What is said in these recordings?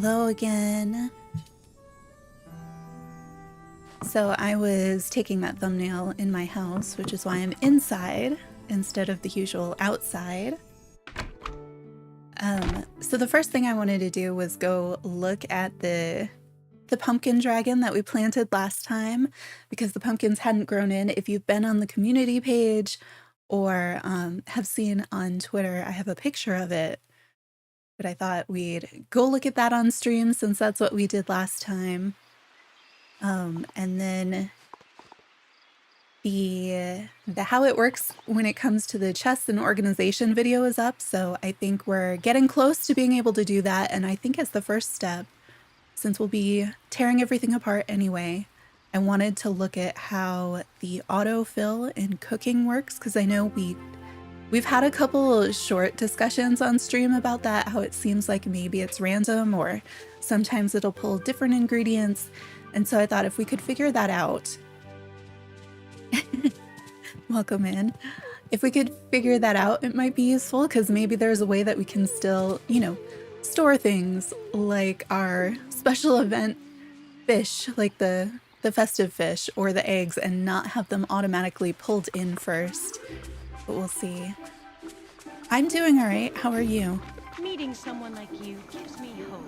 Hello again. So I was taking that thumbnail in my house, which is why I'm inside instead of the usual outside. So the first thing I wanted to do was go look at the pumpkin dragon that we planted last time, because the pumpkins hadn't grown in. If you've been on the community page or have seen on Twitter, I have a picture of it. But I thought we'd go look at that on stream since that's what we did last time. And then the how it works when it comes to the chess and organization video is up. So I think we're getting close to being able to do that. And I think as the first step, since we'll be tearing everything apart anyway, I wanted to look at how the autofill in cooking works, because I know we've had a couple short discussions on stream about that, how it seems like maybe it's random or sometimes it'll pull different ingredients. And so I thought if we could figure that out, welcome in. If we could figure that out, it might be useful, because maybe there's a way that we can still, store things like our special event fish, like the festive fish or the eggs, and not have them automatically pulled in first. But we'll see. I'm doing all right. How are you? Meeting someone like you gives me hope.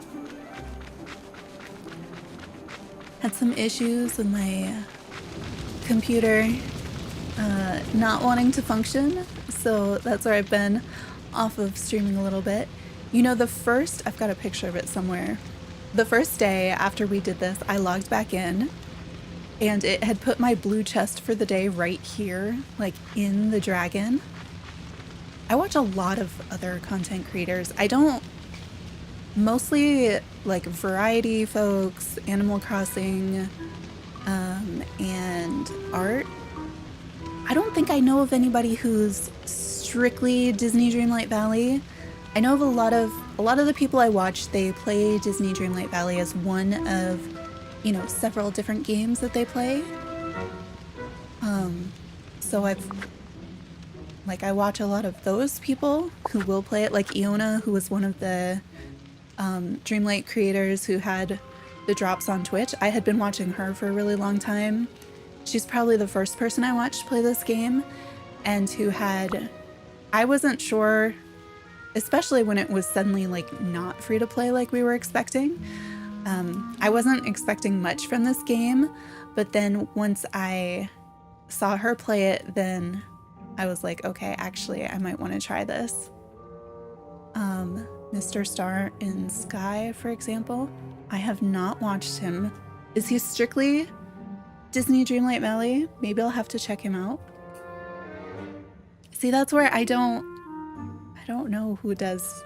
Had some issues with my computer not wanting to function, so that's where I've been off of streaming a little bit. I've got a picture of it somewhere. The first day after we did this, I logged back in and it had put my blue chest for the day right here, like in the dragon. I watch a lot of other content creators. Mostly like variety folks, Animal Crossing, and art. I don't think I know of anybody who's strictly Disney Dreamlight Valley. I know of a lot of the people I watch, they play Disney Dreamlight Valley as one of, several different games that they play. So I watch a lot of those people who will play it, like Iona, who was one of the Dreamlight creators who had the drops on Twitch. I had been watching her for a really long time. She's probably the first person I watched play this game, and I wasn't sure, especially when it was suddenly not free to play like we were expecting. I wasn't expecting much from this game, but then once I saw her play it, then I was like, okay, actually, I might want to try this. Mr. Star in Sky, for example, I have not watched him. Is he strictly Disney Dreamlight Valley? Maybe I'll have to check him out. See, that's where I don't know who does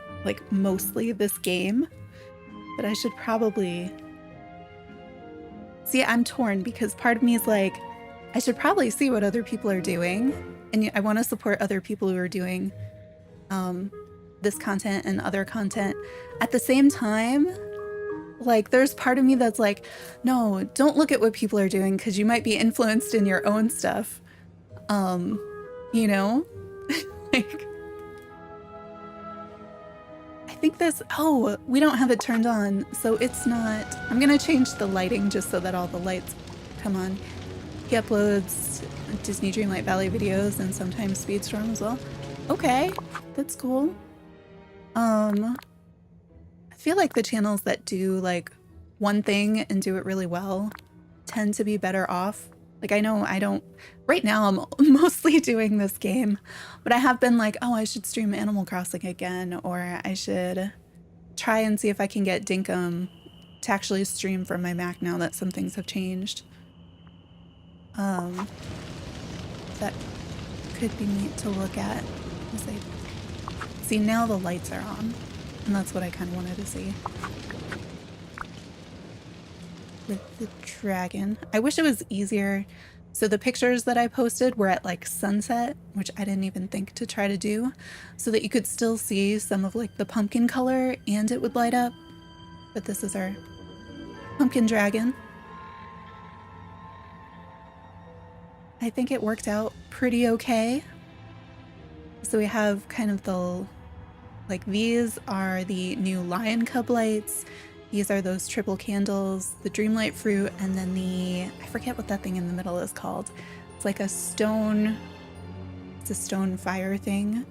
mostly this game, but I should probably see. I'm torn because part of me is like, I should probably see what other people are doing, and I want to support other people who are doing this content and other content. At the same time, there's part of me that's like, no, don't look at what people are doing because you might be influenced in your own stuff. I think we don't have it turned on, so it's not. I'm gonna change the lighting just so that all the lights come on. He uploads Disney Dreamlight Valley videos and sometimes Speedstorm as well. Okay, that's cool. I feel like the channels that do one thing and do it really well tend to be better off. I know I don't, right now I'm mostly doing this game, but I have been like, oh, I should stream Animal Crossing again, or I should try and see if I can get Dinkum to actually stream from my Mac now that some things have changed. That could be neat to look at. See, now the lights are on, and that's what I kind of wanted to see. With the dragon. I wish it was easier. So the pictures that I posted were at sunset, which I didn't even think to try to do, so that you could still see some of the pumpkin color and it would light up. But this is our pumpkin dragon. I think it worked out pretty okay. So we have kind of these are the new lion cub lights. These are those triple candles, the Dreamlight fruit, and then I forget what that thing in the middle is called. It's like it's a stone fire thing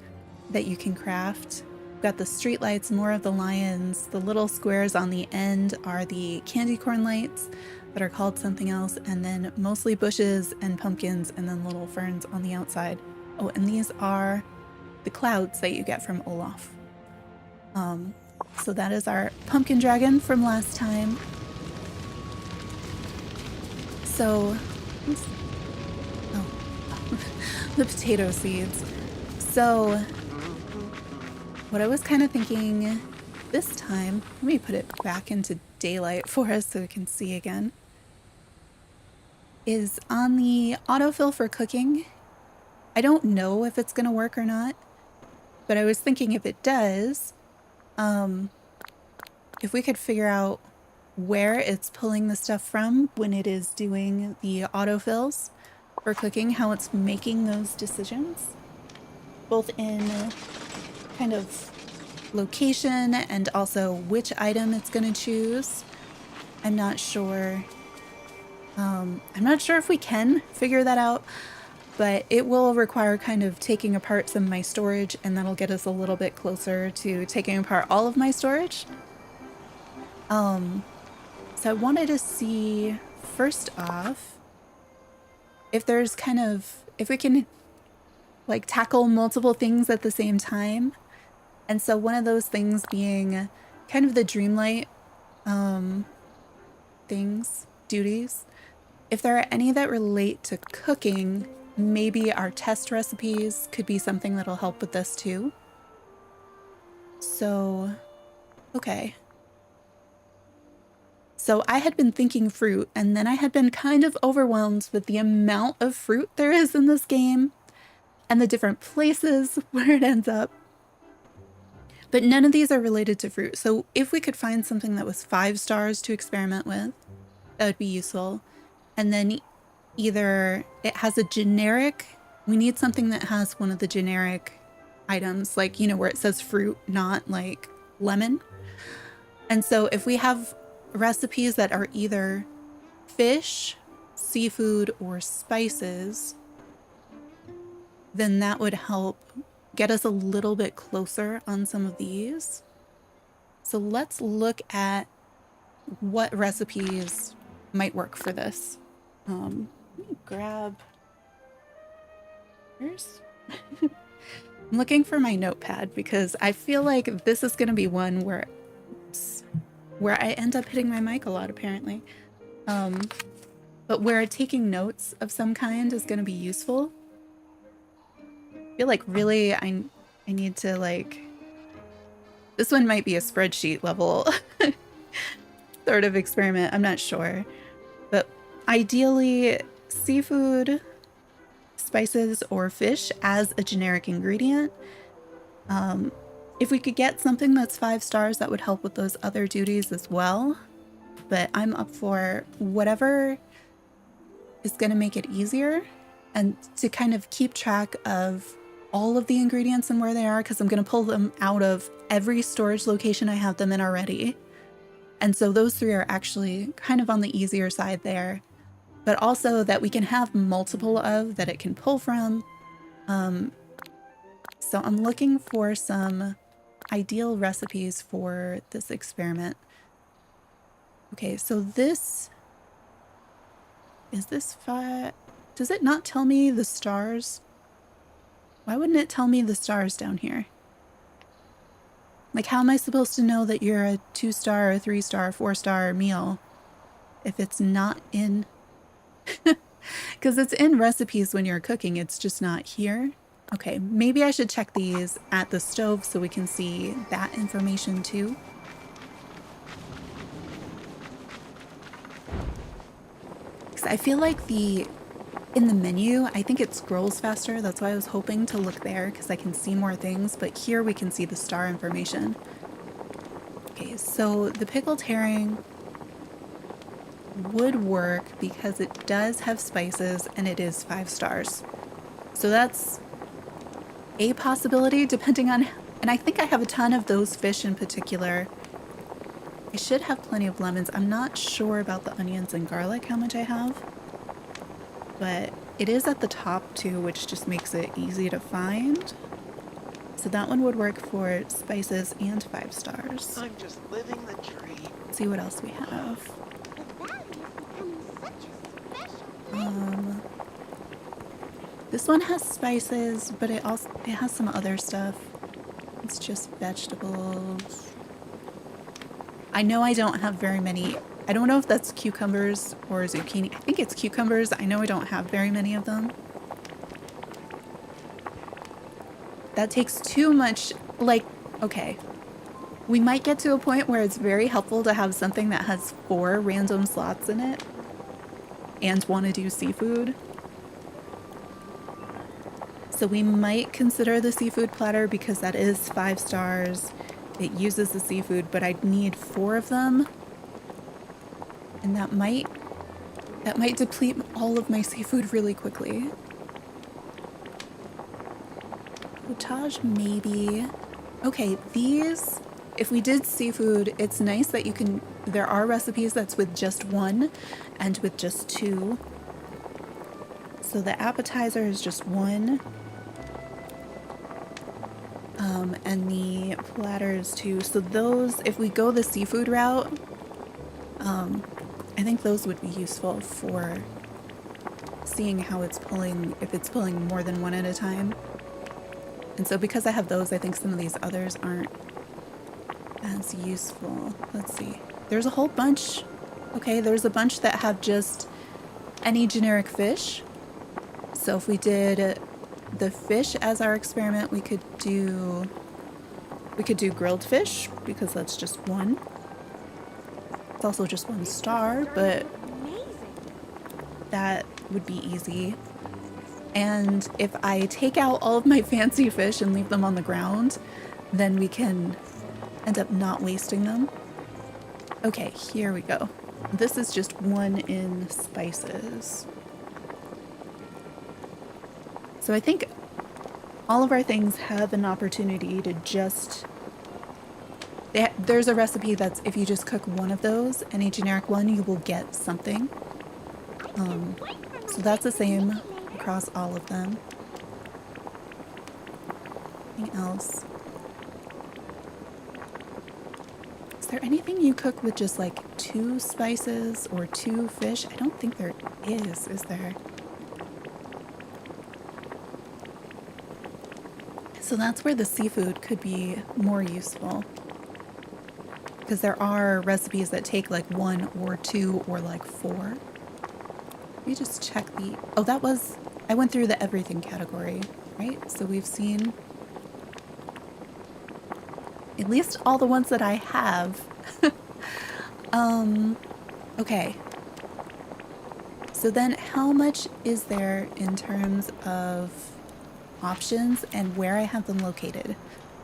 that you can craft. We've got the street lights, more of the lions. The little squares on the end are the candy corn lights that are called something else, and then mostly bushes and pumpkins, and then little ferns on the outside. Oh, and these are the clouds that you get from Olaf. So that is our pumpkin dragon from last time. So, oh, the potato seeds. So, what I was kind of thinking this time, let me put it back into daylight for us so we can see again, is on the autofill for cooking. I don't know if it's going to work or not, but I was thinking if it does, if we could figure out where it's pulling the stuff from when it is doing the autofills for cooking, how it's making those decisions, both in kind of location and also which item it's going to choose. I'm not sure. I'm not sure if we can figure that out, but it will require kind of taking apart some of my storage, and that'll get us a little bit closer to taking apart all of my storage. So I wanted to see, first off, if we can like tackle multiple things at the same time. And so one of those things being kind of the Dreamlight duties. If there are any that relate to cooking, maybe our test recipes could be something that'll help with this too. So, okay. So I had been thinking fruit, and then I had been kind of overwhelmed with the amount of fruit there is in this game and the different places where it ends up. But none of these are related to fruit. So if we could find something that was 5 stars to experiment with, that would be useful. And then either it has a generic, we need something that has one of the generic items, like, you know, where it says fruit, not like lemon. And so if we have recipes that are either fish, seafood, or spices, then that would help get us a little bit closer on some of these. So let's look at what recipes might work for this. Let me grab... I'm looking for my notepad because I feel like this is going to be one where I end up hitting my mic a lot, apparently. But where taking notes of some kind is going to be useful. I feel like really I need to, like... This one might be a spreadsheet level sort of experiment. I'm not sure. But ideally, seafood, spices, or fish as a generic ingredient. If we could get something that's 5 stars, that would help with those other duties as well. But I'm up for whatever is going to make it easier, and to kind of keep track of all of the ingredients and where they are, because I'm going to pull them out of every storage location I have them in already. And so those 3 are actually kind of on the easier side there, but also that we can have multiple of that it can pull from. So I'm looking for some ideal recipes for this experiment. Okay, so is this 5? Does it not tell me the stars? Why wouldn't it tell me the stars down here? Like, how am I supposed to know that you're a 2-star, or 3-star, 4-star meal if it's not in... Because it's in recipes when you're cooking, it's just not here. Okay, maybe I should check these at the stove so we can see that information too. Because I feel like in the menu, I think it scrolls faster. That's why I was hoping to look there, because I can see more things. But here we can see the star information. Okay, so the pickled herring would work because it does have spices and it is 5 stars. So that's a possibility depending on... And I think I have a ton of those fish in particular. I should have plenty of lemons. I'm not sure about the onions and garlic, how much I have. But it is at the top too, which just makes it easy to find. So that one would work for spices and 5 stars. I'm just living the dream. Let's see what else we have. This one has spices, but it has some other stuff. It's just vegetables. I know I don't have very many. I don't know if that's cucumbers or zucchini. I think it's cucumbers. I know I don't have very many of them. That takes too much, like, okay. We might get to a point where it's very helpful to have something that has 4 random slots in it and want to do seafood. So we might consider the seafood platter because that is 5 stars. It uses the seafood, but I'd need 4 of them. And that might deplete all of my seafood really quickly. Potage, maybe. Okay, these, if we did seafood, it's nice that you can, there are recipes that's with just 1 and with just 2. So the appetizer is just 1. And the platters too. So those, if we go the seafood route, I think those would be useful for seeing how it's pulling, if it's pulling more than 1 at a time. And so because I have those, I think some of these others aren't as useful. Let's see. There's a whole bunch. Okay, there's a bunch that have just any generic fish. So if we did the fish as our experiment, we could do grilled fish because that's just 1. It's also just 1 star, but that would be easy. And if I take out all of my fancy fish and leave them on the ground, then we can end up not wasting them. Okay, here we go. This is just 1 in spices. So I think all of our things have an opportunity to just... There's a recipe that's if you just cook 1 of those, any generic one, you will get something. So that's the same across all of them. Anything else? Is there anything you cook with just like 2 spices or 2 fish? I don't think there is there? So that's where the seafood could be more useful. Because there are recipes that take like 1 or 2 or like 4. Let me just check the... Oh, that was... I went through the everything category, right? So we've seen... at least all the ones that I have. Okay. So then how much is there in terms of options and where I have them located?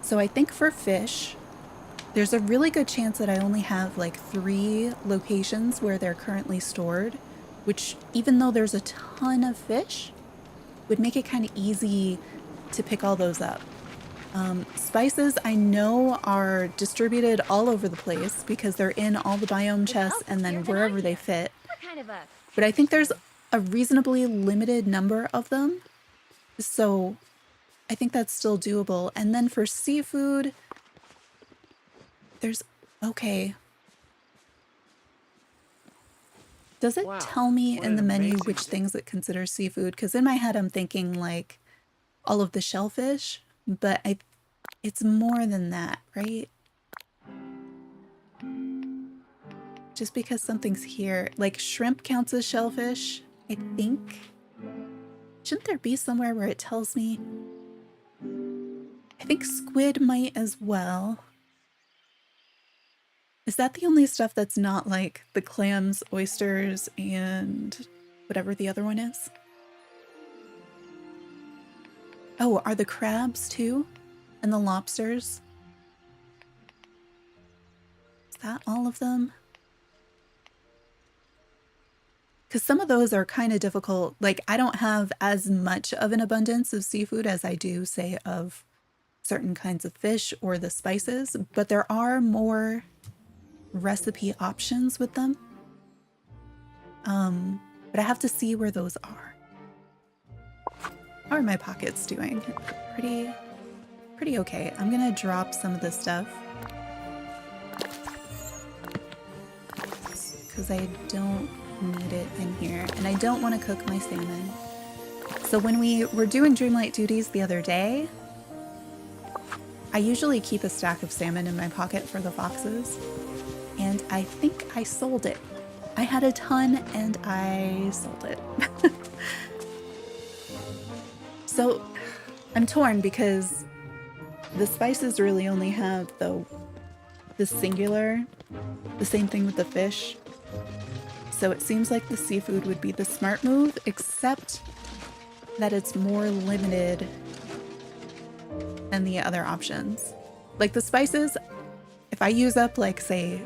So I think for fish, there's a really good chance that I only have like 3 locations where they're currently stored, which even though there's a ton of fish, would make it kind of easy to pick all those up. Spices I know are distributed all over the place because they're in all the biome chests and then wherever they fit. But I think there's a reasonably limited number of them. So I think that's still doable. And then for seafood, there's... Okay. Does it tell me in the menu which things it considers seafood? Because in my head I'm thinking like all of the shellfish, but it's more than that, right? Just because something's here. Like shrimp counts as shellfish, I think. Shouldn't there be somewhere where it tells me? I think squid might as well. Is that the only stuff that's not like the clams, oysters, and whatever the other one is? Oh, are the crabs too? And the lobsters? Is that all of them? Because some of those are kind of difficult. Like, I don't have as much of an abundance of seafood as I do, say, of certain kinds of fish or the spices, but there are more recipe options with them. But I have to see where those are. How are my pockets doing? Pretty okay. I'm gonna drop some of this stuff because I don't need it in here, and I don't want to cook my salmon. So when we were doing Dreamlight duties the other day, I usually keep a stack of salmon in my pocket for the foxes, and I think I sold it. I had a ton and I sold it. So I'm torn because the spices really only have the singular, the same thing with the fish. So it seems like the seafood would be the smart move, except that it's more limited than the other options. Like the spices, if I use up like say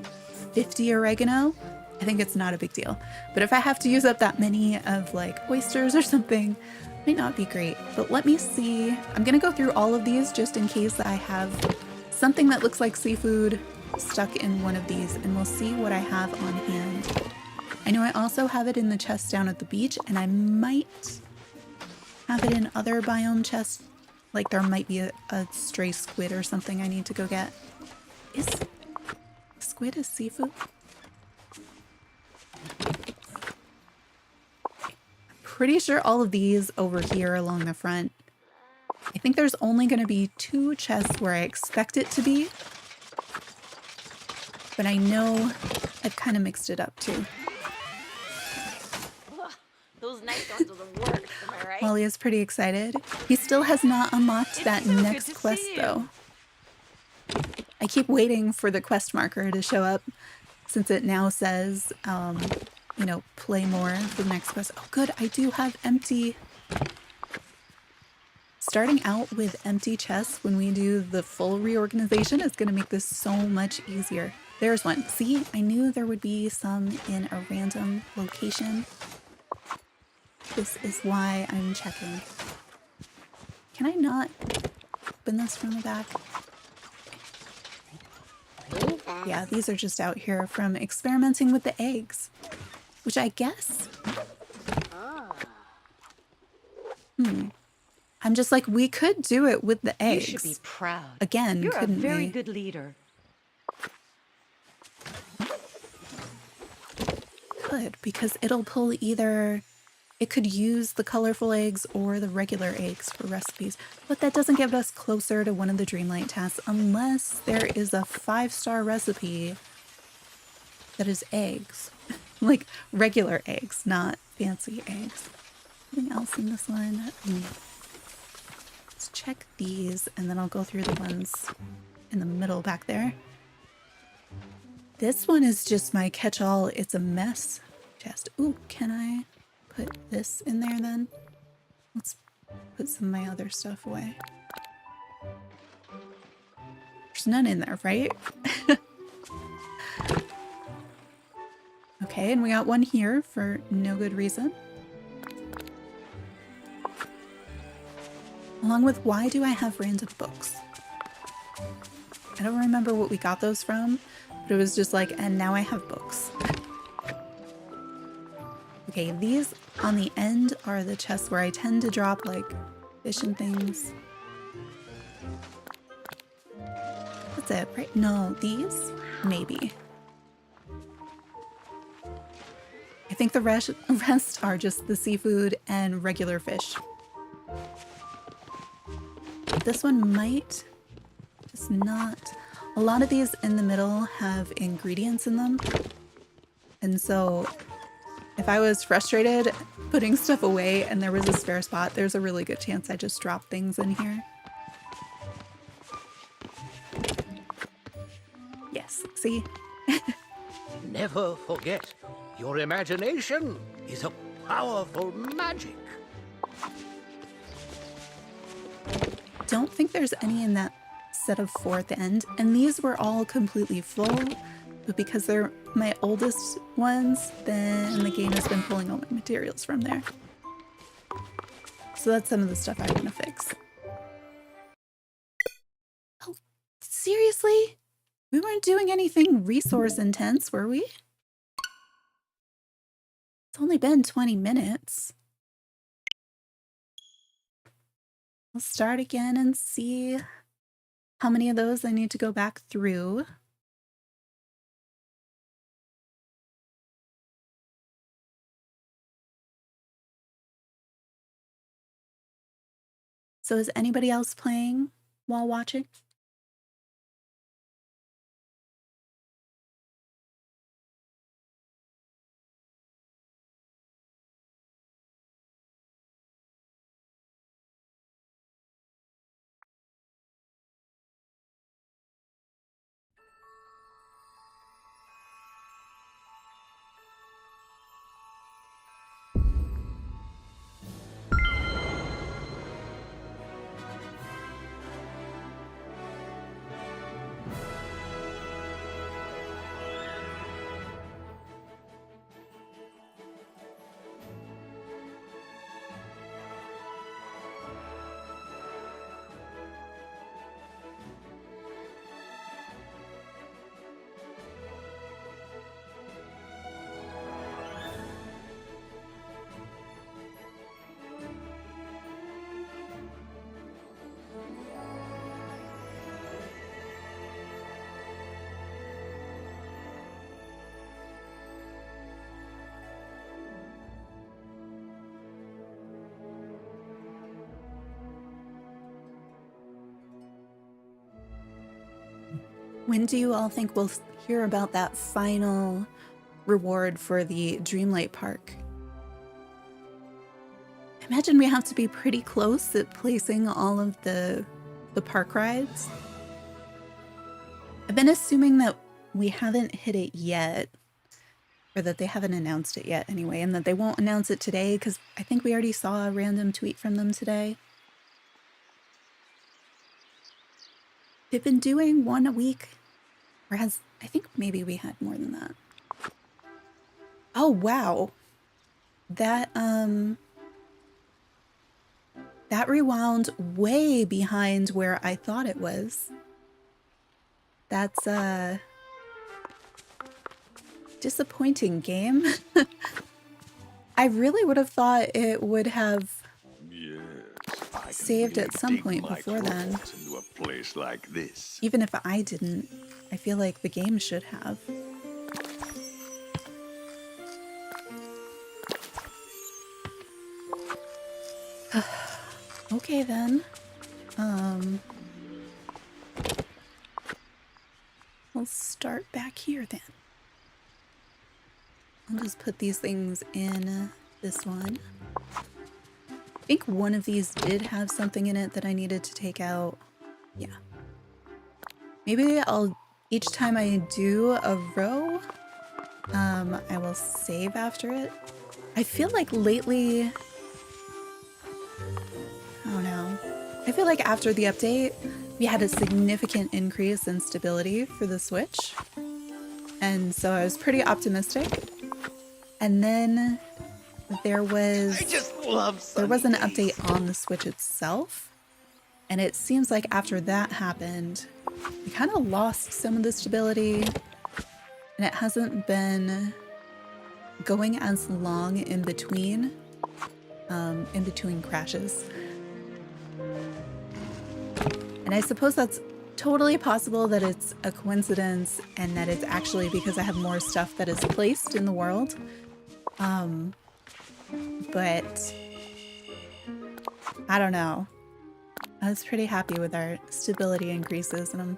50 oregano, I think it's not a big deal. But if I have to use up that many of like oysters or something, it might not be great. But let me see. I'm gonna go through all of these just in case I have something that looks like seafood stuck in one of these, and we'll see what I have on hand. I know I also have it in the chest down at the beach, and I might have it in other biome chests. Like there might be a stray squid or something I need to go get. Is squid a seafood? Pretty sure all of these over here along the front. I think there's only going to be 2 chests where I expect it to be. But I know I've kind of mixed it up too. Ugh, those night ones are the worst, am I right? Wally is pretty excited. He still has not unlocked that so good next to quest see you. though. I keep waiting for the quest marker to show up since it now says, you know, play more for the next quest. Oh, good. I do have empty. Starting out with empty chests when we do the full reorganization is going to make this so much easier. There's one. See, I knew there would be some in a random location. This is why I'm checking. Can I not open this from the back? Yeah, these are just out here from experimenting with the eggs. Which I guess... I'm just like, we could do it with the You eggs. should be proud. Again, You're a couldn't very we? good leader. Could, because it'll pull either... It could use the colorful eggs or the regular eggs for recipes. But that doesn't get us closer to one of the Dreamlight tasks unless there is a 5-star recipe that is eggs. Like regular eggs, not fancy eggs. Anything else in this one? Let's check these and then I'll go through the ones in the middle back there. This one is just my catch-all. It's a mess chest. Ooh, can I put this in there then? Let's put some of my other stuff away. There's none in there, right? Okay, and we got one here for no good reason. Along with, why do I have random books? I don't remember what we got those from, but it was just like, and now I have books. Okay, these on the end are the chests where I tend to drop like fish and things. That's it, right? No, these? Maybe. I think the rest are just the seafood and regular fish. This one might just not. A lot of these in the middle have ingredients in them. And so if I was frustrated putting stuff away and there was a spare spot, there's a really good chance I just drop things in here. Yes, see? Never forget, your imagination is a powerful magic. Don't think there's any in that set of 4 at the end, and these were all completely full, but because they're my oldest ones, then the game has been pulling all my materials from there. So that's some of the stuff I want to fix. Oh, seriously? We weren't doing anything resource intense, were we? It's only been 20 minutes. I'll start again and see how many of those I need to go back through. So is anybody else playing while watching? When do you all think we'll hear about that final reward for the Dreamlight Park? I imagine we have to be pretty close at placing all of the park rides. I've been assuming that we haven't hit it yet, or that they haven't announced it yet anyway, and that they won't announce it today because I think we already saw a random tweet from them today. They've been doing one a week, or I think maybe we had more than that. Oh, wow. That rewound way behind where I thought it was. That's a disappointing game. I really would have thought it would have saved at some point before then. Into a place like this. Even if I didn't, I feel like the game should have. Okay then. We'll start back here then. I'll just put these things in this one. I think one of these did have something in it that I needed to take out. Yeah. Maybe each time I do a row, I will save after it. I feel like lately, I don't know. I feel like after the update, we had a significant increase in stability for the Switch. And so I was pretty optimistic. And then there was an update on the Switch itself, and it seems like after that happened, we kind of lost some of the stability, and it hasn't been going as long in between crashes. And I suppose that's totally possible that it's a coincidence and that it's actually because I have more stuff that is placed in the world. But I don't know. I was pretty happy with our stability increases, and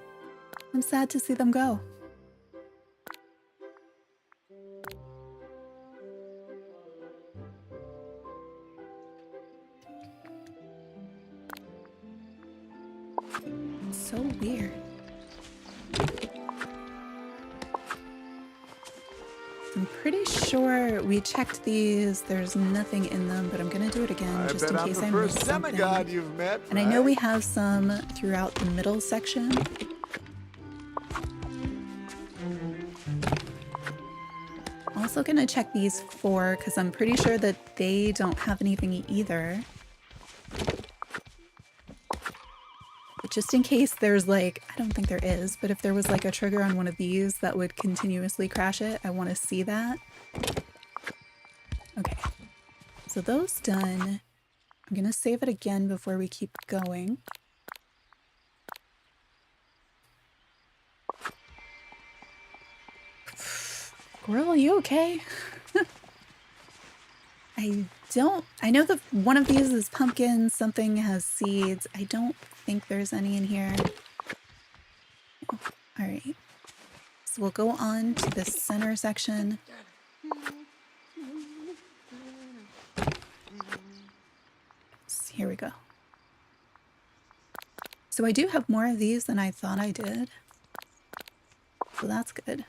I'm sad to see them go. It's so weird. I'm pretty sure we checked these. There's nothing in them, but I'm gonna do it again just in case I missed something. You've met, and I know we have some throughout the middle section. Also gonna check these 4 because I'm pretty sure that they don't have anything either. just in case there's like, I don't think there is, but if there was like a trigger on one of these that would continuously crash it, I want to see that. Okay, so those done. I'm gonna save it again before we keep going. Squirrel, you okay? I know that one of these is pumpkin, something has seeds. I don't think there's any in here. No. All right. So we'll go on to the center section. So here we go. So I do have more of these than I thought I did. So that's good.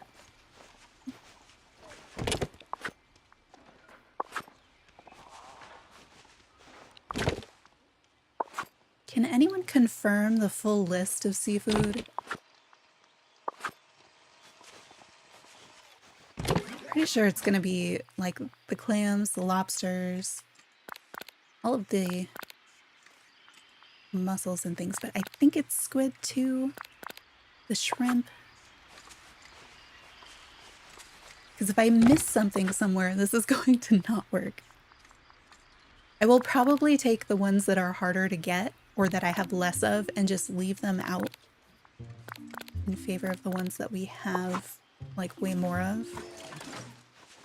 Can anyone confirm the full list of seafood? Pretty sure it's gonna be like the clams, the lobsters, all of the mussels and things, but I think it's squid too, the shrimp. Because if I miss something somewhere, this is going to not work. I will probably take the ones that are harder to get or that I have less of and just leave them out in favor of the ones that we have like way more of.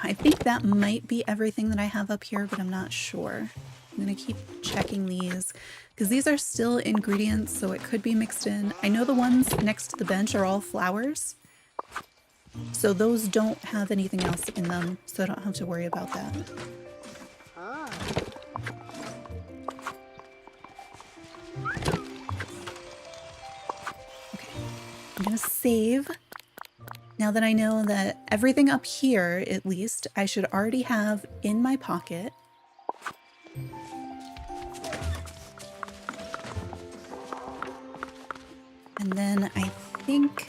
I think that might be everything that I have up here, but I'm not sure. I'm gonna keep checking these because these are still ingredients, so it could be mixed in. I know the ones next to the bench are all flowers, so those don't have anything else in them, so I don't have to worry about that. Okay, I'm gonna save. Now that I know that everything up here, at least, I should already have in my pocket. And then I think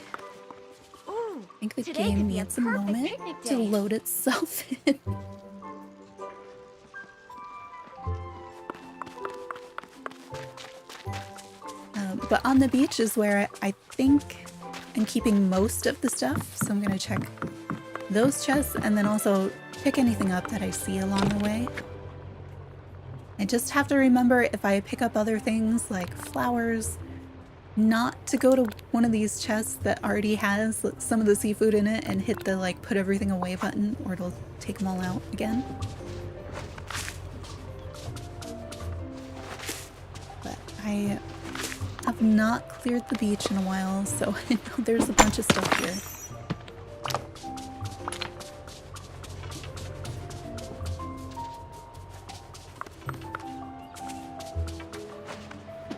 the game needs a moment to load itself in. But on the beach is where I think I'm keeping most of the stuff, so I'm gonna check those chests and then also pick anything up that I see along the way. I just have to remember if I pick up other things like flowers, not to go to one of these chests that already has some of the seafood in it and hit the like put everything away button, or it'll take them all out again. But I have not cleared the beach in a while, so I know there's a bunch of stuff here.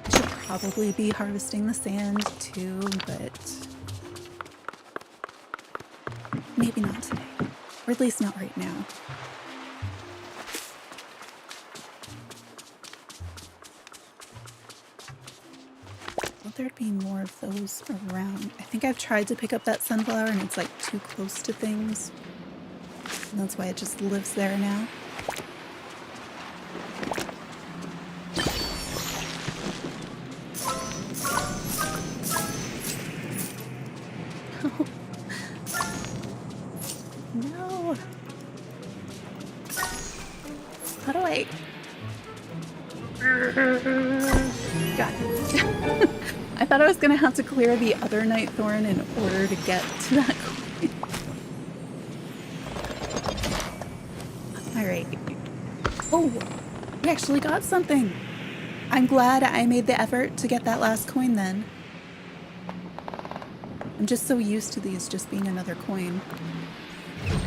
I should probably be harvesting the sand too, but maybe not today, or at least not right now. There'd be more of those around. I think I've tried to pick up that sunflower and it's like too close to things. And that's why it just lives there now. No. How do I... Got it. I thought I was gonna have to clear the other night thorn in order to get to that coin. Alright. Oh, we actually got something. I'm glad I made the effort to get that last coin then. I'm just so used to these just being another coin.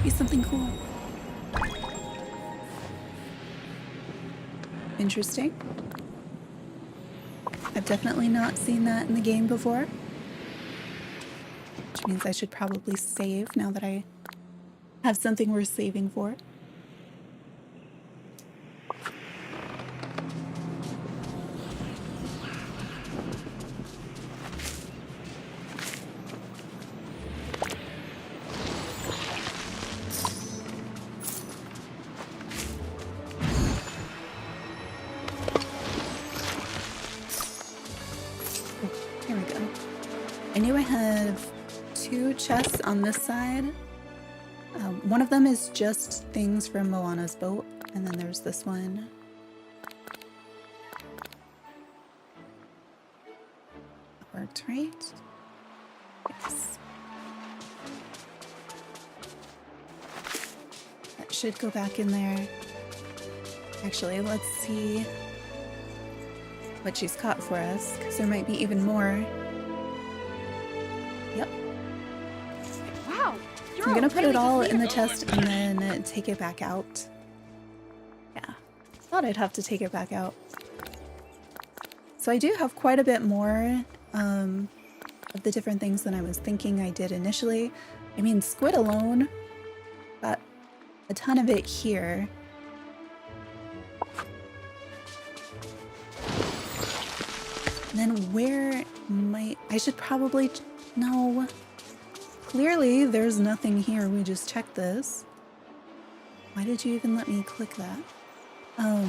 Be something cool. Interesting. I've definitely not seen that in the game before. Which means I should probably save now that I have something worth saving for. I knew I have 2 chests on this side. One of them is just things from Moana's boat, and then there's this one. That worked, right? Yes. That should go back in there. Actually, let's see what she's caught for us, because there might be even more. Yep. Wow. I'm gonna put it all in the chest and then take it back out. Yeah, thought I'd have to take it back out. So I do have quite a bit more of the different things than I was thinking I did initially. I mean, squid alone, got a ton of it here. And then where might... I should probably... No. Clearly, there's nothing here. We just checked this. Why did you even let me click that? I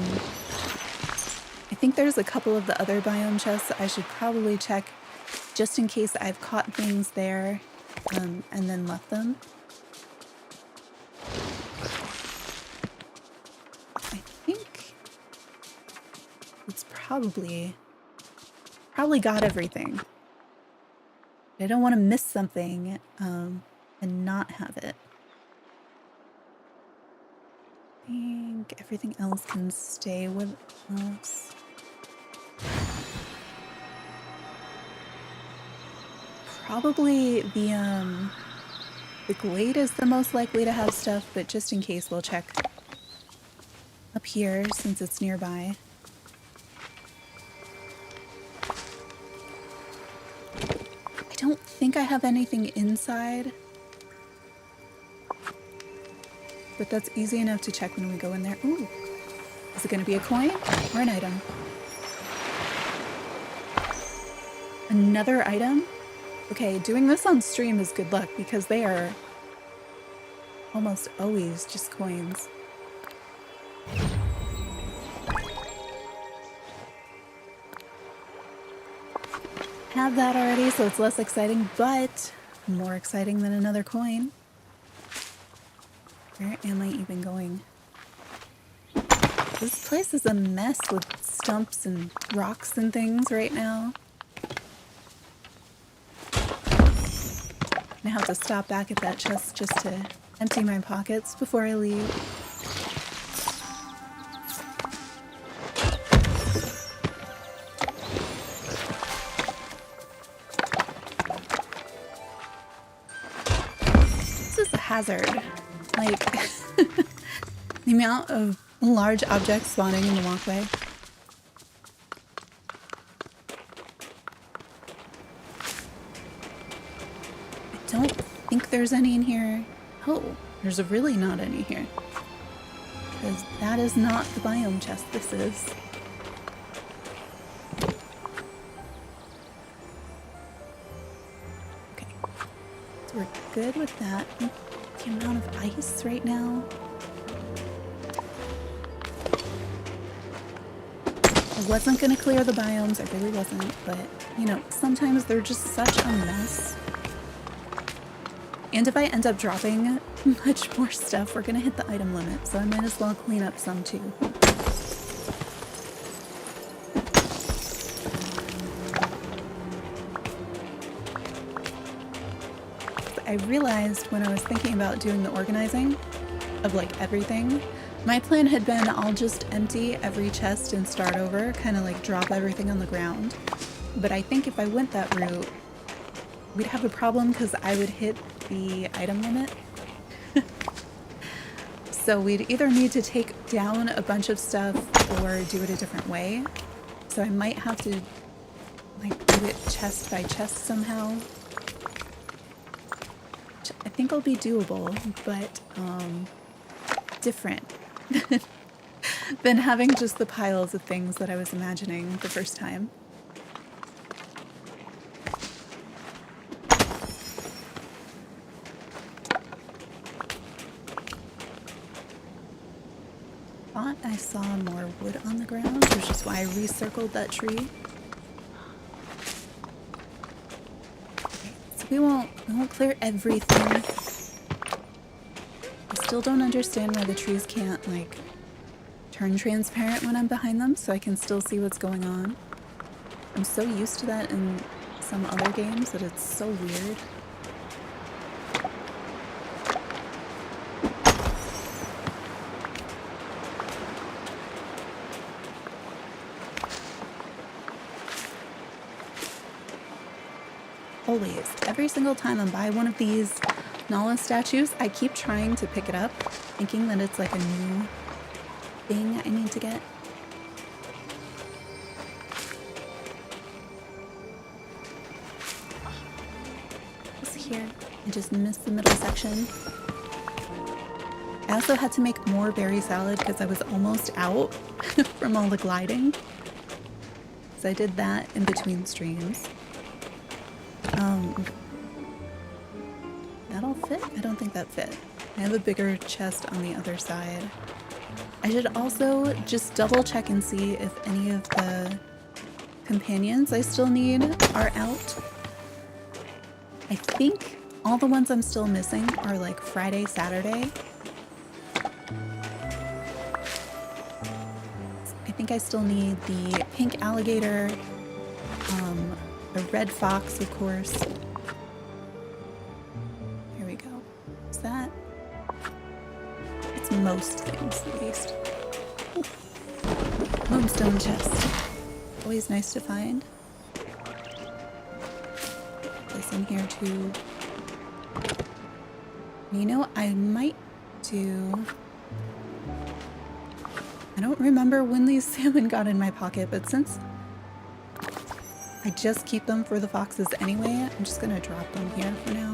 think there's a couple of the other biome chests I should probably check just in case I've caught things there and then left them. I think it's probably got everything. I don't want to miss something and not have it. I think everything else can stay with us. Probably the glade is the most likely to have stuff, but just in case we'll check up here since it's nearby. I don't think I have anything inside, but that's easy enough to check when we go in there. Ooh, is it going to be a coin or an item? Another item? Okay, doing this on stream is good luck because they are almost always just coins. Have that already, so it's less exciting, but more exciting than another coin. Where am I even going? This place is a mess with stumps and rocks and things right now. I have to stop back at that chest just to empty my pockets before I leave. This is a hazard. Like, the amount of large objects spawning in the walkway. I don't think there's any in here. Oh, there's really not any here. Because that is not the biome chest this is. Okay. So we're good with that. The amount of ice right now. I wasn't going to clear the biomes, I really wasn't, but, you know, sometimes they're just such a mess. And if I end up dropping much more stuff, we're going to hit the item limit, so I might as well clean up some too. I realized when I was thinking about doing the organizing of like everything, my plan had been I'll just empty every chest and start over, kind of like drop everything on the ground. But I think if I went that route, we'd have a problem because I would hit the item limit. So we'd either need to take down a bunch of stuff or do it a different way. So I might have to like do it chest by chest somehow. Which I think will be doable, but different than having just the piles of things that I was imagining the first time. Thought I saw more wood on the ground, which is why I recircled that tree. We won't clear everything. I still don't understand why the trees can't, like, turn transparent when I'm behind them so I can still see what's going on. I'm so used to that in some other games that it's so weird. Always, every single time I'm by one of these Naala statues, I keep trying to pick it up, thinking that it's like a new thing I need to get. Just here, I just missed the middle section. I also had to make more berry salad because I was almost out from all the gliding. So I did that in between streams. That'll fit? I don't think that fit. I have a bigger chest on the other side. I should also just double check and see if any of the companions I still need are out. I think all the ones I'm still missing are like Friday, Saturday. I think I still need the pink alligator, the red fox, of course. Here we go. Is that? It's most things, at least. Ooh. Moonstone chest. Always nice to find. This in here too. You know, I might do... I don't remember when these salmon got in my pocket, but since I just keep them for the foxes anyway, I'm just gonna drop them here for now.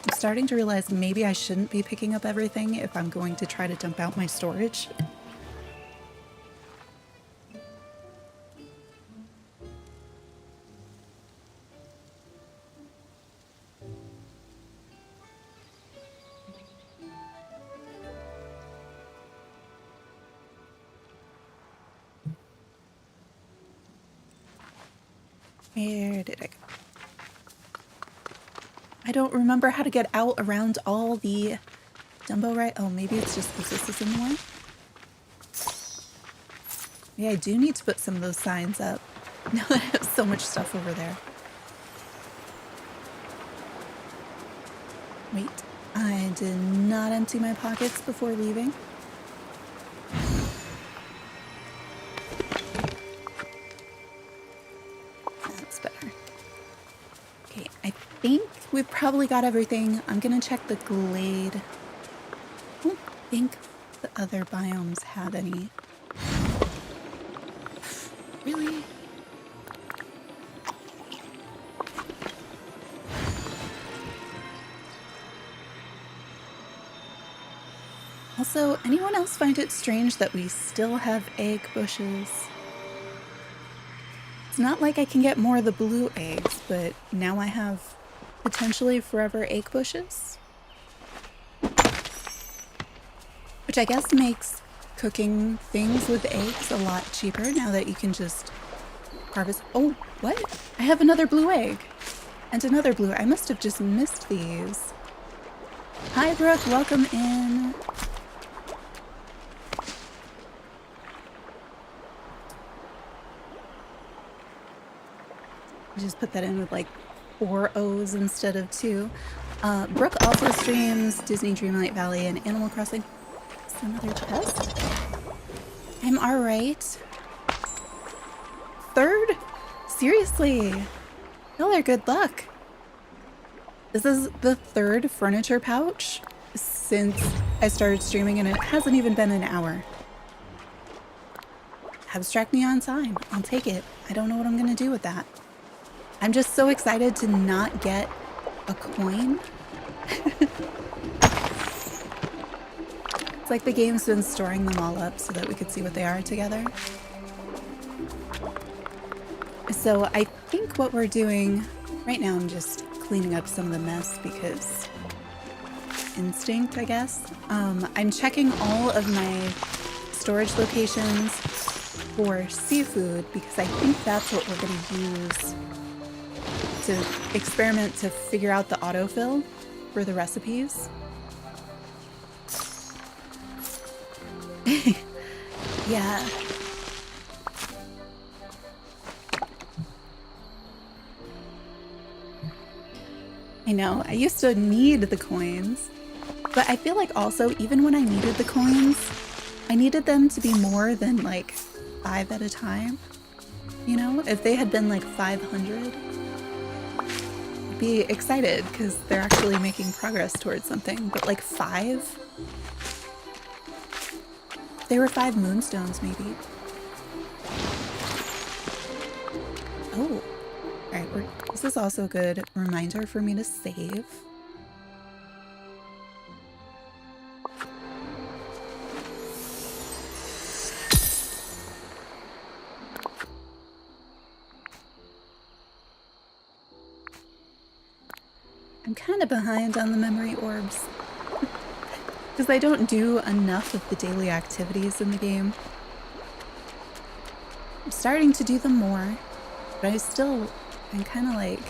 I'm starting to realize maybe I shouldn't be picking up everything if I'm going to try to dump out my storage. Where did I go? I don't remember how to get out around all the dumbo, right? Oh, maybe it's just because this is in the way. Yeah, I do need to put some of those signs up. Now that I have so much stuff over there. Wait, I did not empty my pockets before leaving. That's better. Okay, I think we've probably got everything. I'm gonna check the glade. I don't think the other biomes have any. Really? Also, anyone else find it strange that we still have egg bushes? It's not like I can get more of the blue eggs, but now I have potentially forever egg bushes. Which I guess makes cooking things with eggs a lot cheaper now that you can just harvest. Oh, what? I have another blue egg. And another blue. I must have just missed these. Hi, Brooke. Welcome in. Just put that in with like 4 O's instead of 2. Brooke also streams Disney Dreamlight Valley and Animal Crossing. Is there another chest? I'm alright. 3rd? Seriously? Y'all are good luck. This is the 3rd furniture pouch since I started streaming, and it hasn't even been an hour. Abstract neon sign. I'll take it. I don't know what I'm gonna do with that. I'm just so excited to not get a coin. It's like the game's been storing them all up so that we could see what they are together. So I think what we're doing right now, I'm just cleaning up some of the mess because instinct, I guess. I'm checking all of my storage locations for seafood because I think that's what we're going to use to experiment to figure out the autofill for the recipes. Yeah. I know, I used to need the coins, but I feel like also even when I needed the coins, I needed them to be more than like 5 at a time. You know, if they had been like 500, I'd be excited because they're actually making progress towards something, but like 5? They were 5 moonstones maybe. Oh. Alright, this is also a good reminder for me to save. I'm kind of behind on the memory orbs. Because I don't do enough of the daily activities in the game. I'm starting to do them more, but I'm kind of like,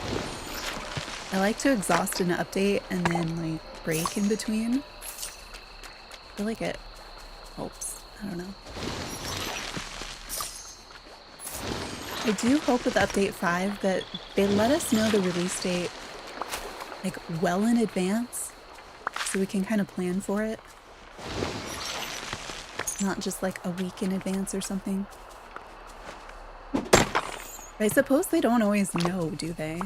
I like to exhaust an update and then like break in between. I feel like it helps. I don't know. I do hope with update 5 that they let us know the release date like well in advance so we can kind of plan for it. Not just like a week in advance or something. I suppose they don't always know, do they?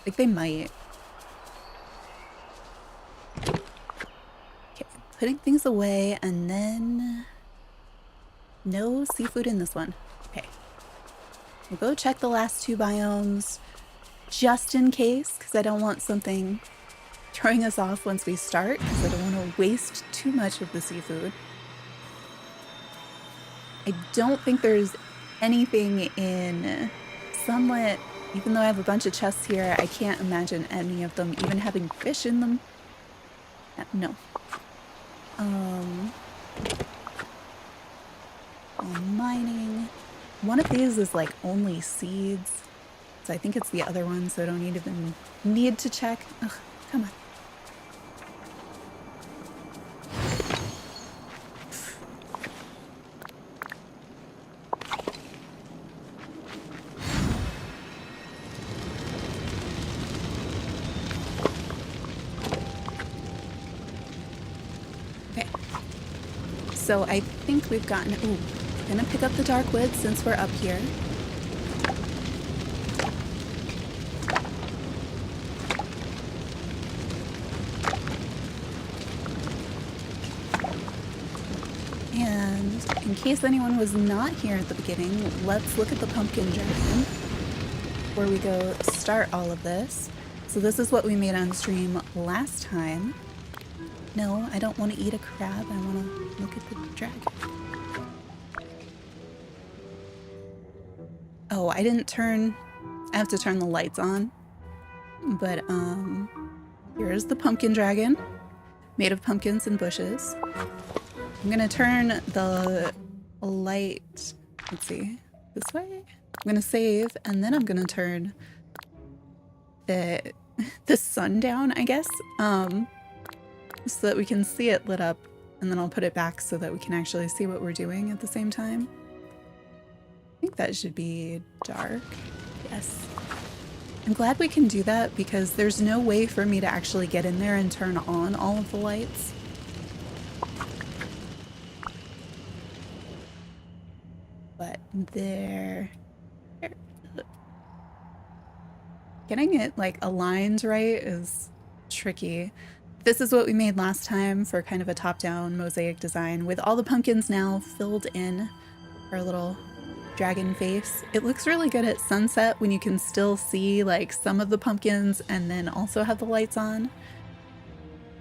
Like, they might. Okay, putting things away, and then... no seafood in this one. Okay. We'll go check the last 2 biomes, just in case, because I don't want something throwing us off once we start, because I don't want to waste too much of the seafood. I don't think there's anything in... Sunlit, even though I have a bunch of chests here, I can't imagine any of them even having fish in them. No. Mining. One of these is like only seeds. So I think it's the other one, so I don't even need to check. Ugh, come on. So I think we've gotten... Ooh, gonna pick up the dark wood since we're up here. And in case anyone was not here at the beginning, let's look at the pumpkin dragon before we go start all of this. So this is what we made on stream last time. No, I don't want to eat a crab. I want to look at the dragon. Oh, I didn't turn... I have to turn the lights on. But, here's the pumpkin dragon. Made of pumpkins and bushes. I'm gonna turn the light... Let's see. This way? I'm gonna save, and then I'm gonna turn the sun down, I guess. So that we can see it lit up, and then I'll put it back so that we can actually see what we're doing at the same time. I think that should be dark. Yes. I'm glad we can do that because there's no way for me to actually get in there and turn on all of the lights. But there. Getting it like aligned right is tricky. This is what we made last time for kind of a top-down mosaic design with all the pumpkins now filled in our little dragon face. It looks really good at sunset when you can still see like some of the pumpkins and then also have the lights on.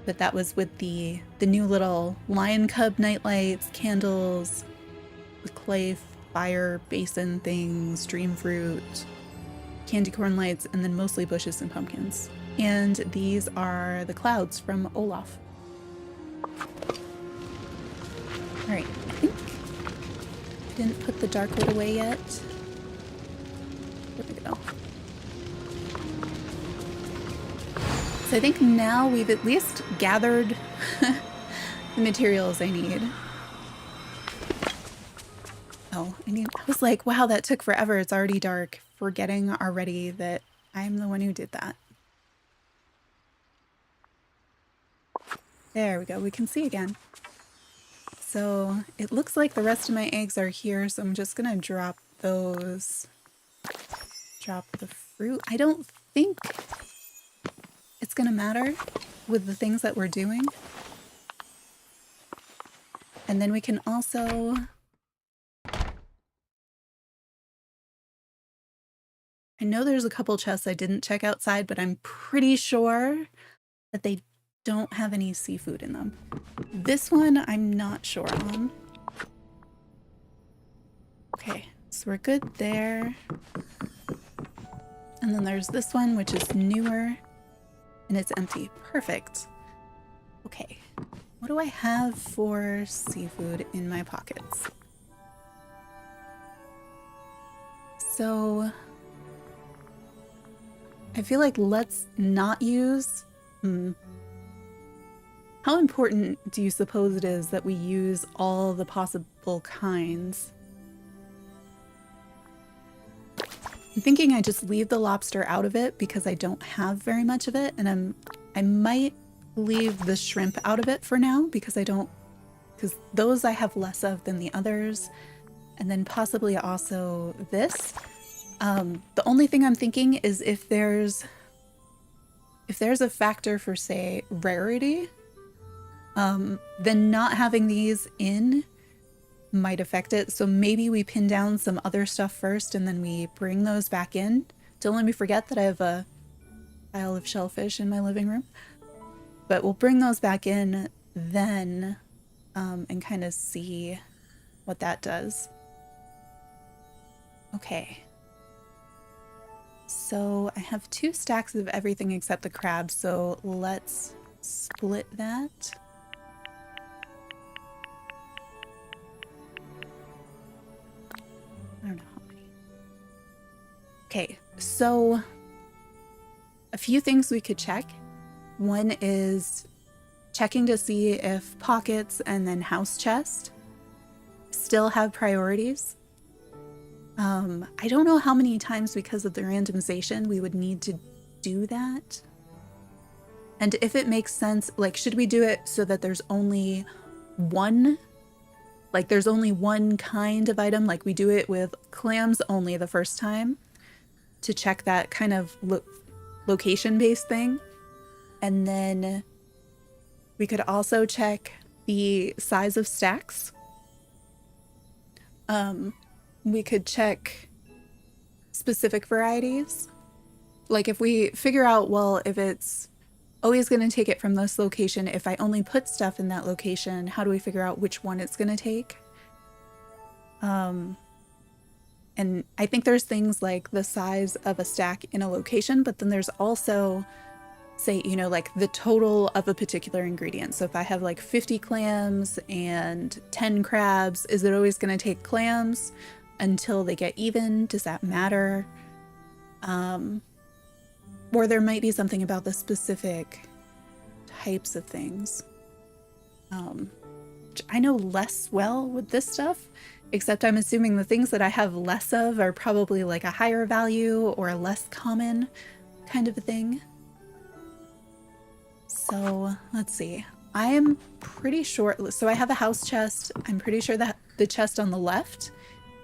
But that was with the new little lion cub night lights, candles, the clay fire basin things, dream fruit, candy corn lights, and then mostly bushes and pumpkins. And these are the clouds from Olaf. Alright, I think I didn't put the dark wood away yet. Where'd it go? So I think now we've at least gathered the materials I need. Oh, I was like, wow, that took forever. It's already dark. Forgetting already that I'm the one who did that. There we go. We can see again. So it looks like the rest of my eggs are here. So I'm just going to drop those. Drop the fruit. I don't think it's going to matter with the things that we're doing. And then we can also... I know there's a couple chests I didn't check outside, but I'm pretty sure that they don't have any seafood in them. This one, I'm not sure on. Okay, so we're good there. And then there's this one, which is newer, and it's empty. Perfect. Okay, what do I have for seafood in my pockets? So... I feel like let's not use... How important do you suppose it is that we use all the possible kinds? I'm thinking I just leave the lobster out of it because I don't have very much of it, and I might leave the shrimp out of it for now because because those I have less of than the others, and then possibly also this. The only thing I'm thinking is if there's a factor for, say, rarity, then not having these in might affect it. So maybe we pin down some other stuff first and then we bring those back in. Don't let me forget that I have a pile of shellfish in my living room. But we'll bring those back in then and kind of see what that does. Okay. So I have 2 stacks of everything except the crabs, so let's split that. I don't know how many. Okay, so a few things we could check. One is checking to see if pockets and then house chest still have priorities. I don't know how many times because of the randomization we would need to do that. And if it makes sense, like, should we do it so that there's only one, like there's only one kind of item, like we do it with clams only the first time to check that kind of location-based thing. And then we could also check the size of stacks. We could check specific varieties. Like if we figure out, well, if it's always going to take it from this location, if I only put stuff in that location, how do we figure out which one it's going to take? And I think there's things like the size of a stack in a location, but then there's also, say, you know, like the total of a particular ingredient. So if I have like 50 clams and 10 crabs, is it always going to take clams until they get even? Does that matter? Or there might be something about the specific types of things. Which I know less well with this stuff, except I'm assuming the things that I have less of are probably like a higher value or a less common kind of a thing. So let's see. I am pretty sure, so I have a house chest. I'm pretty sure that the chest on the left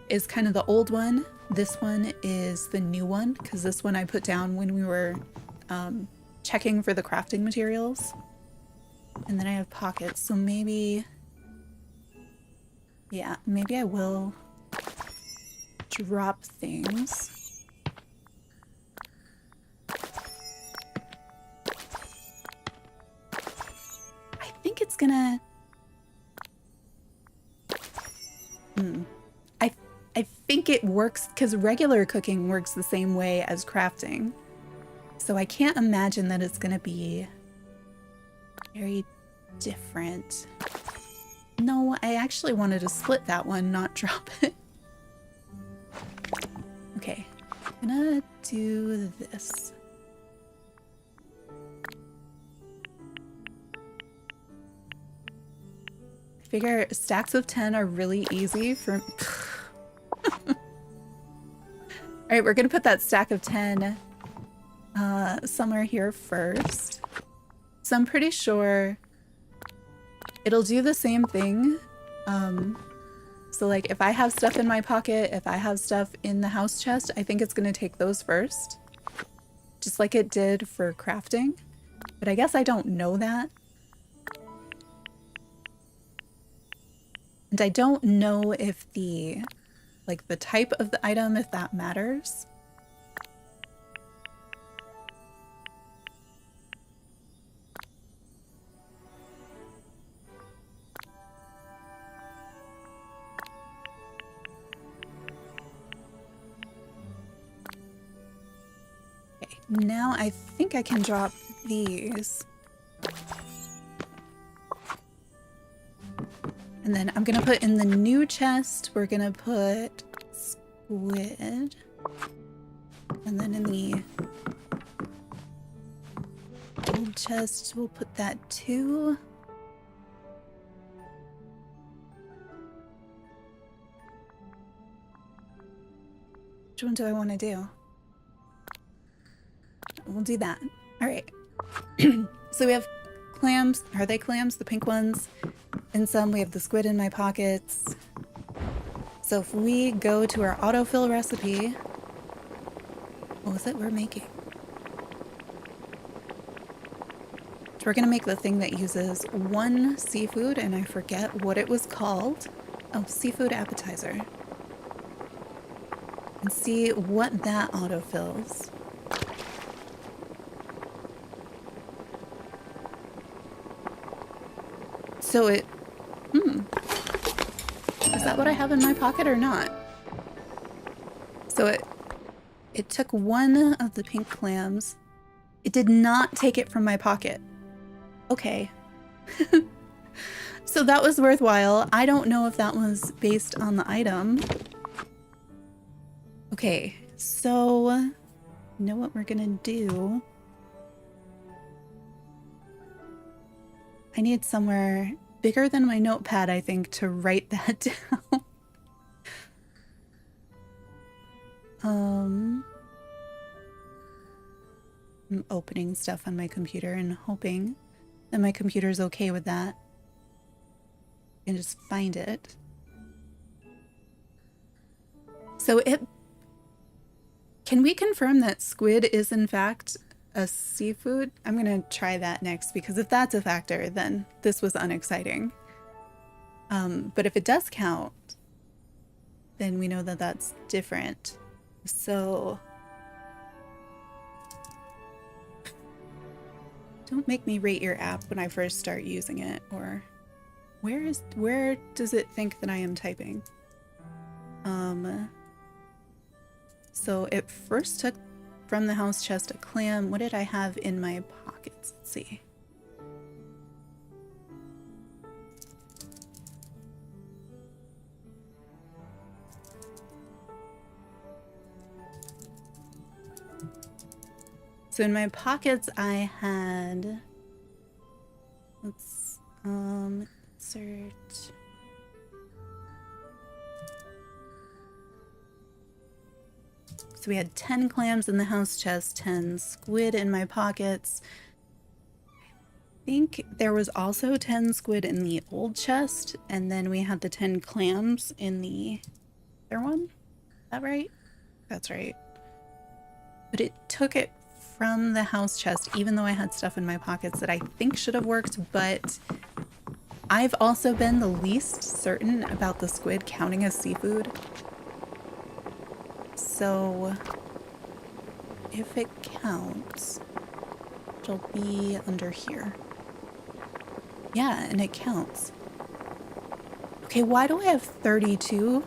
is kind of the old one. This one is the new one, because this one I put down when we were checking for the crafting materials. And then I have pockets, so maybe, yeah, maybe I will drop things. I think it's gonna... I I think it works because regular cooking works the same way as crafting. So I can't imagine that it's going to be very different. No, I actually wanted to split that one, not drop it. Okay, I'm gonna do this. I figure stacks of 10 are really easy for... Alright, we're gonna put that stack of 10 somewhere here first. So I'm pretty sure it'll do the same thing. So like if I have stuff in my pocket, if I have stuff in the house chest, I think it's gonna take those first. Just like it did for crafting. But I guess I don't know that. And I don't know if the type of the item, if that matters. Okay, now I think I can drop these. And then I'm gonna put in the new chest, we're gonna put squid. And then in the old chest, we'll put that too. Which one do I want to do? We'll do that. All right. So we have clams. Are they clams? The pink ones. And some, we have the squid in my pockets. So if we go to our autofill recipe, what was it we're making? So we're gonna make the thing that uses one seafood, and I forget what it was called. Oh, seafood appetizer. And see what that autofills. So it, is that what I have in my pocket or not? So it took one of the pink clams. It did not take it from my pocket. Okay. So that was worthwhile. I don't know if that was based on the item. Okay, so you know what we're gonna do? I need somewhere bigger than my notepad, I think, to write that down. I'm opening stuff on my computer and hoping that my computer's okay with that. I can just find it. So can we confirm that squid is in fact a seafood? I'm gonna try that next, because if that's a factor, then this was unexciting. But if it does count, then we know that that's different. So don't make me rate your app when I first start using it, or where does it think that I am typing? So it first took from the house chest a clam. What did I have in my pockets? Let's see. So in my pockets I had, let's insert. So we had 10 clams in the house chest, 10 squid in my pockets. I think there was also 10 squid in the old chest, and then we had the 10 clams in the other one. Is that right? That's right. But it took it from the house chest, even though I had stuff in my pockets that I think should have worked, but I've also been the least certain about the squid counting as seafood. So if it counts, it'll be under here. Yeah, and it counts. Okay, why do I have 32?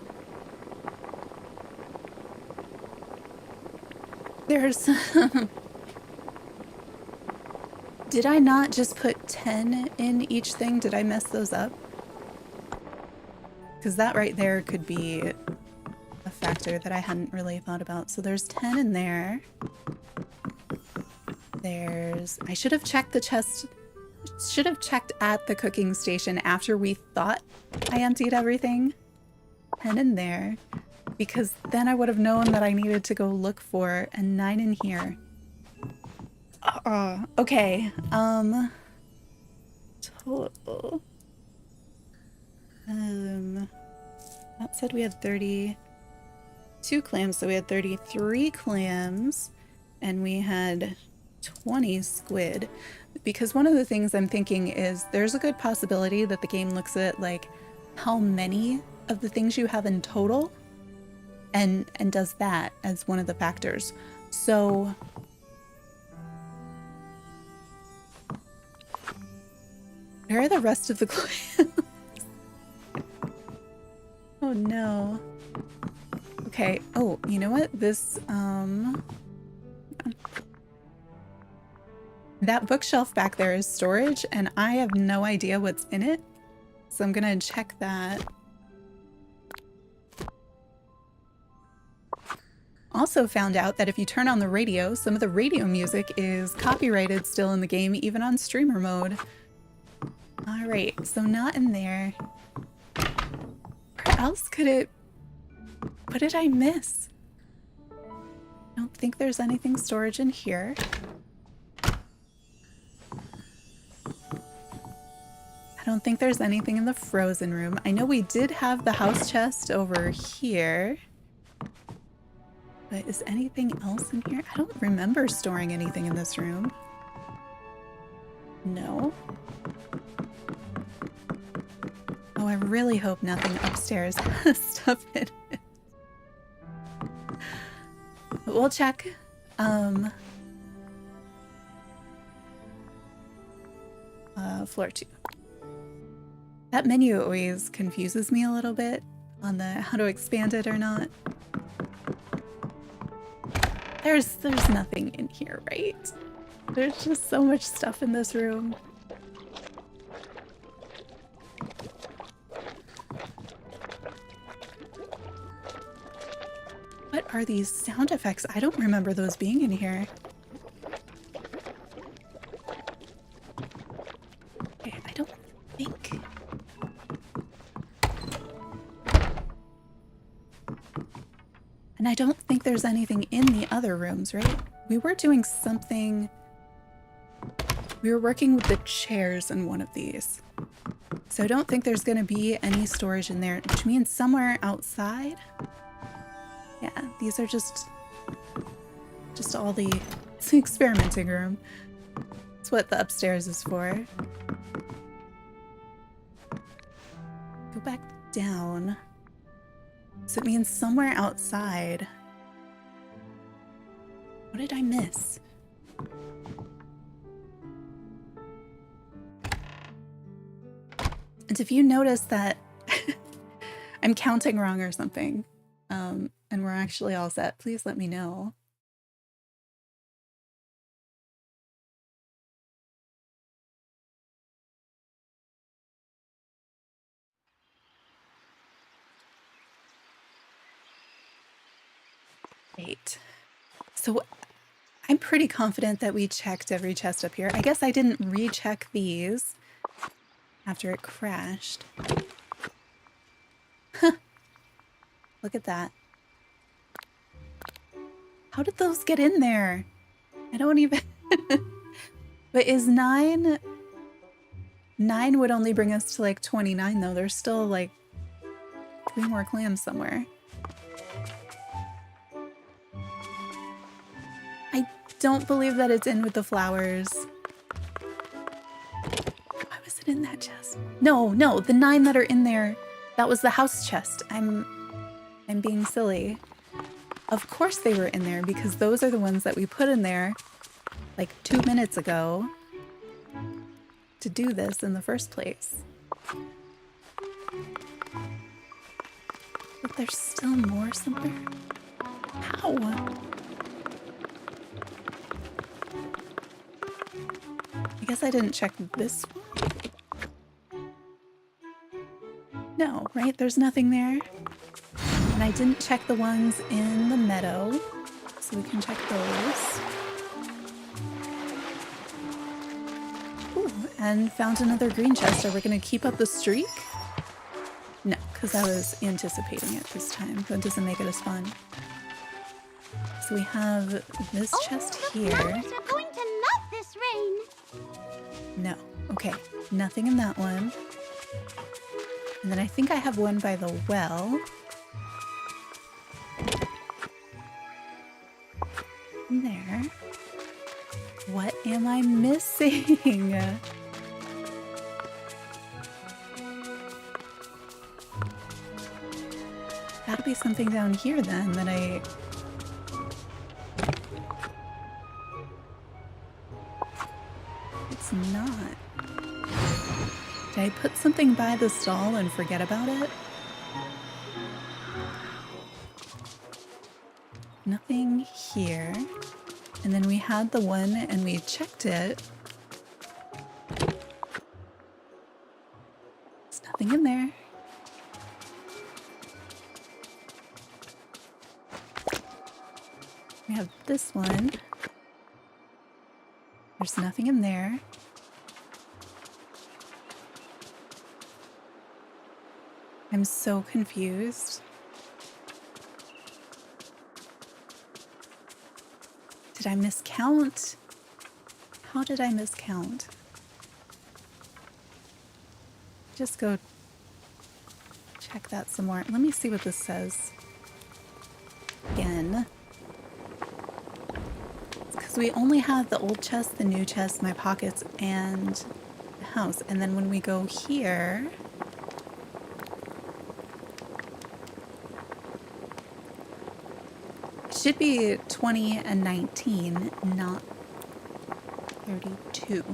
There's... Did I not just put 10 in each thing? Did I mess those up? Because that right there could be a factor that I hadn't really thought about. So there's 10 in there. There's... I should have checked the chest... Should have checked at the cooking station after we thought I emptied everything. 10 in there. Because then I would have known that I needed to go look for, and 9 in here. Okay. Total. That said we had 32 clams, so we had 33 clams, and we had 20 squid. Because one of the things I'm thinking is there's a good possibility that the game looks at like how many of the things you have in total and does that as one of the factors. So where are the rest of the clams? Oh no. Okay. Oh, you know what? This that bookshelf back there is storage, and I have no idea what's in it. So I'm gonna check that. Also found out that if you turn on the radio, some of the radio music is copyrighted still in the game, even on streamer mode. Alright, so not in there. Where else could it... What did I miss? I don't think there's anything storage in here. I don't think there's anything in the frozen room. I know we did have the house chest over here. But is anything else in here? I don't remember storing anything in this room. No. Oh, I really hope nothing upstairs has stuff in it. But we'll check. Floor 2. That menu always confuses me a little bit on the how to expand it or not. There's nothing in here, right? There's just so much stuff in this room. What are these sound effects? I don't remember those being in here. Okay, I don't think... And I don't think there's anything in the other rooms, right? We were doing something... We were working with the chairs in one of these. So I don't think there's going to be any storage in there, which means somewhere outside. Yeah, these are just all the... It's the experimenting room. It's what the upstairs is for. Go back down. So it means somewhere outside. What did I miss? And if you notice that I'm counting wrong or something, and we're actually all set, please let me know. Great. So I'm pretty confident that we checked every chest up here. I guess I didn't recheck these after it crashed. Huh. Look at that. How did those get in there? I don't even... But is 9... 9 would only bring us to like 29 though. There's still like 3 more clams somewhere. I don't believe that it's in with the flowers. Why was it in that chest? No, the 9 that are in there, that was the house chest. I'm being silly. Of course they were in there because those are the ones that we put in there like 2 minutes ago to do this in the first place. But there's still more somewhere? How? guess I didn't check this one. No, right? There's nothing there. And I didn't check the ones in the meadow, so we can check those. Ooh, and found another green chest. Are we going to keep up the streak? No, because I was anticipating it this time. That doesn't make it as fun. So we have this chest here. Flowers are going to love this rain. No. Okay. Nothing in that one. And then I think I have one by the well. There. What am I missing? Gotta be something down here then that I... It's not. Did I put something by the stall and forget about it? Nothing here. And then we had the one and we checked it. There's nothing in there. We have this one. There's nothing in there. I'm so confused. Did I miscount? How did I miscount? Just go check that some more. Let me see what this says. Again. Because we only have the old chest, the new chest, my pockets, and the house. And then when we go here... Should be 20 and 19, not 32.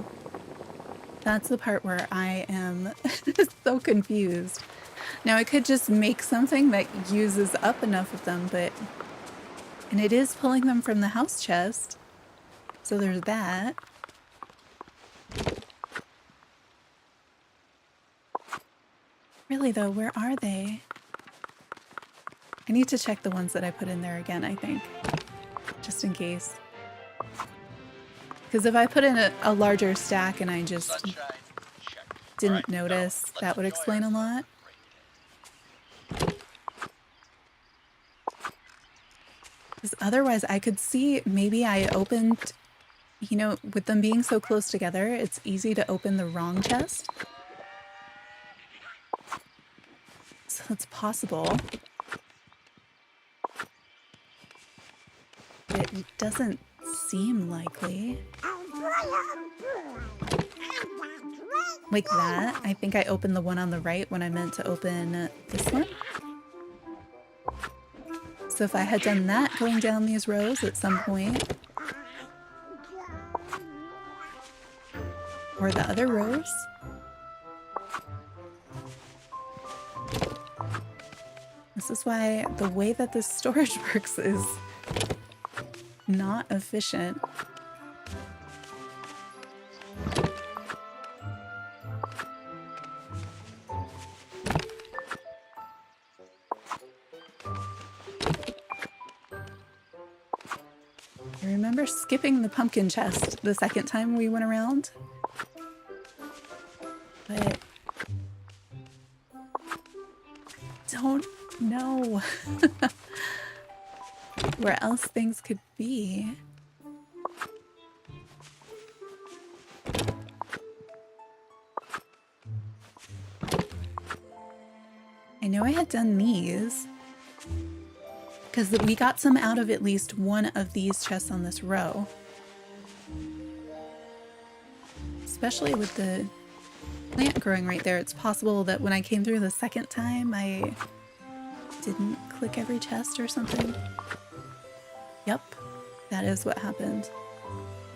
That's the part where I am so confused. Now I could just make something that uses up enough of them, but... And it is pulling them from the house chest. So there's that. Really though, where are they? I need to check the ones that I put in there again, I think. Just in case. Because if I put in a larger stack and I just didn't notice, that would explain a lot. Because otherwise I could see maybe I opened, you know, with them being so close together, it's easy to open the wrong chest. So it's possible. It doesn't seem likely. Like that. I think I opened the one on the right when I meant to open this one. So if I had done that going down these rows at some point, or the other rows, this is why the way that this storage works is not efficient. I remember skipping the pumpkin chest the second time we went around, but don't know where else things could be. I know I had done these because we got some out of at least one of these chests on this row. Especially with the plant growing right there, it's possible that when I came through the second time, I didn't click every chest or something. Yep, that is what happened.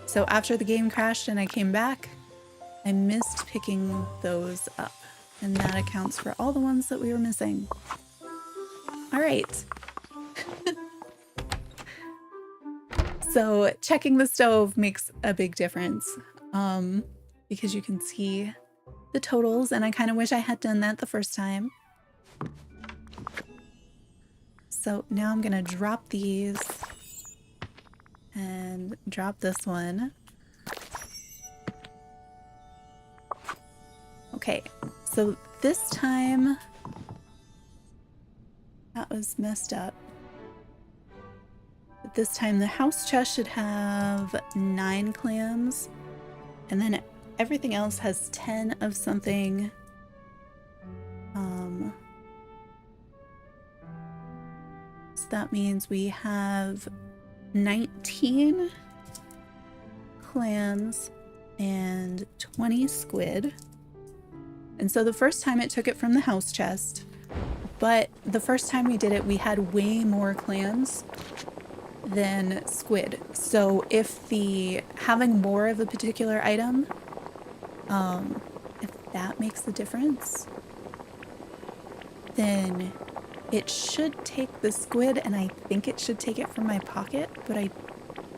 So after the game crashed and I came back, I missed picking those up. And that accounts for all the ones that we were missing. All right. So checking the stove makes a big difference. because you can see the totals, and I kind of wish I had done that the first time. So now I'm gonna drop these and drop this one. Okay, so this time that was messed up. But this time the house chest should have 9 clams, and then everything else has 10 of something. So that means we have 19 clams and 20 squid. And so the first time it took it from the house chest, but the first time we did it, we had way more clams than squid. So if having more of a particular item, if that makes the difference, then it should take the squid, and I think it should take it from my pocket, but I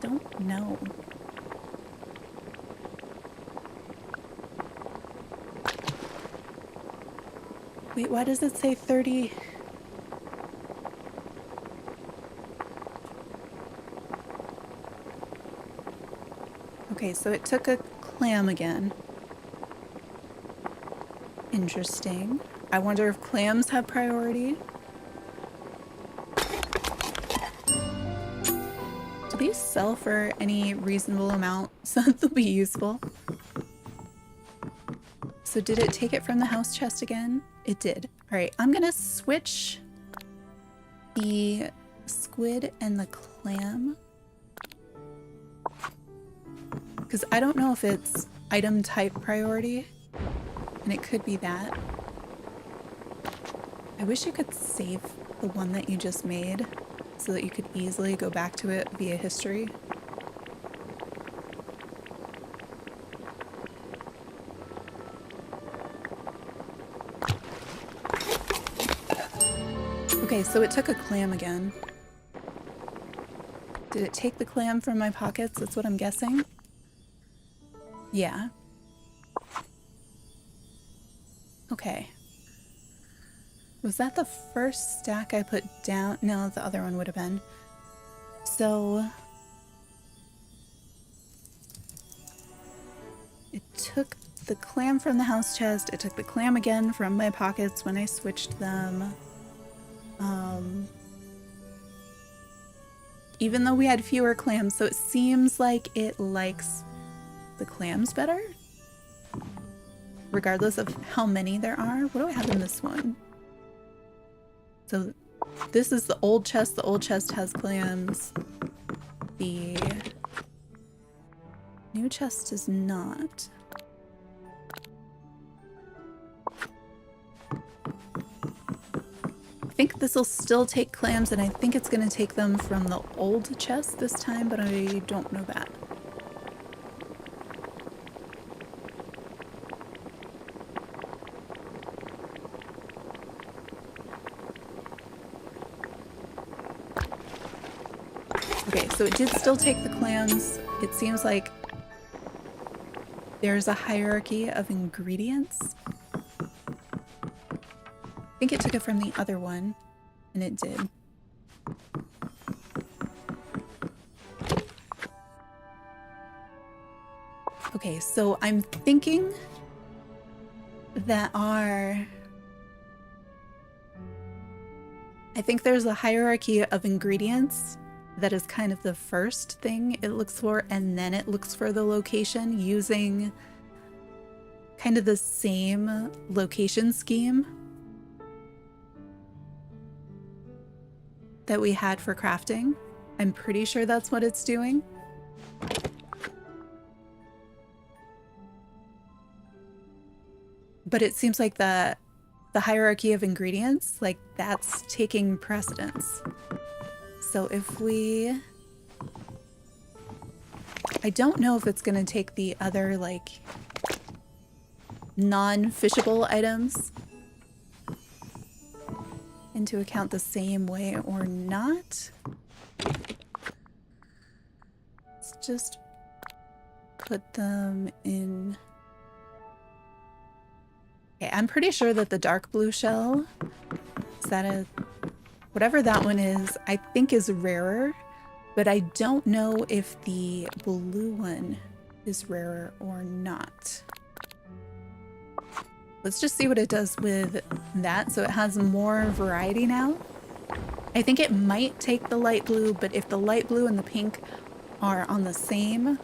don't know. Wait, why does it say 30? Okay, so it took a clam again. Interesting. I wonder if clams have priority. Do these sell for any reasonable amount so that they'll be useful? So did it take it from the house chest again? It did. All right, I'm gonna switch the squid and the clam, because I don't know if it's item type priority, and it could be that. I wish you could save the one that you just made so that you could easily go back to it via history. Okay, so it took a clam again. Did it take the clam from my pockets? That's what I'm guessing. Yeah. Okay. Was that the first stack I put down? No, the other one would have been. So it took the clam from the house chest. It took the clam again from my pockets when I switched them. Even though we had fewer clams, so it seems like it likes the clams better, regardless of how many there are. What do I have in this one? So this is the old chest. The old chest has clams. The new chest does not. I think this will still take clams, and I think it's going to take them from the old chest this time, but I don't know that. Okay, so it did still take the clams. It seems like there's a hierarchy of ingredients. I think it took it from the other one, and it did. Okay, so I'm thinking that I think there's a hierarchy of ingredients that is kind of the first thing it looks for, and then it looks for the location using kind of the same location scheme that we had for crafting. I'm pretty sure that's what it's doing. But it seems like the hierarchy of ingredients, like that's taking precedence. So if we... I don't know if it's going to take the other, like, non-fishable items into account the same way or not. Let's just put them in Okay, I'm pretty sure that the dark blue shell, is that a, whatever that one is, I think is rarer, but I don't know if the blue one is rarer or not. Let's just see what it does with that. So it has more variety now. I think it might take the light blue, but if the light blue and the pink are on the same,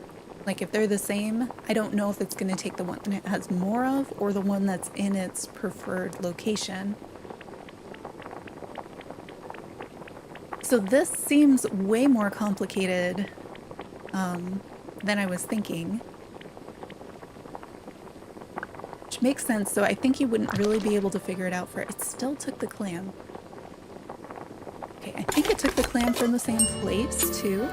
like if they're the same, I don't know if it's going to take the one that it has more of or the one that's in its preferred location. So this seems way more complicated than I was thinking. Which makes sense, so I think you wouldn't really be able to figure it out for it. It still took the clam. Okay, I think it took the clam from the same place too.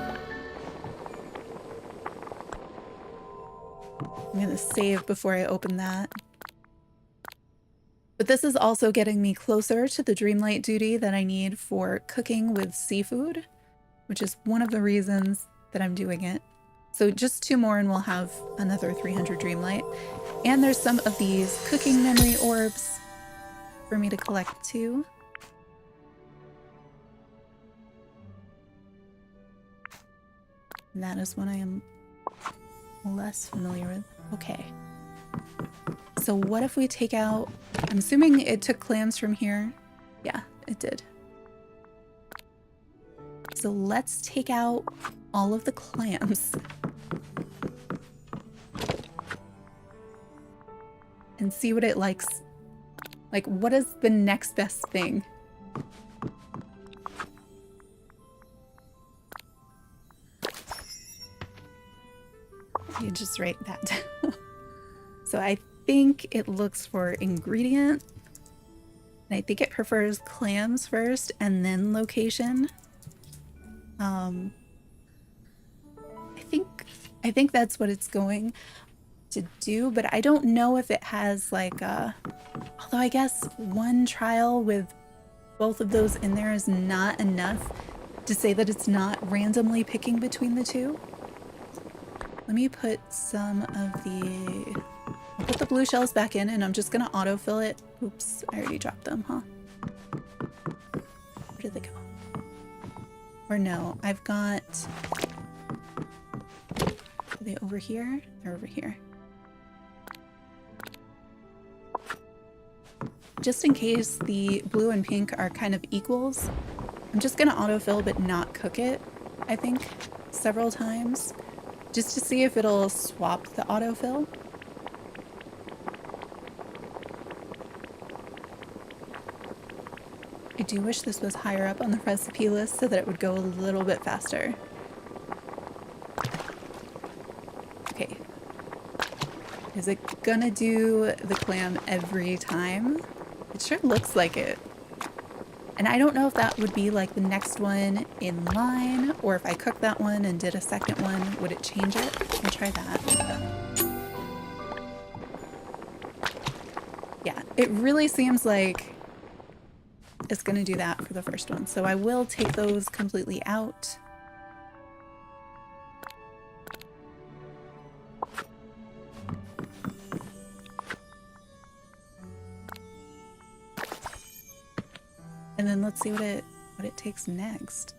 I'm gonna save before I open that. But this is also getting me closer to the Dreamlight duty that I need for cooking with seafood, which is one of the reasons that I'm doing it. So just 2 more and we'll have another 300 Dreamlight. And there's some of these cooking memory orbs for me to collect too. And that is one I am less familiar with. Okay. So what if we take out, I'm assuming it took clams from here. Yeah, it did. So let's take out all of the clams. And see what it likes. Like, what is the next best thing? You just write that down. So I think it looks for ingredient. And I think it prefers clams first and then location. I think that's what it's going to do, but I don't know if it has like although I guess one trial with both of those in there is not enough to say that it's not randomly picking between the two. Let me put some of the, I'll put the blue shells back in and I'm just gonna autofill it. Oops, I already dropped them, huh? Where did they go? Or no, I've got, are they over here? They're over here. Just in case the blue and pink are kind of equals, I'm just gonna autofill but not cook it, I think, several times, just to see if it'll swap the autofill. I do wish this was higher up on the recipe list so that it would go a little bit faster. Okay. Is it gonna do the clam every time? It sure looks like it. And I don't know if that would be like the next one in line, or if I cooked that one and did a second one, would it change it? I'll try that. Yeah, it really seems like it's gonna do that for the first one. So I will take those completely out. And then let's see what it takes next.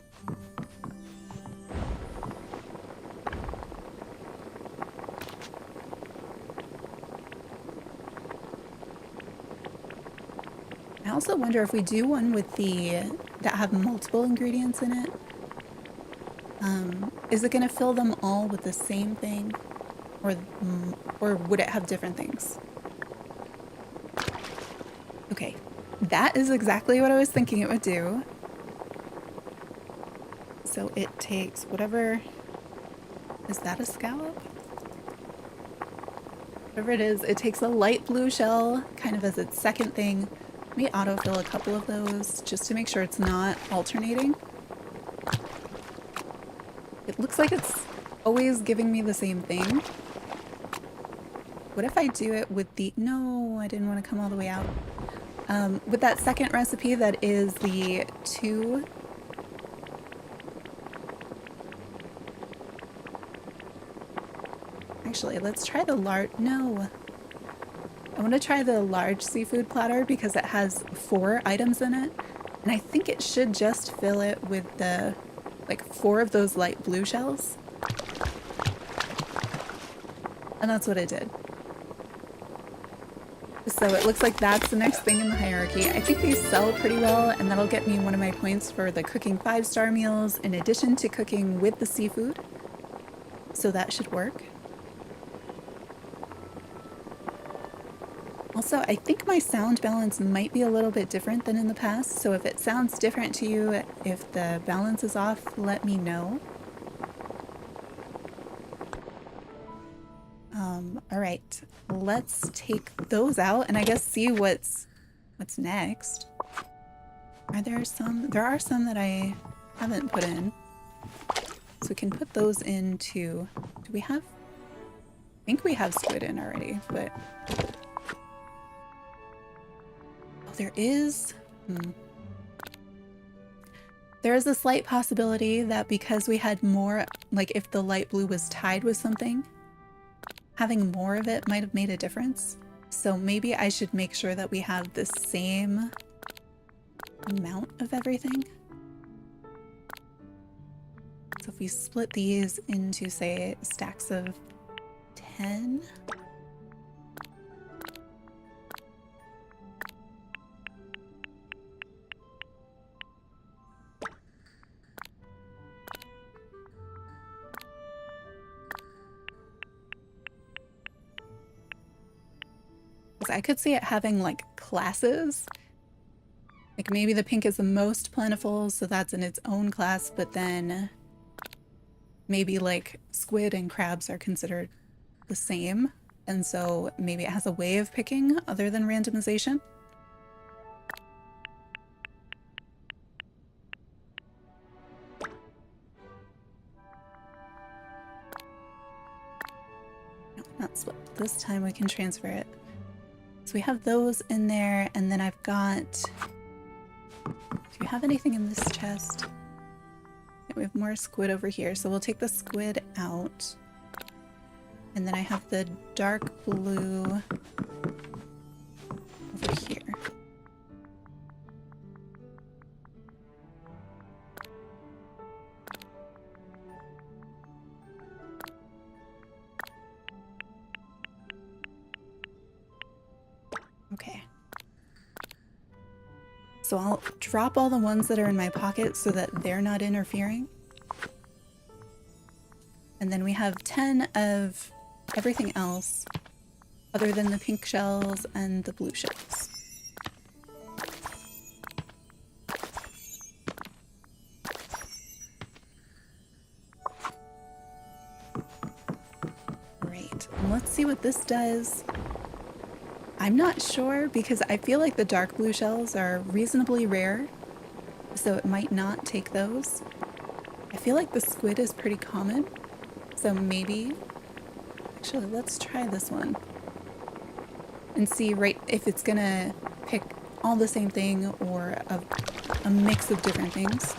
I also wonder if we do one with the that have multiple ingredients in it. Is it going to fill them all with the same thing, or would it have different things? Okay. That is exactly what I was thinking it would do. So it takes whatever... Is that a scallop? Whatever it is, it takes a light blue shell kind of as its second thing. Let me autofill a couple of those just to make sure it's not alternating. It looks like it's always giving me the same thing. What if I do it with the... No, I didn't want to come all the way out. With that second recipe that is the 2. Actually, let's try the lard. No. I want to try the large seafood platter because it has 4 items in it. And I think it should just fill it with the, like, 4 of those light blue shells. And that's what it did. So it looks like that's the next thing in the hierarchy. I think these sell pretty well, and that'll get me one of my points for the cooking 5-star meals in addition to cooking with the seafood. So that should work. Also, I think my sound balance might be a little bit different than in the past, so if it sounds different to you, if the balance is off, let me know. All right, let's take those out and I guess see what's next. Are there some? There are some that I haven't put in. So we can put those into, do we have? I think we have squid in already, but. Oh, there is. There is a slight possibility that because we had more, like if the light blue was tied with something, having more of it might have made a difference. So maybe I should make sure that we have the same amount of everything. So if we split these into, say, stacks of 10. I could see it having like classes. Like maybe the pink is the most plentiful, so that's in its own class, but then maybe like squid and crabs are considered the same. And so maybe it has a way of picking other than randomization. No, not split. This time we can transfer it. So we have those in there, and then I've got... Do you have anything in this chest? Yeah, we have more squid over here, so we'll take the squid out. And then I have the dark blue over here. Okay. So I'll drop all the ones that are in my pocket so that they're not interfering. And then we have 10 of everything else other than the pink shells and the blue shells. Great. Let's see what this does. I'm not sure because I feel like the dark blue shells are reasonably rare, so it might not take those. I feel like the squid is pretty common, so maybe... Actually, let's try this one and see if it's gonna pick all the same thing or a mix of different things.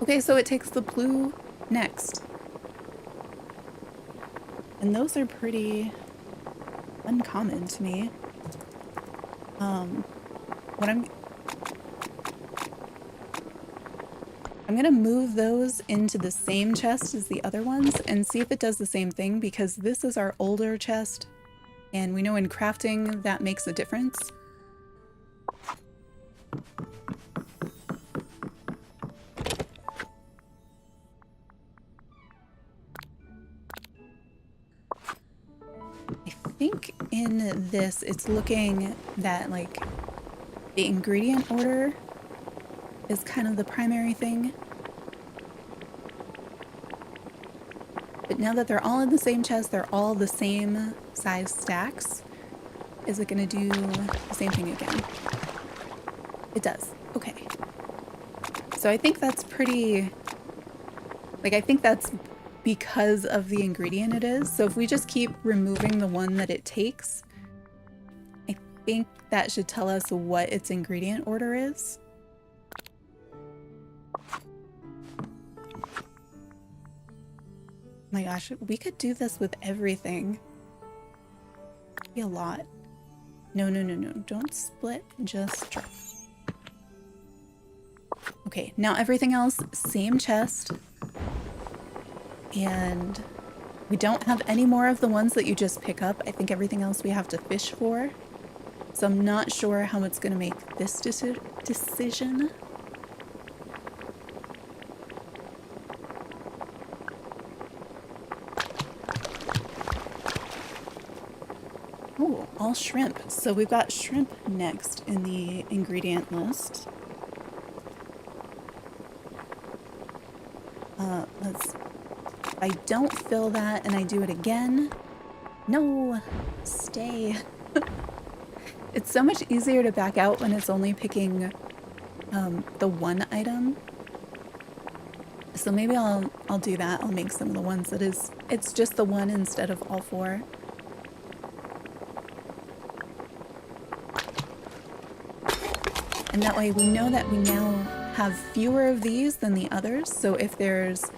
Okay, so it takes the blue next. And those are pretty uncommon to me. What I'm gonna move those into the same chest as the other ones and see if it does the same thing, because this is our older chest and we know in crafting that makes a difference. I think in this it's looking that like the ingredient order is kind of the primary thing. But now that they're all in the same chest, they're all the same size stacks. Is it going to do the same thing again? It does. Okay. So I think that's pretty... Like, I think that's because of the ingredient it is. So if we just keep removing the one that it takes, I think that should tell us what its ingredient order is. My gosh, we could do this with everything. Be a lot. No, no, no, no. Don't split. Just drop. Okay, now everything else, same chest. And we don't have any more of the ones that you just pick up. I think everything else we have to fish for. So I'm not sure how it's going to make this decision. Oh, all shrimp. So we've got shrimp next in the ingredient list. If I don't fill that and I do it again. No, stay. It's so much easier to back out when it's only picking the one item. So maybe I'll do that. I'll make some of the ones that it's just the one instead of all four. And that way we know that we now have fewer of these than the others. So if there's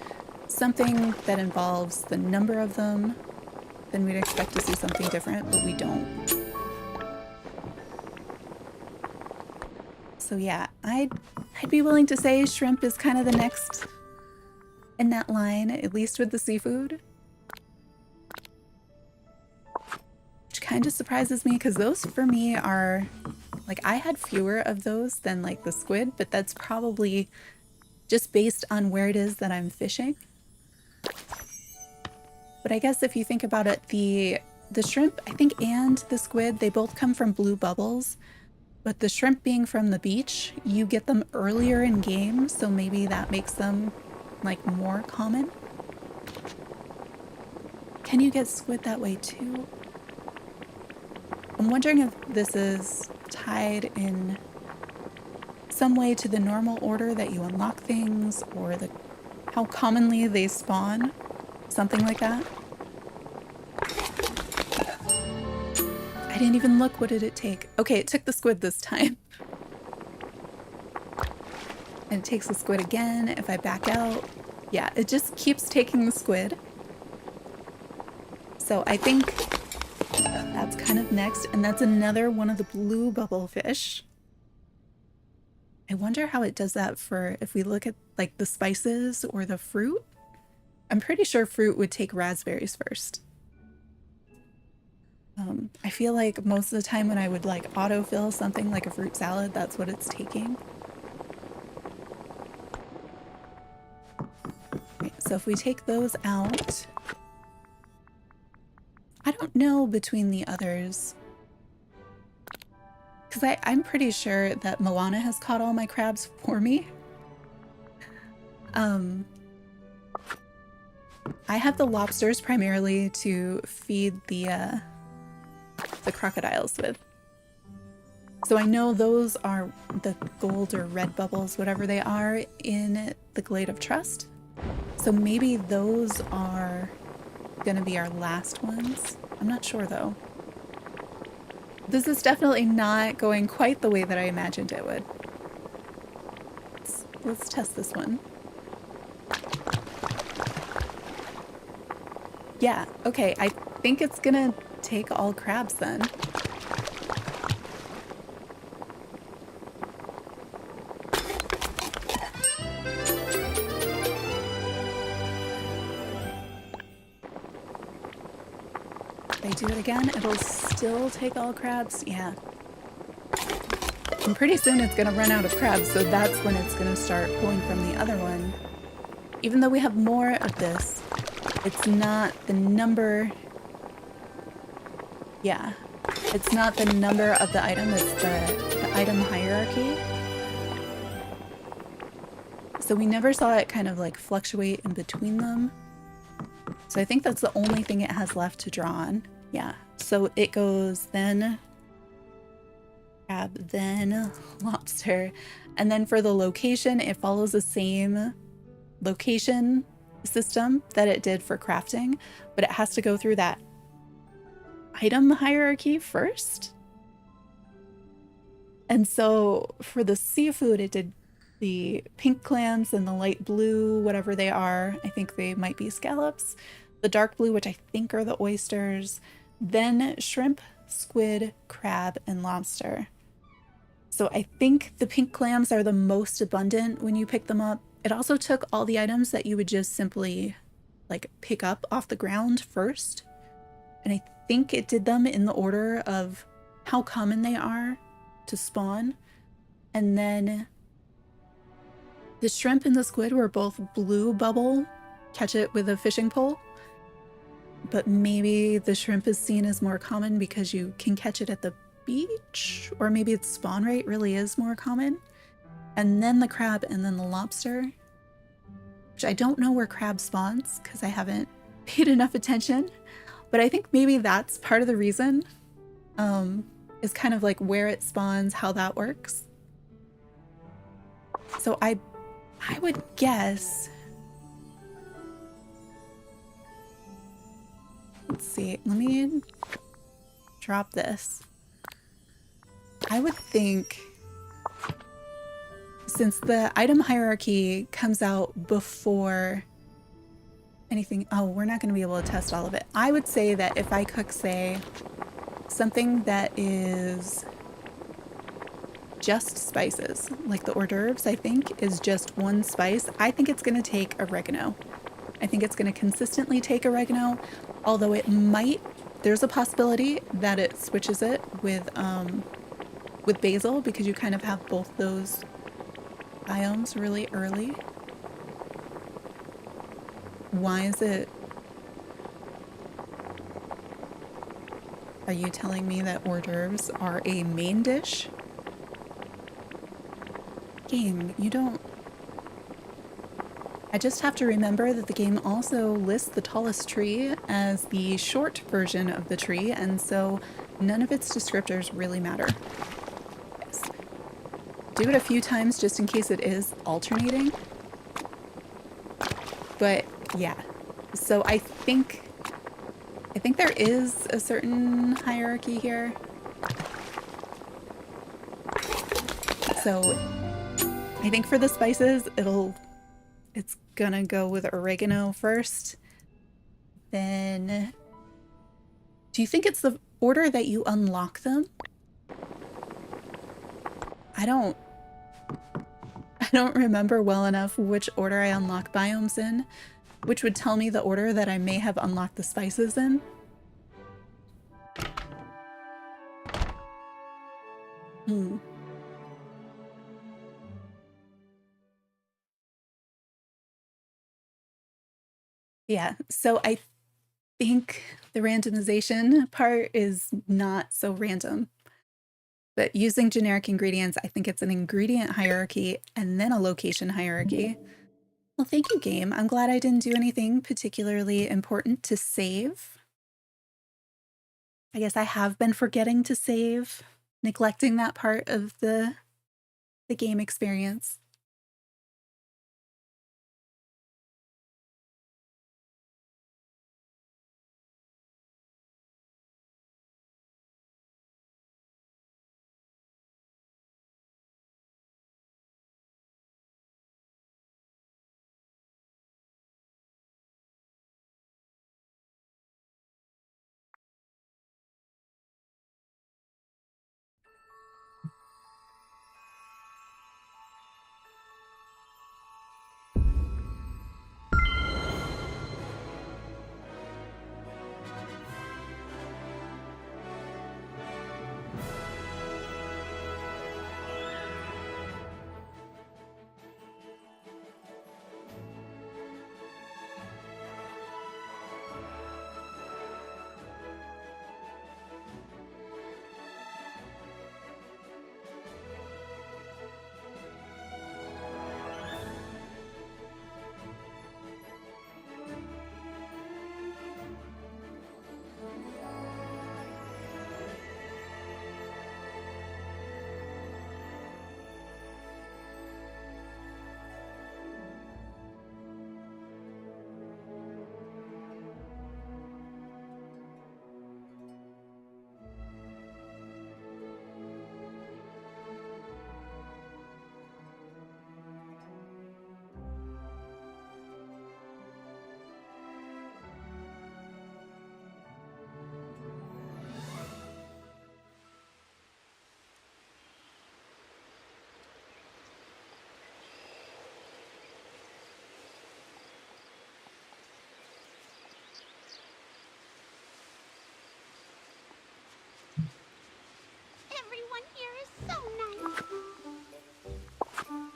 something that involves the number of them, then we'd expect to see something different, but we don't. So yeah, I'd be willing to say shrimp is kind of the next in that line, at least with the seafood. Which kind of surprises me because those for me are, like, I had fewer of those than like the squid, but that's probably just based on where it is that I'm fishing. But I guess if you think about it, the shrimp, I think, and the squid, they both come from blue bubbles. But the shrimp being from the beach, you get them earlier in game, so maybe that makes them, like, more common. Can you get squid that way too? I'm wondering if this is tied in some way to the normal order that you unlock things, or how commonly they spawn, something like that. I didn't even look. What did it take? Okay, it took the squid this time. And it takes the squid again if I back out. Yeah, it just keeps taking the squid. So I think that's kind of next. And that's another one of the blue bubble fish. I wonder how it does that for if we look at like the spices or the fruit. I'm pretty sure fruit would take raspberries first. I feel like most of the time when I would like autofill something like a fruit salad, that's what it's taking. Okay, so if we take those out, I don't know between the others, because I'm pretty sure that Moana has caught all my crabs for me. I have the lobsters primarily to feed the crocodiles with. So I know those are the gold or red bubbles, whatever they are, in the Glade of Trust. So maybe those are gonna be our last ones. I'm not sure though. This is definitely not going quite the way that I imagined it would. Let's test this one. Yeah, okay, I think it's gonna take all crabs then. If I do it again, it'll still take all crabs. Yeah. And pretty soon it's gonna run out of crabs, so that's when it's gonna start pulling from the other one. Even though we have more of this, it's not the number. Yeah, it's not the number of the item, it's the item hierarchy. So we never saw it kind of like fluctuate in between them. So I think that's the only thing it has left to draw on. Yeah, so it goes then crab, then lobster. And then for the location, it follows the same location system that it did for crafting, but it has to go through that item hierarchy first. And so for the seafood, it did the pink clams and the light blue, whatever they are. I think they might be scallops. The dark blue, which I think are the oysters. Then shrimp, squid, crab, and lobster. So I think the pink clams are the most abundant when you pick them up. It also took all the items that you would just simply like pick up off the ground first. And I think it did them in the order of how common they are to spawn. And then the shrimp and the squid were both blue bubble, catch it with a fishing pole. But maybe the shrimp is seen as more common because you can catch it at the beach, or maybe its spawn rate really is more common. And then the crab, and then the lobster, which I don't know where crab spawns because I haven't paid enough attention, but I think maybe that's part of the reason, is kind of like where it spawns, how that works. So I would guess, let's see, let me drop this. I would think, since the item hierarchy comes out before anything, oh, we're not going to be able to test all of it. I would say that if I cook, say, something that is just spices, like the hors d'oeuvres, I think, is just one spice, I think it's going to take oregano. I think it's going to consistently take oregano, although it might, there's a possibility that it switches it with basil, because you kind of have both those biomes really early. Why is it? Are you telling me that hors d'oeuvres are a main dish? Game, you don't... I just have to remember that the game also lists the tallest tree as the short version of the tree, and so none of its descriptors really matter. Yes. Do it a few times just in case it is alternating. But yeah, so I think there is a certain hierarchy here. So I think for the spices, it's gonna go with oregano first. Then, do you think it's the order that you unlock them? I don't remember well enough which order I unlock biomes in, which would tell me the order that I may have unlocked the spices in. Yeah, so I think the randomization part is not so random. But using generic ingredients, I think it's an ingredient hierarchy and then a location hierarchy. Well, thank you, game. I'm glad I didn't do anything particularly important to save. I guess I have been forgetting to save, neglecting that part of the game experience.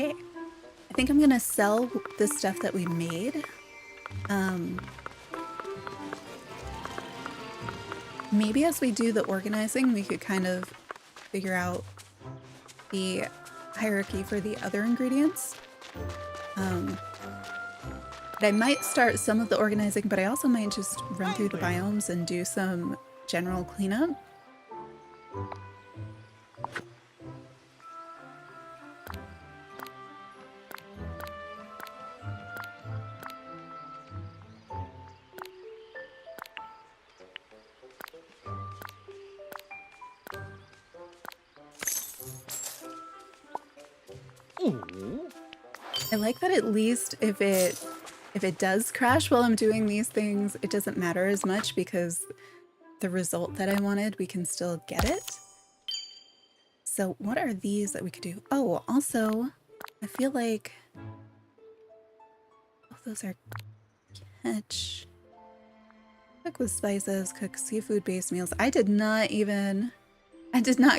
Okay. I think I'm gonna sell the stuff that we made. Maybe as we do the organizing, we could kind of figure out the hierarchy for the other ingredients. But I might start some of the organizing, but I also might just run through the biomes and do some general cleanup. I like that at least if it does crash while I'm doing these things, it doesn't matter as much because the result that I wanted, we can still get it. So what are these that we could do? Oh, also, I feel like... Oh, those are catch. Cook with spices, cook seafood-based meals. I did not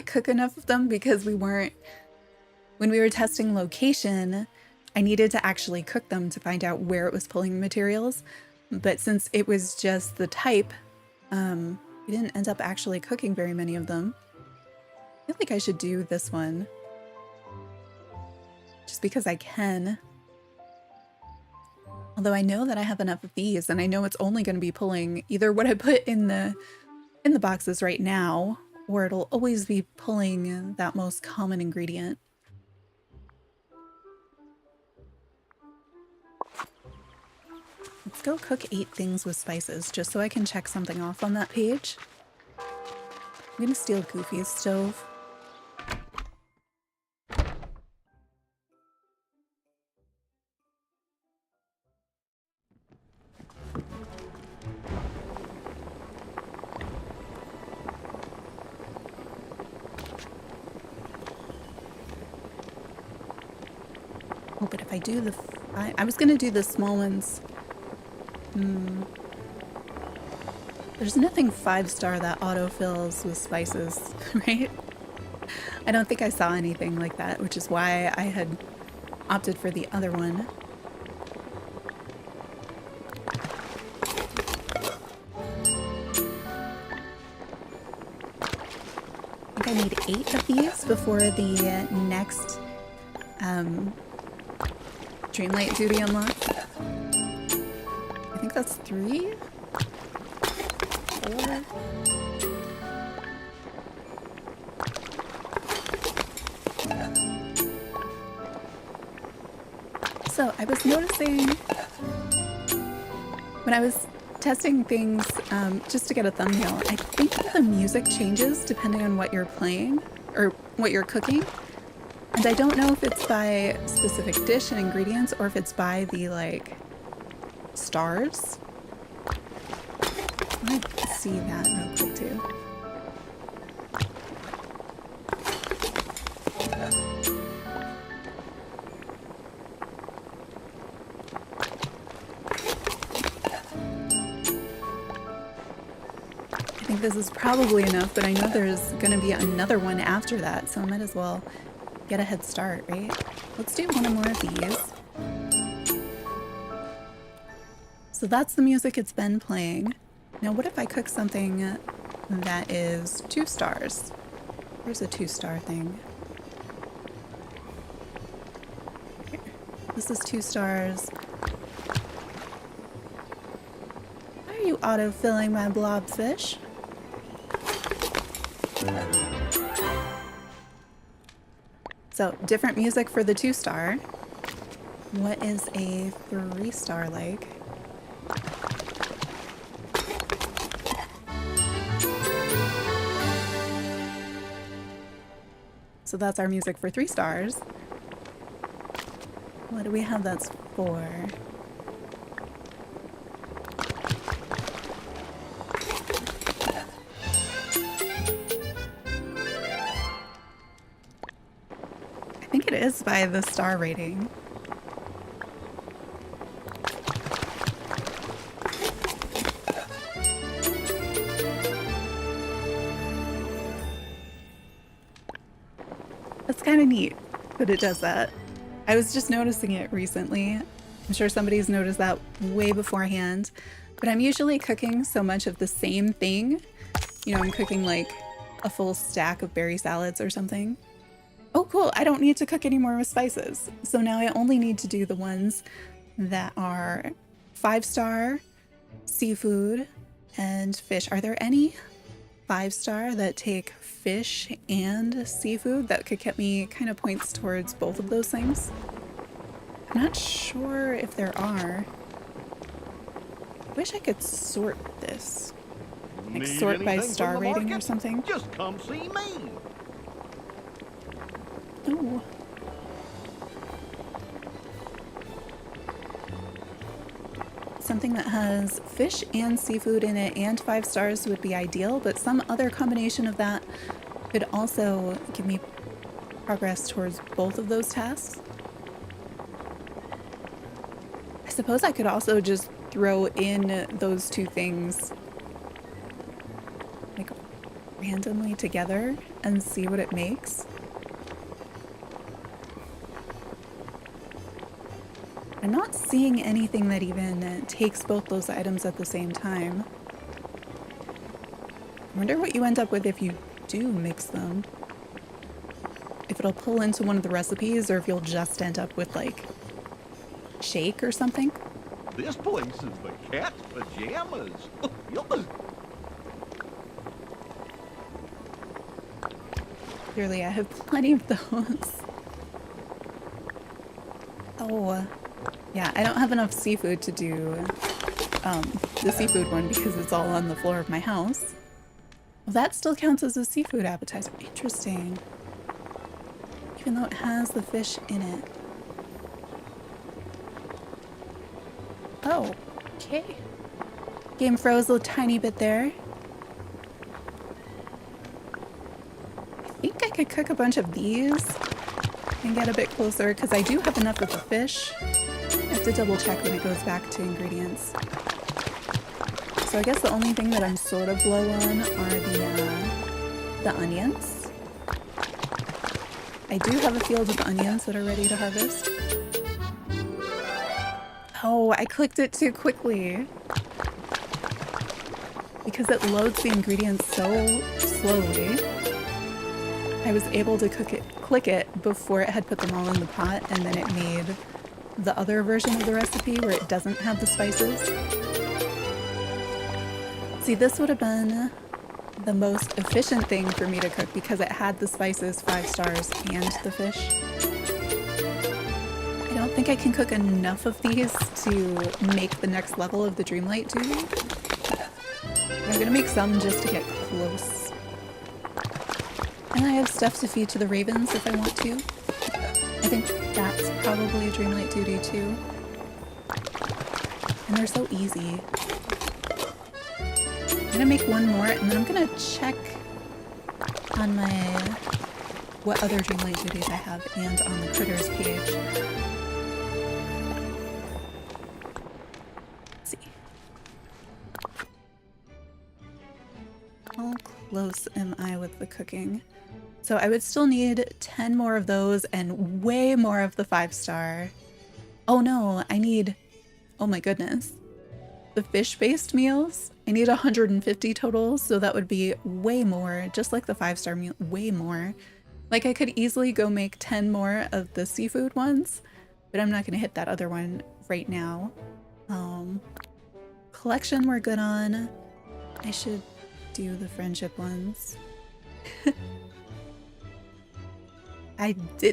cook enough of them because when we were testing location, I needed to actually cook them to find out where it was pulling the materials. But since it was just the type, we didn't end up actually cooking very many of them. I feel like I should do this one. Just because I can. Although I know that I have enough of these, and I know it's only going to be pulling either what I put in the boxes right now, or it'll always be pulling that most common ingredient. Let's go cook 8 things with spices, just so I can check something off on that page. I'm gonna steal Goofy's stove. Oh, but if I do the... I was gonna do the small ones. There's nothing 5-star that autofills with spices, right? I don't think I saw anything like that, which is why I had opted for the other one. I think I need 8 of these before the next Dreamlight duty unlocks. I think that's 3? 4? So I was noticing when I was testing things just to get a thumbnail, I think that the music changes depending on what you're playing or what you're cooking. And I don't know if it's by specific dish and ingredients or if it's by the, like, stars. I want to see that real quick, too. I think this is probably enough, but I know there's going to be another one after that, so I might as well get a head start, right? Let's do one more of these. So that's the music it's been playing. Now what if I cook something that is 2 stars? Here's a 2-star thing. Here. This is 2 stars. Why are you autofilling my blobfish? So, different music for the 2-star. What is a 3-star like? So that's our music for 3 stars. What do we have that's 4? I think it is by the star rating. That's kind of neat that it does that. I was just noticing it recently. I'm sure somebody's noticed that way beforehand. But I'm usually cooking so much of the same thing. You know, I'm cooking like a full stack of berry salads or something. Oh, cool. I don't need to cook anymore with spices. So now I only need to do the ones that are 5-star, seafood, and fish. Are there any 5-star that take fish and seafood that could get me kind of points towards both of those things? I'm not sure if there are. I wish I could sort this. Like Need sort by anything star from the rating or market? something. Just come see me. Ooh. Something that has fish and seafood in it and 5 stars would be ideal, but some other combination of that could also give me progress towards both of those tasks. I suppose I could also just throw in those two things like randomly together and see what it makes. I'm not seeing anything that even takes both those items at the same time. I wonder what you end up with if you do mix them. If it'll pull into one of the recipes or if you'll just end up with like shake or something. This place is the cat's pajamas. Clearly I have plenty of those. Oh, yeah, I don't have enough seafood to do the seafood one because it's all on the floor of my house. Well, that still counts as a seafood appetizer. Interesting. Even though it has the fish in it. Oh, okay. Game froze a tiny bit there. I think I could cook a bunch of these and get a bit closer because I do have enough of the fish. I have to double check when it goes back to ingredients. So I guess the only thing that I'm sort of low on are the onions. I do have a field of onions that are ready to harvest. Oh, I clicked it too quickly. Because it loads the ingredients so slowly. I was able to click it before it had put them all in the pot, and then it made the other version of the recipe where it doesn't have the spices. See, this would have been the most efficient thing for me to cook because it had the spices, 5 stars, and the fish. I don't think I can cook enough of these to make the next level of the Dreamlight duty. I'm gonna make some just to get close. And I have stuff to feed to the ravens if I want to. I think that's probably a Dreamlight duty too. And they're so easy. I'm gonna make one more and then I'm gonna check on my what other Dreamlight duties I have and on the critters page. Let's see. How close am I with the cooking? So I would still need 10 more of those and way more of the 5-star. Oh no, I need, oh my goodness. The fish-based meals, I need 150 total, so that would be way more, just like the 5-star meal, way more. Like I could easily go make 10 more of the seafood ones, but I'm not gonna hit that other one right now. Collection we're good on. I should do the friendship ones.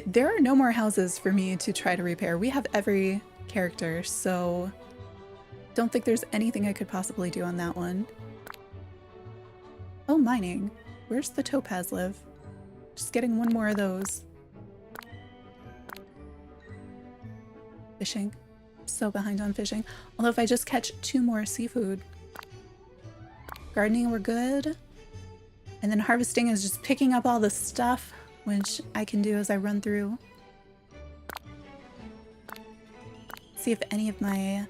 There are no more houses for me to try to repair. We have every character, so don't think there's anything I could possibly do on that one. Oh, mining. Where's the topaz live? Just getting one more of those. Fishing. So behind on fishing. Although if I just catch 2 more seafood. Gardening, we're good. And then harvesting is just picking up all the stuff, which I can do as I run through. See if any of my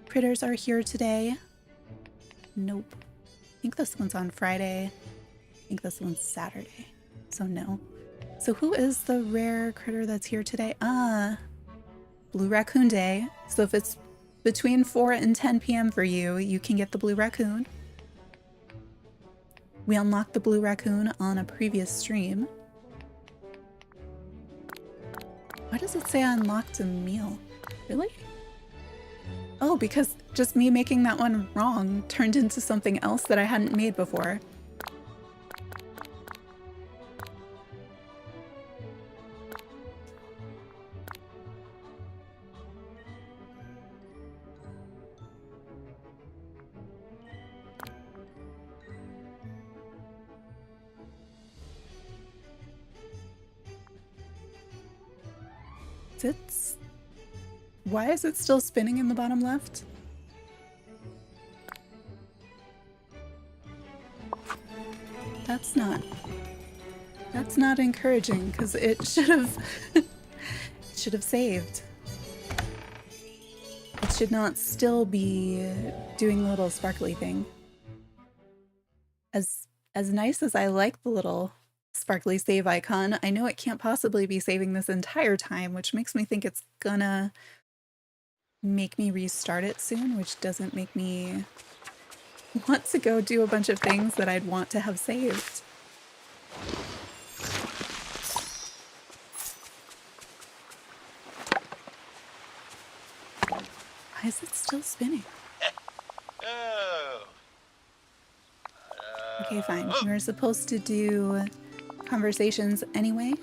critters are here today. Nope. I think this one's on Friday. I think this one's Saturday. So no. So who is the rare critter that's here today? Ah, Blue Raccoon Day. So if it's between 4 and 10 p.m. for you, you can get the Blue Raccoon. We unlocked the Blue Raccoon on a previous stream. Why does it say I unlocked a meal? Really? Oh, because just me making that one wrong turned into something else that I hadn't made before. Why is it still spinning in the bottom left? That's not encouraging, because it should have saved. It should not still be doing the little sparkly thing. As nice as I like the little sparkly save icon, I know it can't possibly be saving this entire time, which makes me think it's gonna make me restart it soon, which doesn't make me want to go do a bunch of things that I'd want to have saved. Why is it still spinning? Okay, fine. We're supposed to do conversations anyway.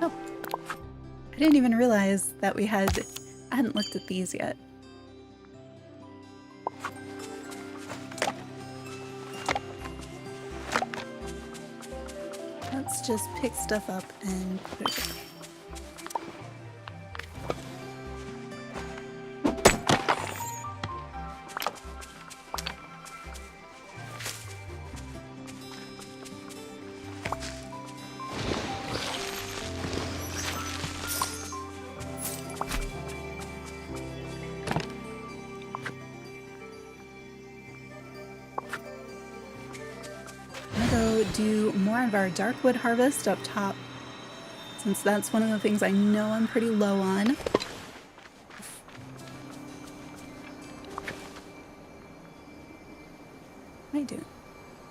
Oh. I didn't even realize that I hadn't looked at these yet. Let's just pick stuff up and put it away. Do more of our darkwood harvest up top, since that's one of the things I know I'm pretty low on. What am I doing?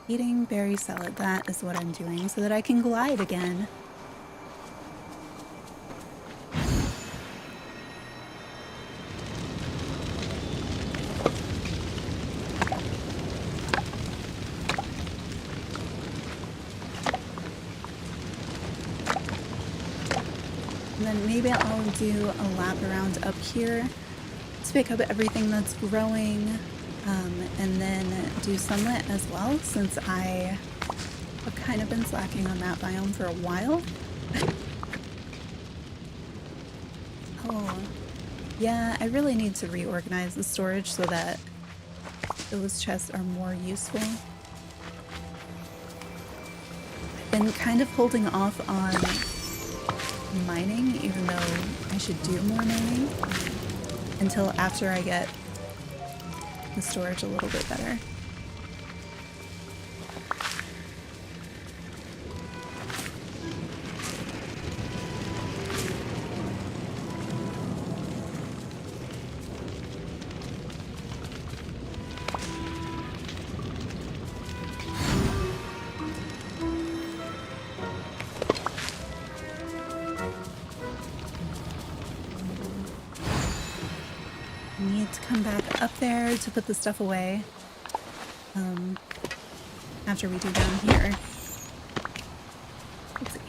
Eating berry salad, that is what I'm doing, so that I can glide again. Maybe I'll do a lap around up here to pick up everything that's growing, and then do sunlit as well, since I have kind of been slacking on that biome for a while. Oh, yeah, I really need to reorganize the storage so that those chests are more useful. I've been kind of holding off on mining, even though I should do more mining, until after I get the storage a little bit better. Up there to put the stuff away after we do down here. Let's see.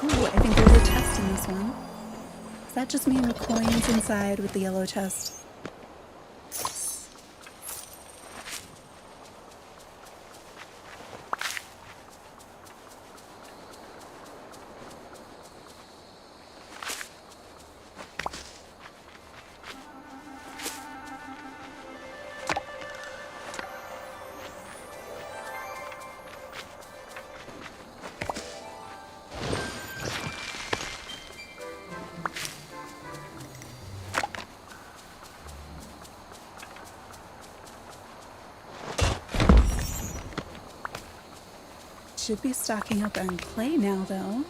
Ooh, I think there's a chest in this one. Does that just mean coins inside with the yellow chest? should be stocking up on clay now, though.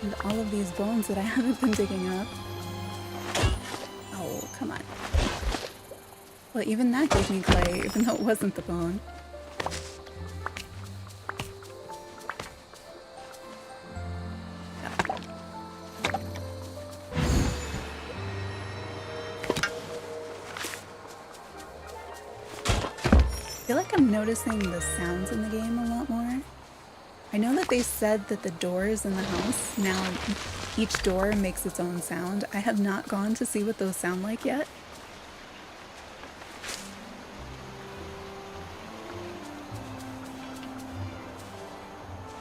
And all of these bones that I haven't been digging up. Oh, come on. Well, even that gave me clay, even though it wasn't the bone. I feel like I'm noticing the sounds in the game a lot more. I know that they said that the doors in the house, now each door makes its own sound. I have not gone to see what those sound like yet.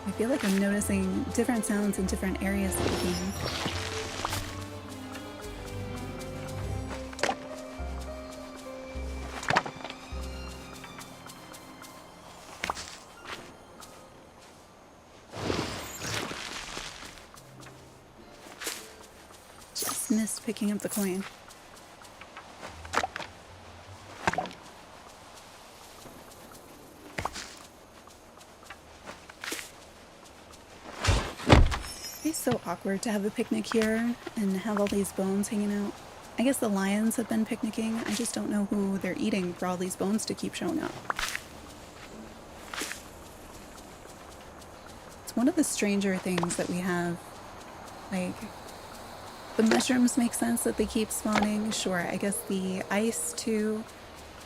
I feel like I'm noticing different sounds in different areas of the game. Just missed picking up the coin. It's so awkward to have a picnic here and have all these bones hanging out. I guess the lions have been picnicking. I just don't know who they're eating for all these bones to keep showing up. It's one of the stranger things that we have. Like, the mushrooms make sense that they keep spawning. Sure, I guess the ice too.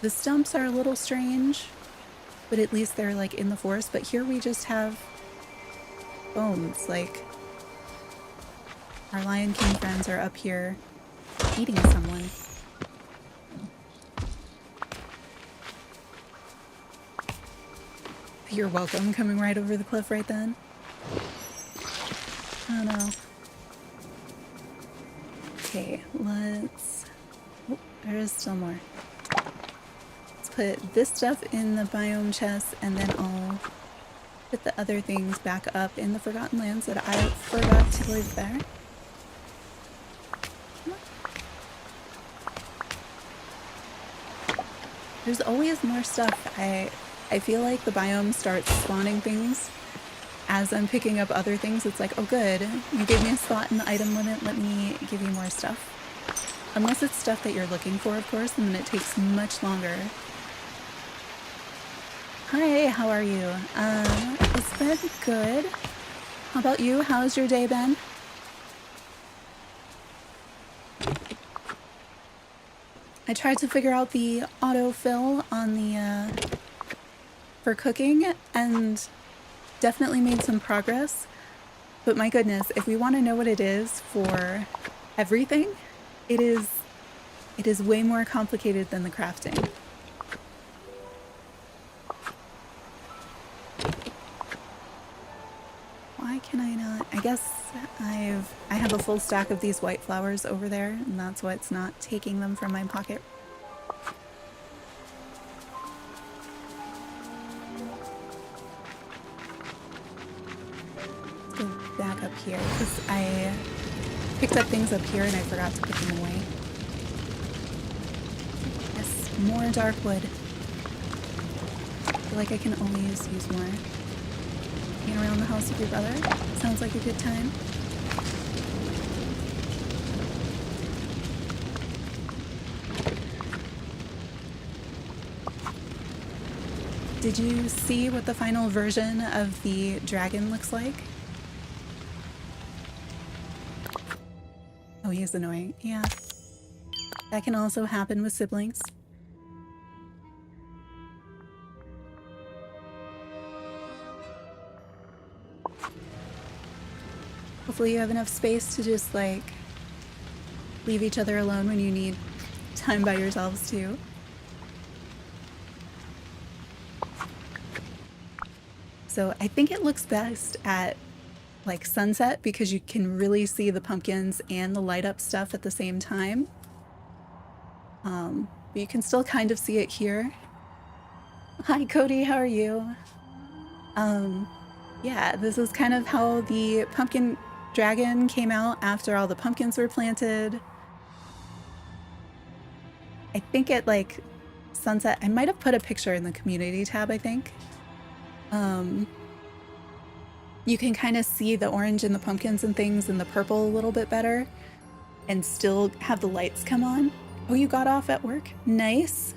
The stumps are a little strange, but at least they're like in the forest. But here we just have bones. Like, our Lion King friends are up here eating someone. You're welcome, coming right over the cliff right then. Oh no. Okay, let's... Oh, there is still more. Let's put this stuff in the biome chest, and then I'll put the other things back up in the Forgotten Lands that I forgot to leave there. There's always more stuff. I feel like the biome starts spawning things as I'm picking up other things. It's like, oh good, you gave me a spot in the item limit, let me give you more stuff. Unless it's stuff that you're looking for, of course, and then it takes much longer. Hi, how are you? It's been good. How about you? How's your day been? I tried to figure out the autofill on the, for cooking, and definitely made some progress. But my goodness, if we want to know what it is for everything, it is way more complicated than the crafting. Why can I not? I guess I have a full stack of these white flowers over there, and that's why it's not taking them from my pocket. Let's go back up here, because I picked up things up here and I forgot to put them away. Yes, more dark wood. I feel like I can always use more. Being around the house with your brother sounds like a good time. Did you see what the final version of the dragon looks like? Oh, he is annoying. Yeah. That can also happen with siblings. Hopefully you have enough space to just, like, leave each other alone when you need time by yourselves, too. So I think it looks best at, like, sunset because you can really see the pumpkins and the light up stuff at the same time. But you can still kind of see it here. Hi, Cody, how are you? Yeah, this is kind of how the pumpkin dragon came out after all the pumpkins were planted. I think at like sunset. I might have put a picture in the community tab, I think. You can kind of see the orange in the pumpkins and things and the purple a little bit better and still have the lights come on. Oh, you got off at work? Nice.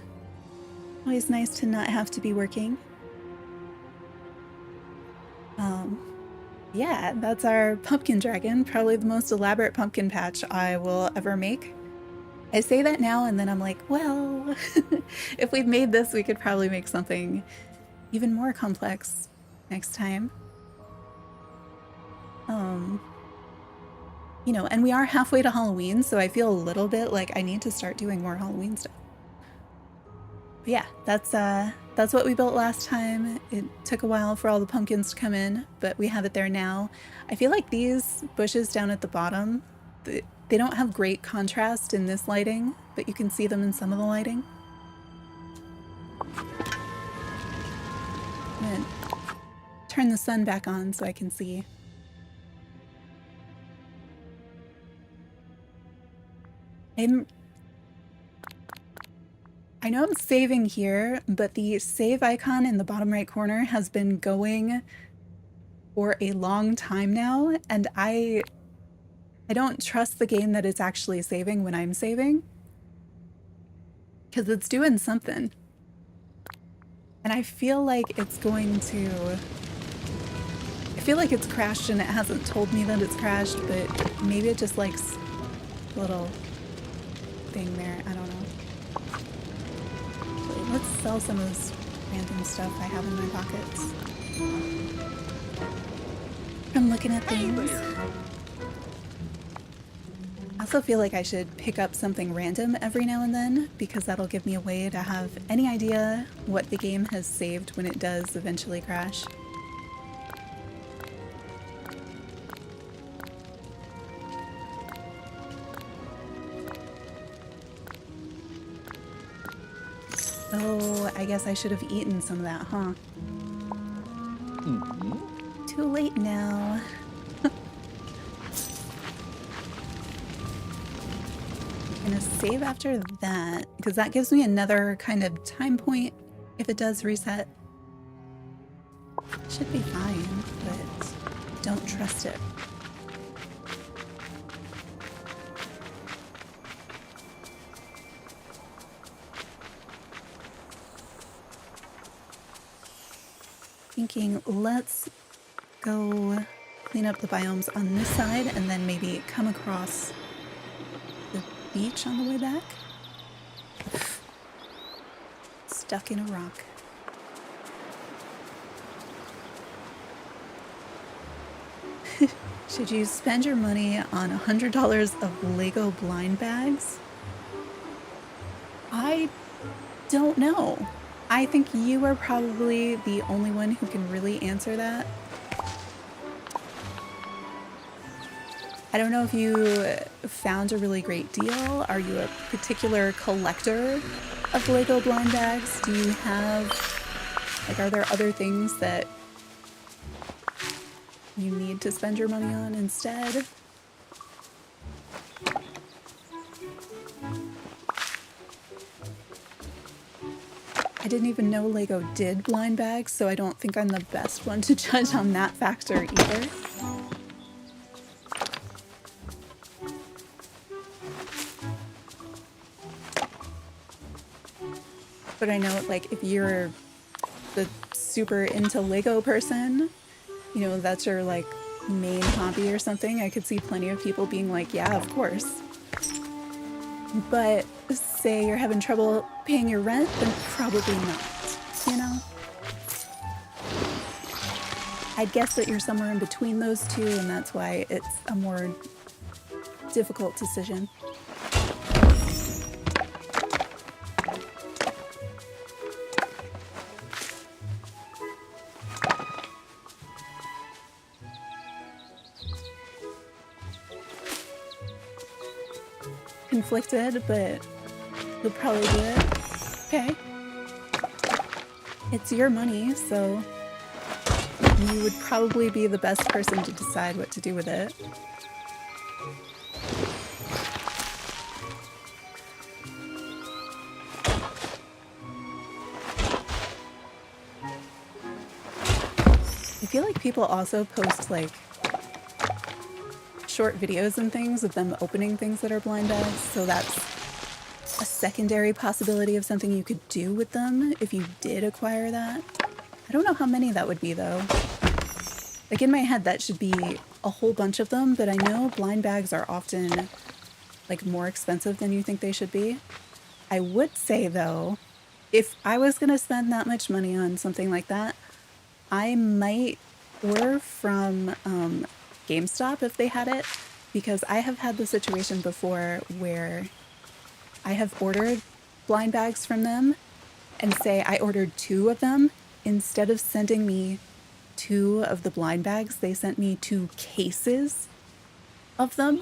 Always nice to not have to be working. Yeah, that's our pumpkin dragon. Probably the most elaborate pumpkin patch I will ever make. I say that now and then I'm like, well, if we've made this, we could probably make something even more complex next time. You know, and we are halfway to Halloween, so I feel a little bit like I need to start doing more Halloween stuff. But yeah, that's what we built last time. It took a while for all the pumpkins to come in, but we have it there now. I feel like these bushes down at the bottom, they don't have great contrast in this lighting, but you can see them in some of the lighting. I'm gonna turn the sun back on so I can see. I know I'm saving here, but the save icon in the bottom right corner has been going for a long time now, and I don't trust the game that it's actually saving when I'm saving, because it's doing something. And I feel like it's going to... I feel like it's crashed and it hasn't told me that it's crashed, but maybe it just likes a little thing there. I don't know. Let's sell some of this random stuff I have in my pockets. I'm looking at things. I also feel like I should pick up something random every now and then, because that'll give me a way to have any idea what the game has saved when it does eventually crash. Oh, I guess I should have eaten some of that, huh? Too late now. I'm gonna save after that, because that gives me another kind of time point if it does reset. Should be fine, but don't trust it. Thinking, let's go clean up the biomes on this side and then maybe come across the beach on the way back. Stuck in a rock. Should you spend your money on $100 of Lego blind bags? I don't know. I think you are probably the only one who can really answer that. I don't know if you found a really great deal. Are you a particular collector of Lego blind bags? Do you have, like, are there other things that you need to spend your money on instead? I didn't even know Lego did blind bags, so I don't think I'm the best one to judge on that factor either. But I know, like, if you're the super into Lego person, you know, that's your, like, main hobby or something, I could see plenty of people being like, yeah, of course. But say you're having trouble paying your rent, then probably not, you know? I'd guess that you're somewhere in between those two, and that's why it's a more difficult decision. Conflicted, but you'll probably do it. Okay. It's your money, so you would probably be the best person to decide what to do with it. feel like people also post like short videos and things of them opening things that are blind bags, so that's a secondary possibility of something you could do with them if you did acquire that. I don't know how many that would be though. Like in my head that should be a whole bunch of them, but I know blind bags are often like more expensive than you think they should be. I would say though, if I was gonna spend that much money on something like that, I might order from GameStop if they had it, because I have had the situation before where I have ordered blind bags from them and say I ordered 2 of them. Instead of sending me 2 of the blind bags, they sent me 2 cases of them.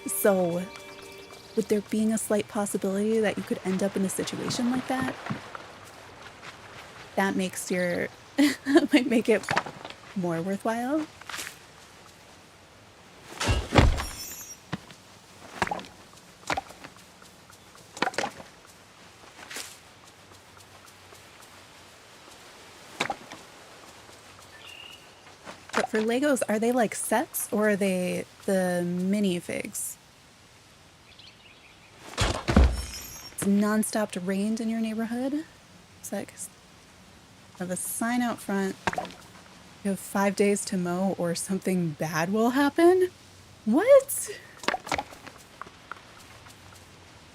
So with there being a slight possibility that you could end up in a situation like that, that makes your might make it more worthwhile. But for Legos, are they like sets or are they the minifigs? It's non-stop rained in your neighborhood. It's like have a sign out front. You have 5 days to mow or something bad will happen. What?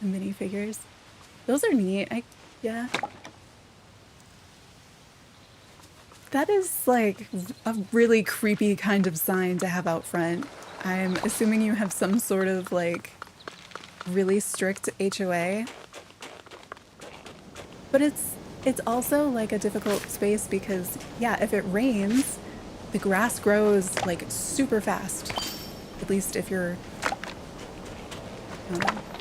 The minifigures. Those are neat. Yeah. That is like a really creepy kind of sign to have out front. I'm assuming you have some sort of like really strict HOA. But it's also like a difficult space because, yeah, if it rains, the grass grows like super fast. At least if you're,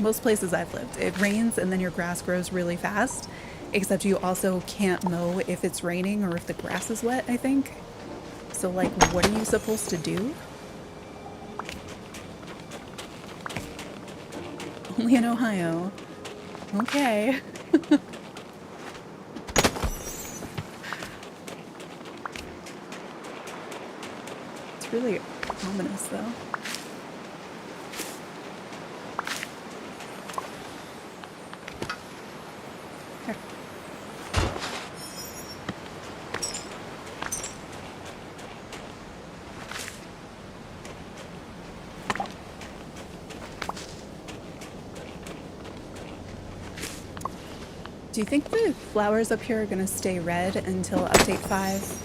most places I've lived, it rains and then your grass grows really fast. Except you also can't mow if it's raining or if the grass is wet, I think. So like, what are you supposed to do? Only in Ohio. Okay. It's really ominous though. Here. Do you think the flowers up here are going to stay red until update 5?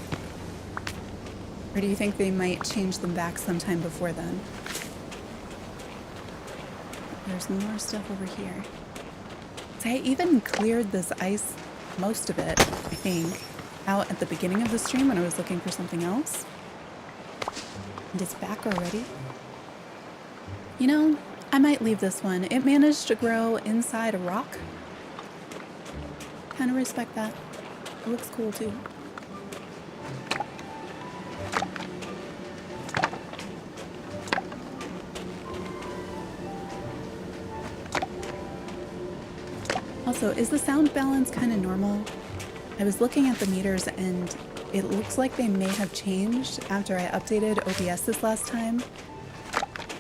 Or do you think they might change them back sometime before then? There's more stuff over here. So I even cleared this ice, most of it, I think, out at the beginning of the stream when I was looking for something else. And it's back already. You know, I might leave this one. It managed to grow inside a rock. Kind of respect that. It looks cool too. Also, is the sound balance kind of normal? I was looking at the meters and it looks like they may have changed after I updated OBS this last time.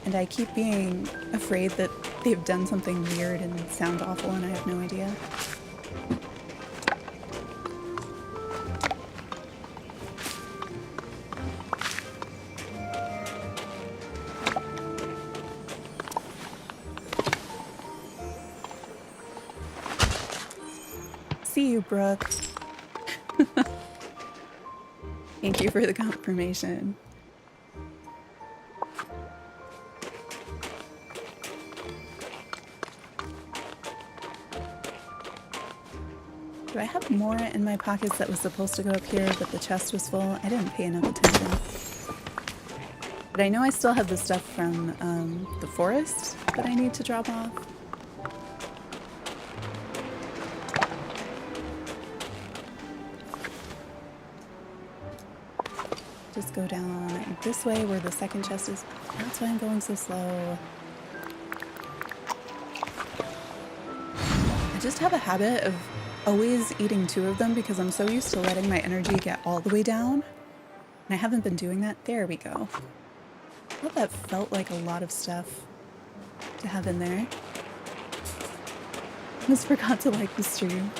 And I keep being afraid that they've done something weird and sound awful and I have no idea. See you, Brooke. Thank you for the confirmation. Do I have more in my pockets that was supposed to go up here, but the chest was full? I didn't pay enough attention. But I know I still have the stuff from the forest that I need to drop off. Just go down this way where the second chest is. That's why I'm going so slow. I just have a habit of always eating 2 of them because I'm so used to letting my energy get all the way down. And I haven't been doing that. There we go. I thought that felt like a lot of stuff to have in there. Almost forgot to like the stream.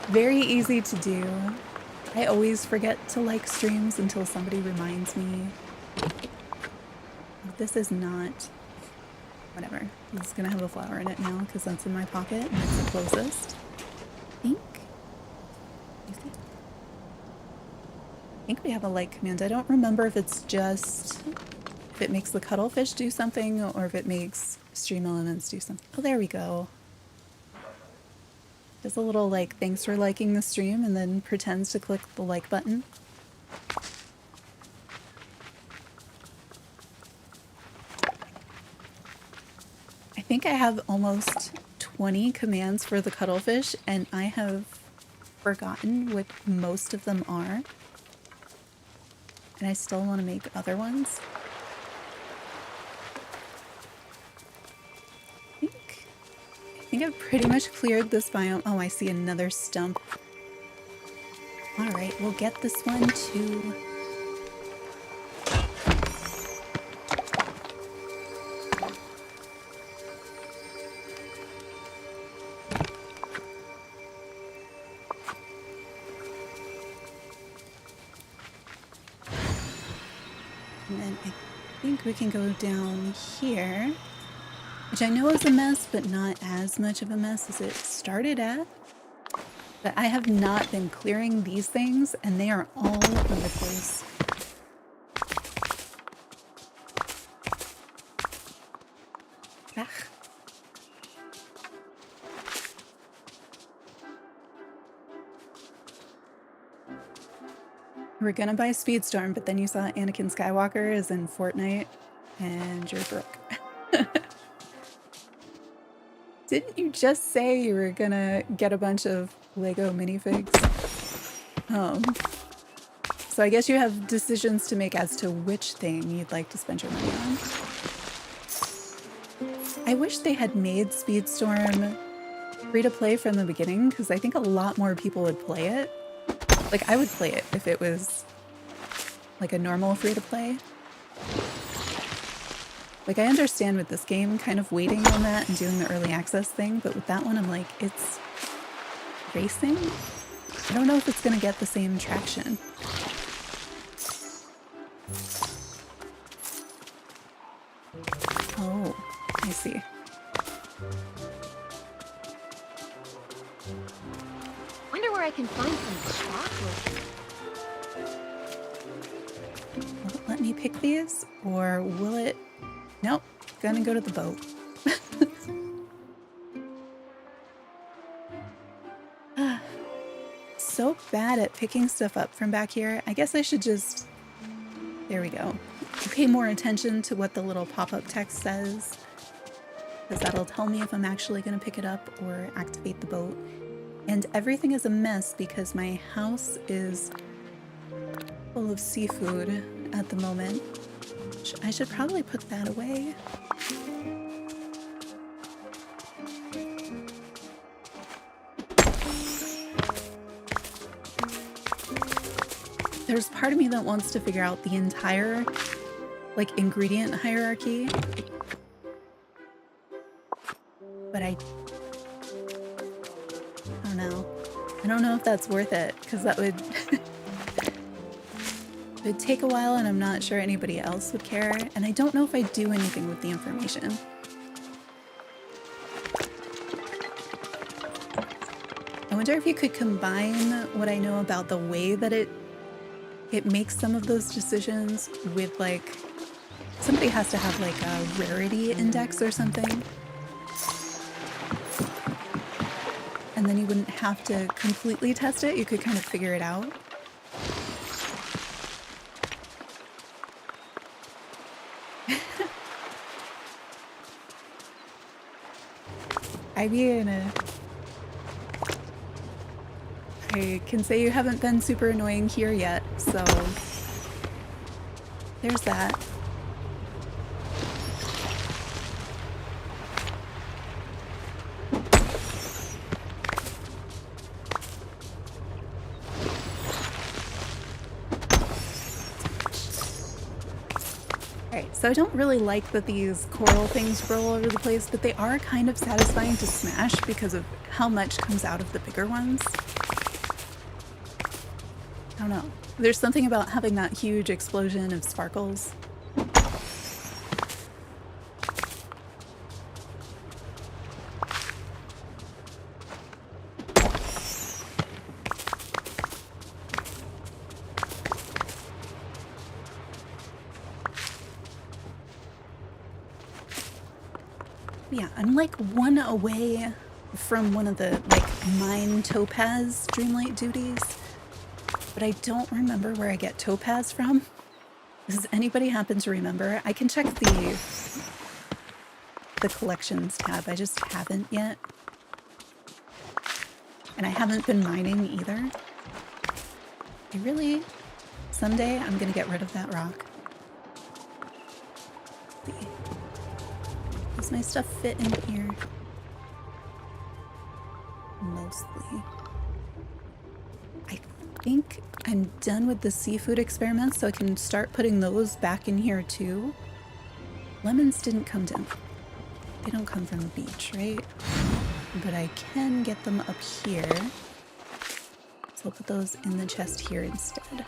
Very easy to do. I always forget to like streams until somebody reminds me. This is not... Whatever. This is gonna have a flower in it now because that's in my pocket and it's the closest. I think we have a like command. I don't remember if it's just... if it makes the cuttlefish do something or if it makes stream elements do something. Oh, there we go. Does a little like, thanks for liking the stream, and then pretends to click the like button. I think I have almost 20 commands for the cuttlefish, and I have forgotten what most of them are. And I still want to make other ones. I think I've pretty much cleared this biome. Oh, I see another stump. Alright, we'll get this one too. And then I think we can go down here. Which I know is a mess, but not as much of a mess as it started at. But I have not been clearing these things, and they are all over the place. Ah. We were gonna buy Speedstorm, but then you saw Anakin Skywalker is in Fortnite, and you're broke. Didn't you just say you were gonna get a bunch of Lego minifigs? So I guess you have decisions to make as to which thing you'd like to spend your money on. I wish they had made Speedstorm free to play from the beginning, because I think a lot more people would play it. Like, I would play it if it was like a normal free to play. Like, I understand with this game kind of waiting on that and doing the early access thing, but with that one I'm like, it's racing? I don't know if it's gonna get the same traction. Oh, I see. Wonder where I can find some chocolate. Will it let me pick these? Or will it... Nope, gonna go to the boat. So bad at picking stuff up from back here. I guess I should just... There we go. Pay more attention to what the little pop-up text says, because that'll tell me if I'm actually gonna pick it up or activate the boat. And everything is a mess because my house is full of seafood at the moment. I should probably put that away. There's part of me that wants to figure out the entire, like, ingredient hierarchy. But I don't know. I don't know if that's worth it, because that would... It would take a while, and I'm not sure anybody else would care, and I don't know if I'd do anything with the information. I wonder if you could combine what I know about the way that it makes some of those decisions with, like, somebody has to have like a rarity index or something. And then you wouldn't have to completely test it, you could kind of figure it out. I can say you haven't been super annoying here yet, so there's that. So I don't really like that these coral things roll all over the place, but they are kind of satisfying to smash because of how much comes out of the bigger ones. I don't know. There's something about having that huge explosion of sparkles. Yeah, I'm like one away from one of the like mine topaz dreamlight duties, but I don't remember where I get topaz from. Does anybody happen to remember? I can check the collections tab. I just haven't yet. And I haven't been mining either. I really, someday I'm gonna get rid of that rock. Let's see. Does my stuff fit in here? Mostly. I think I'm done with the seafood experiments, so I can start putting those back in here too. Lemons didn't come down. They don't come from the beach, right? But I can get them up here. So I'll put those in the chest here instead.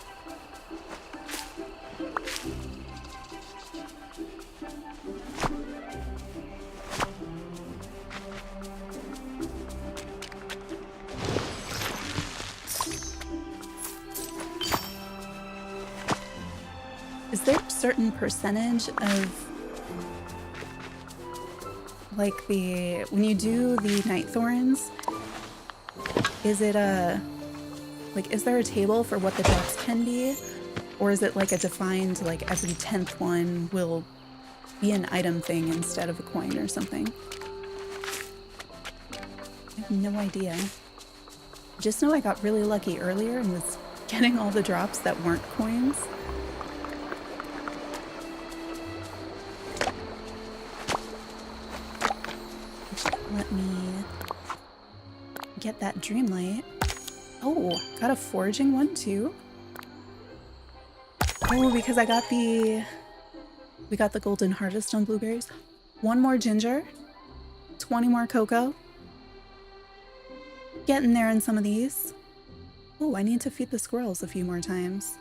Is there a certain percentage of like when you do the night thorns, is it is there a table for what the drops can be? Or is it like a defined, like every 10th one will be an item thing instead of a coin or something? I have no idea. Just know I got really lucky earlier and was getting all the drops that weren't coins. Let me get that dreamlight. Oh, got a foraging one too. Oh, because we got the golden harvest on blueberries. One more ginger, 20 more cocoa. Getting there on some of these. Oh, I need to feed the squirrels a few more times.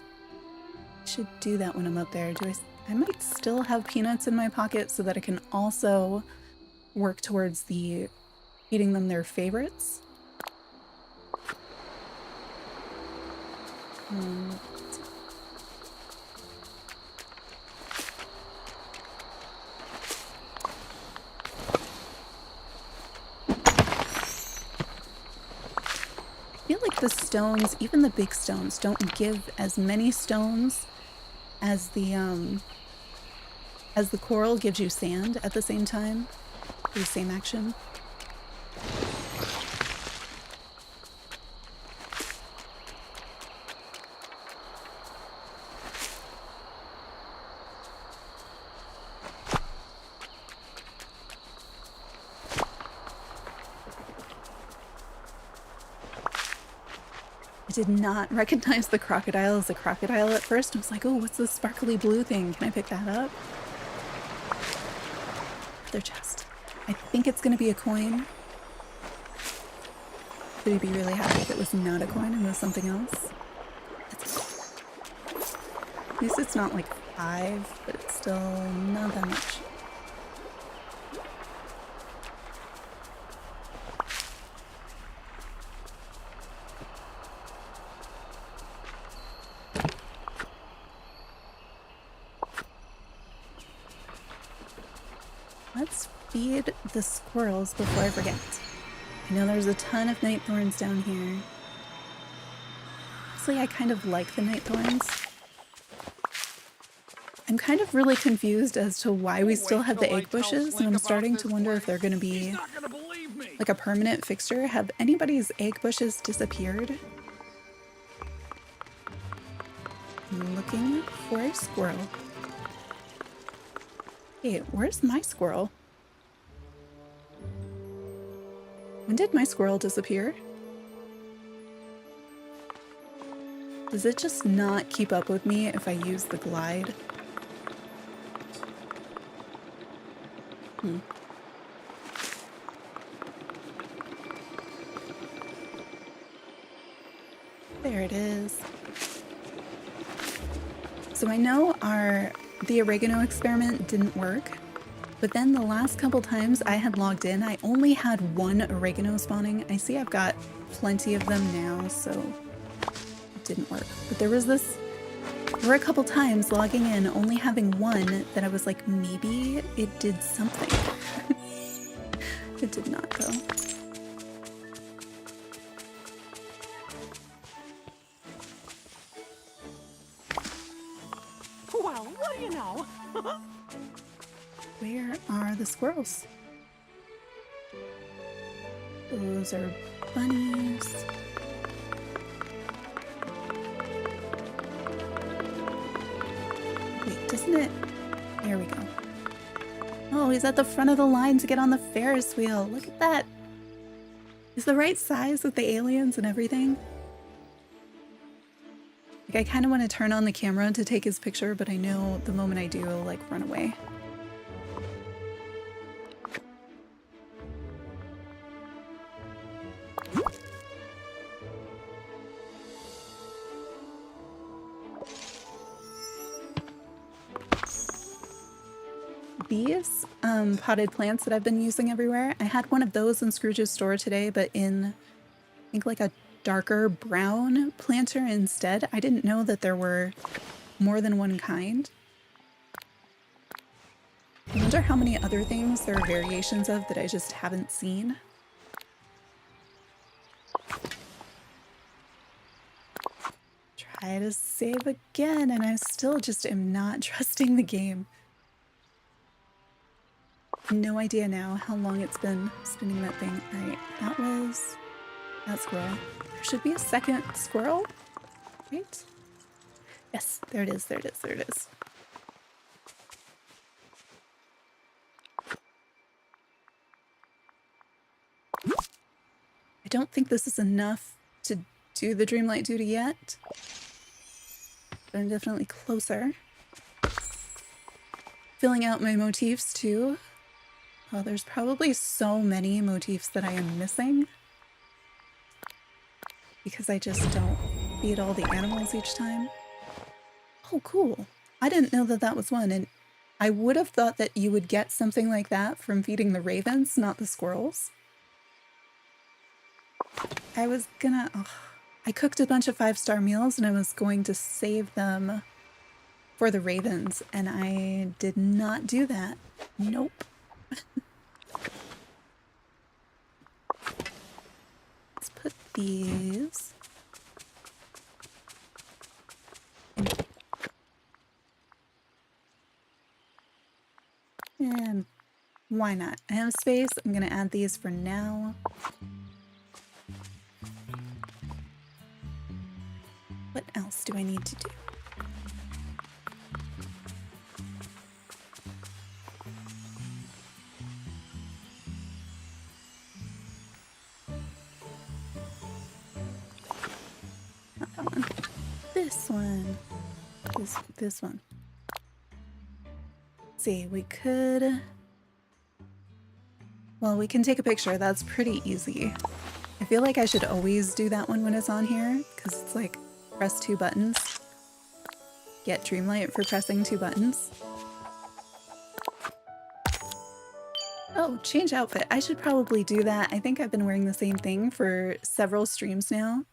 I should do that when I'm up there. I might still have peanuts in my pocket so that I can also work towards feeding them their favorites. I feel like the stones, even the big stones, don't give as many stones as the coral gives you sand at the same time. The same action. I did not recognize the crocodile as a crocodile at first. I was like, oh, what's this sparkly blue thing? Can I pick that up? Another chest. I think it's going to be a coin. Would you be really happy if it was not a coin and was something else? It's a coin. At least it's not like 5, but it's still not that much. Let's feed the squirrels before I forget. I know there's a ton of night thorns down here. Honestly, I kind of like the night thorns. I'm kind of really confused as to why we still have the egg bushes, and I'm starting to wonder if they're going to be like a permanent fixture. Have anybody's egg bushes disappeared? I'm looking for a squirrel. Hey, where's my squirrel? When did my squirrel disappear? Does it just not keep up with me if I use the glide? There it is. So I know the oregano experiment didn't work, but then the last couple times I had logged in, I only had one oregano spawning. I see I've got plenty of them now, so it didn't work. But there were a couple times logging in, only having one that I was like, maybe it did something. It did not though. Well, what do you know? Where are the squirrels? Those are bunnies. Wait, doesn't it? There we go. Oh, he's at the front of the line to get on the Ferris wheel. Look at that. He's the right size with the aliens and everything. Like, I kind of want to turn on the camera to take his picture, but I know the moment I do, he'll like run away. These potted plants that I've been using everywhere, I had one of those in Scrooge's store today, but in, I think, like a darker brown planter instead. I didn't know that there were more than one kind. I wonder how many other things there are variations of that I just haven't seen. Try to save again, and I still just am not trusting the game. No idea now how long it's been spinning that thing. Alright, that was that squirrel. There should be a second squirrel, right? Yes, there it is, there it is, there it is. I don't think this is enough to do the Dreamlight duty yet, but I'm definitely closer. Filling out my motifs too. Oh, there's probably so many motifs that I am missing because I just don't feed all the animals each time. Oh, cool. I didn't know that that was one, and I would have thought that you would get something like that from feeding the ravens, not the squirrels. I was gonna... Oh, I cooked a bunch of 5-star meals and I was going to save them for the ravens, and I did not do that. Nope. Let's put these. And why not? I have space. I'm going to add these for now. What else do I need to do? Not that one. This one. This one. Let's see, we could... Well, we can take a picture. That's pretty easy. I feel like I should always do that one when it's on here, because it's like, press 2 buttons. Get Dreamlight for pressing 2 buttons. Oh, change outfit. I should probably do that. I think I've been wearing the same thing for several streams now.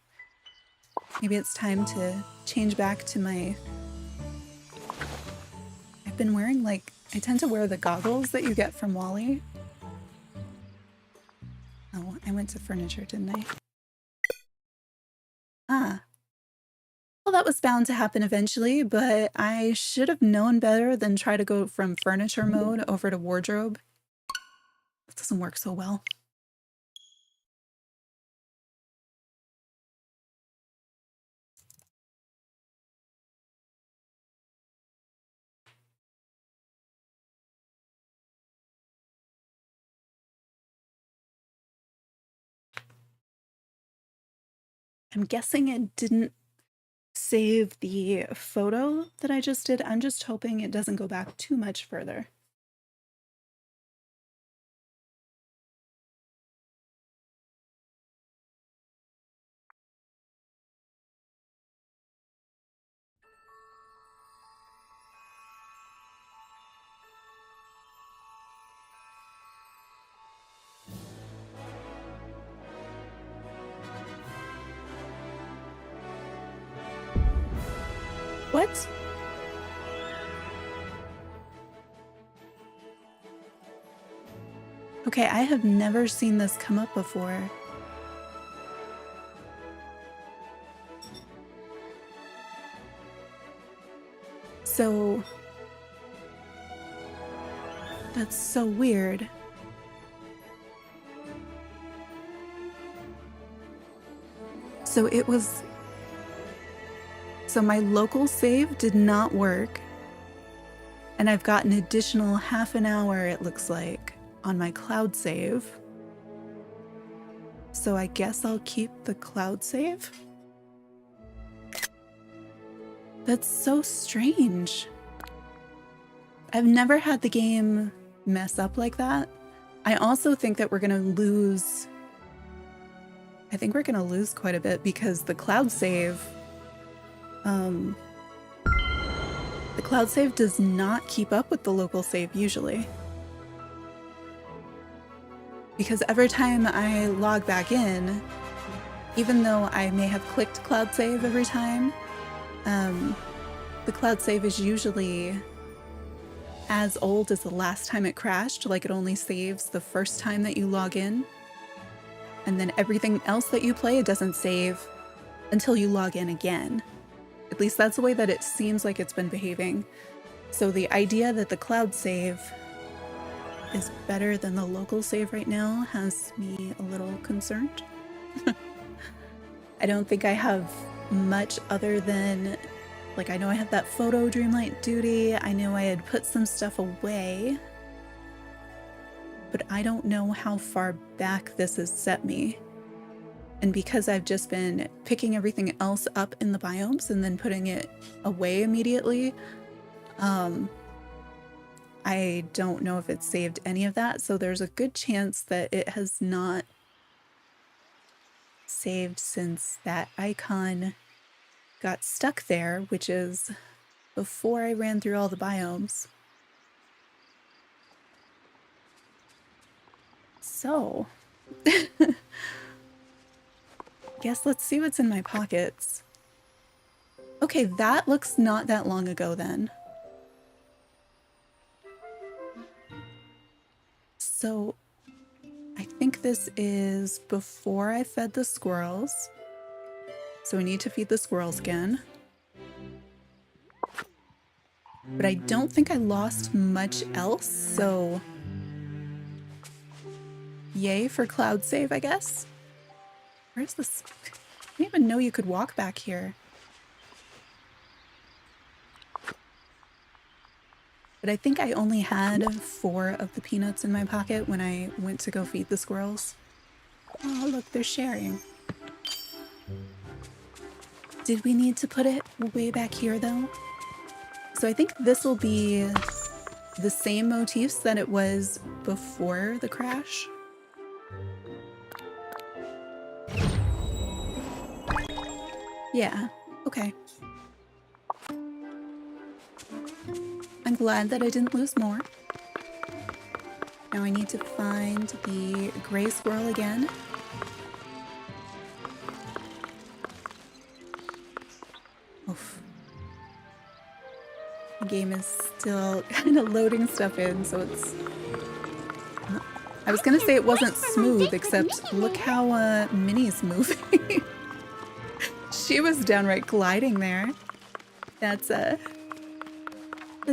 Maybe it's time to change back to my... I've been wearing, like, I tend to wear the goggles that you get from Wally. Oh, I went to furniture, didn't I? Ah. Well, that was bound to happen eventually, but I should have known better than try to go from furniture mode over to wardrobe. It doesn't work so well. I'm guessing it didn't save the photo that I just did. I'm just hoping it doesn't go back too much further. What? Okay, I have never seen this come up before. So... that's so weird. So it was... so my local save did not work. And I've got an additional half an hour, it looks like, on my cloud save. So I guess I'll keep the cloud save? That's so strange. I've never had the game mess up like that. I also think that we're gonna lose... I think we're gonna lose quite a bit because the cloud save... the cloud save does not keep up with the local save usually. Because every time I log back in, even though I may have clicked cloud save every time, the cloud save is usually as old as the last time it crashed, like it only saves the first time that you log in. And then everything else that you play, it doesn't save until you log in again. At least that's the way that it seems like it's been behaving. So the idea that the cloud save is better than the local save right now has me a little concerned. I don't think I have much other than, like, I know I have that photo Dreamlight duty. I know I had put some stuff away, but I don't know how far back this has set me. And because I've just been picking everything else up in the biomes and then putting it away immediately, I don't know if it saved any of that. So there's a good chance that it has not saved since that icon got stuck there, which is before I ran through all the biomes. So, guess let's see what's in my pockets. Okay, that looks not that long ago then. So, I think this is before I fed the squirrels. So we need to feed the squirrels again. But I don't think I lost much else, so... yay for cloud save, I guess? Where's this? I didn't even know you could walk back here. But I think I only had 4 of the peanuts in my pocket when I went to go feed the squirrels. Oh, look, they're sharing. Did we need to put it way back here, though? So I think this will be the same motifs that it was before the crash. Yeah, okay. I'm glad that I didn't lose more. Now I need to find the gray squirrel again. Oof. The game is still kind of loading stuff in, so it's... I was gonna say it wasn't smooth, except look how Minnie's moving. She was downright gliding there. That's the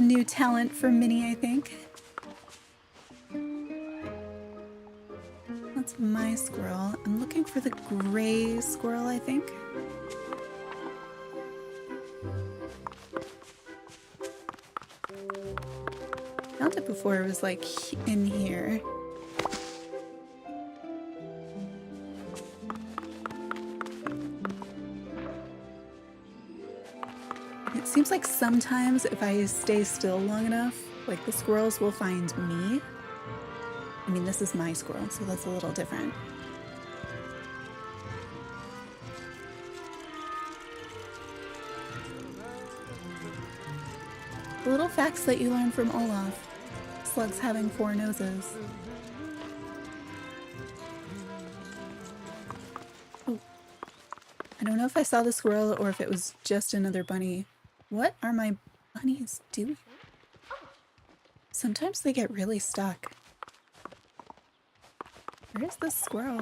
new talent for Minnie, I think. That's my squirrel. I'm looking for the gray squirrel, I think. Found it before, it was like in here. It seems like sometimes if I stay still long enough, like the squirrels will find me. I mean, this is my squirrel, so that's a little different. The little facts that you learn from Olaf. Slugs having 4 noses. Oh. I don't know if I saw the squirrel or if it was just another bunny What are my bunnies doing? Sometimes they get really stuck. Where is this squirrel?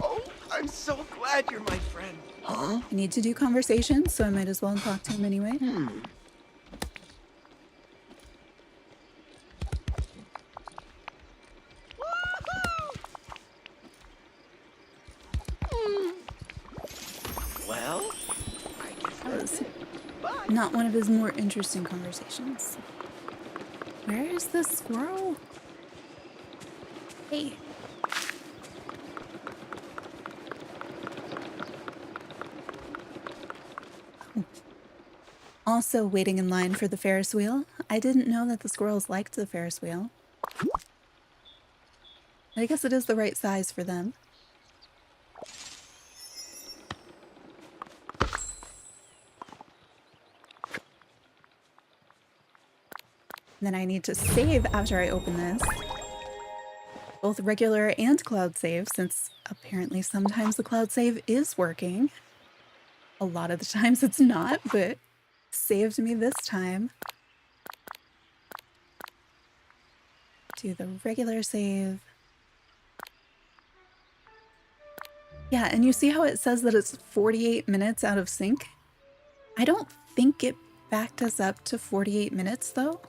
Oh, I'm so glad you're my friend. Huh? I need to do conversations, so I might as well talk to him anyway. Well, I guess That was bye. not one of his more interesting conversations. Where is this squirrel? Hey. Oh. Also waiting in line for the Ferris wheel. I didn't know that the squirrels liked the Ferris wheel. I guess it is the right size for them. Then I need to save after I open this. Both regular and cloud save, since apparently sometimes the cloud save is working. A lot of the times it's not, but saved me this time. Do the regular save. Yeah, and you see how it says that it's 48 minutes out of sync? I don't think it backed us up to 48 minutes though.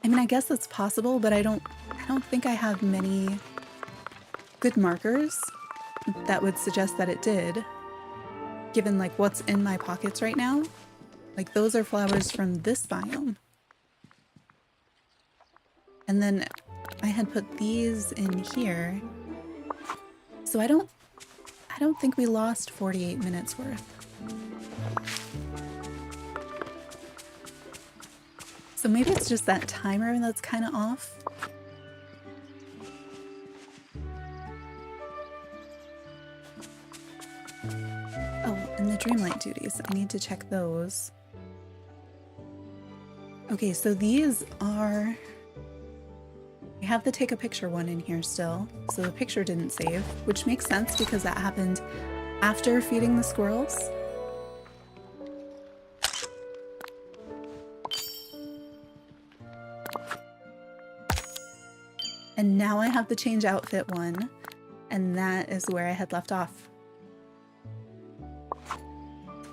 I mean, I guess it's possible, but I don't think I have many good markers that would suggest that it did, given like what's in my pockets right now. Like those are flowers from this biome. And then I had put these in here. So I don't think we lost 48 minutes worth. So maybe it's just that timer that's kind of off. Oh, and the Dreamlight duties. I need to check those. Okay, so these are... I have the take a picture one in here still, so the picture didn't save, which makes sense because that happened after feeding the squirrels. And now I have the change outfit one, and that is where I had left off.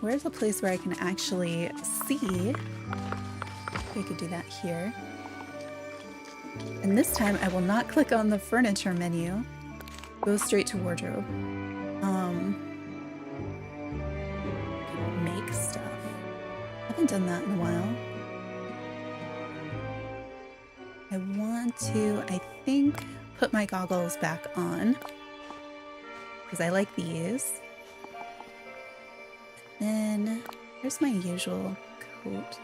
Where's a place where I can actually see? I could do that here. And this time I will not click on the furniture menu. Go straight to wardrobe. Make stuff. Haven't done that in a while. I want to, I think, put my goggles back on because I like these. And then here's my usual coat.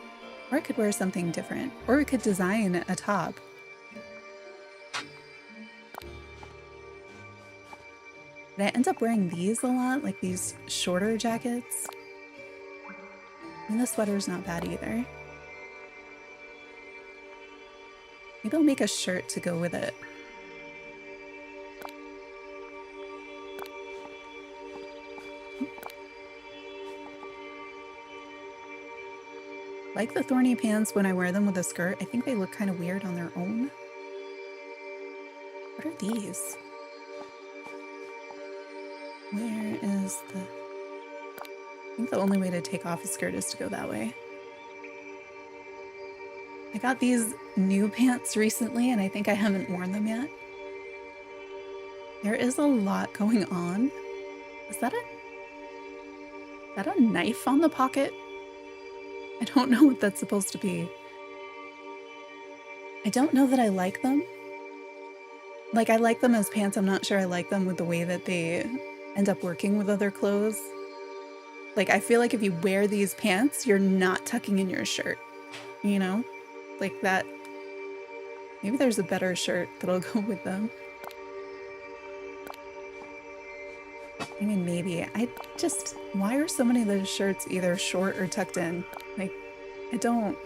Or I could wear something different. Or we could design a top. But I end up wearing these a lot, like these shorter jackets. And the sweater's not bad either. Maybe I'll make a shirt to go with it. Like the thorny pants when I wear them with a skirt. I think they look kind of weird on their own. What are these? Where is the... I think the only way to take off a skirt is to go that way. I got these new pants recently and I think I haven't worn them yet. There is a lot going on. Is that a knife on the pocket? I don't know what that's supposed to be. I don't know that I like them. Like, I like them as pants. I'm not sure I like them with the way that they end up working with other clothes. Like, I feel like if you wear these pants, you're not tucking in your shirt, you know? Like that. Maybe there's a better shirt that'll go with them. I mean, maybe. Why are so many of those shirts either short or tucked in? Like, I don't...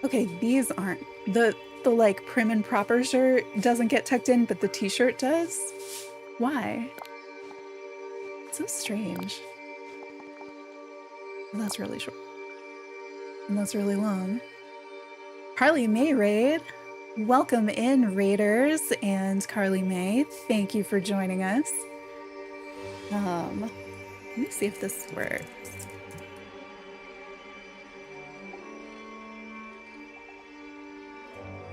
Okay, these aren't. The like prim and proper shirt doesn't get tucked in, but the t-shirt does? Why? So strange. That's really short. And that's really long. Carly May Raid. Welcome in, Raiders and Carly May. Thank you for joining us. Let me see if this works.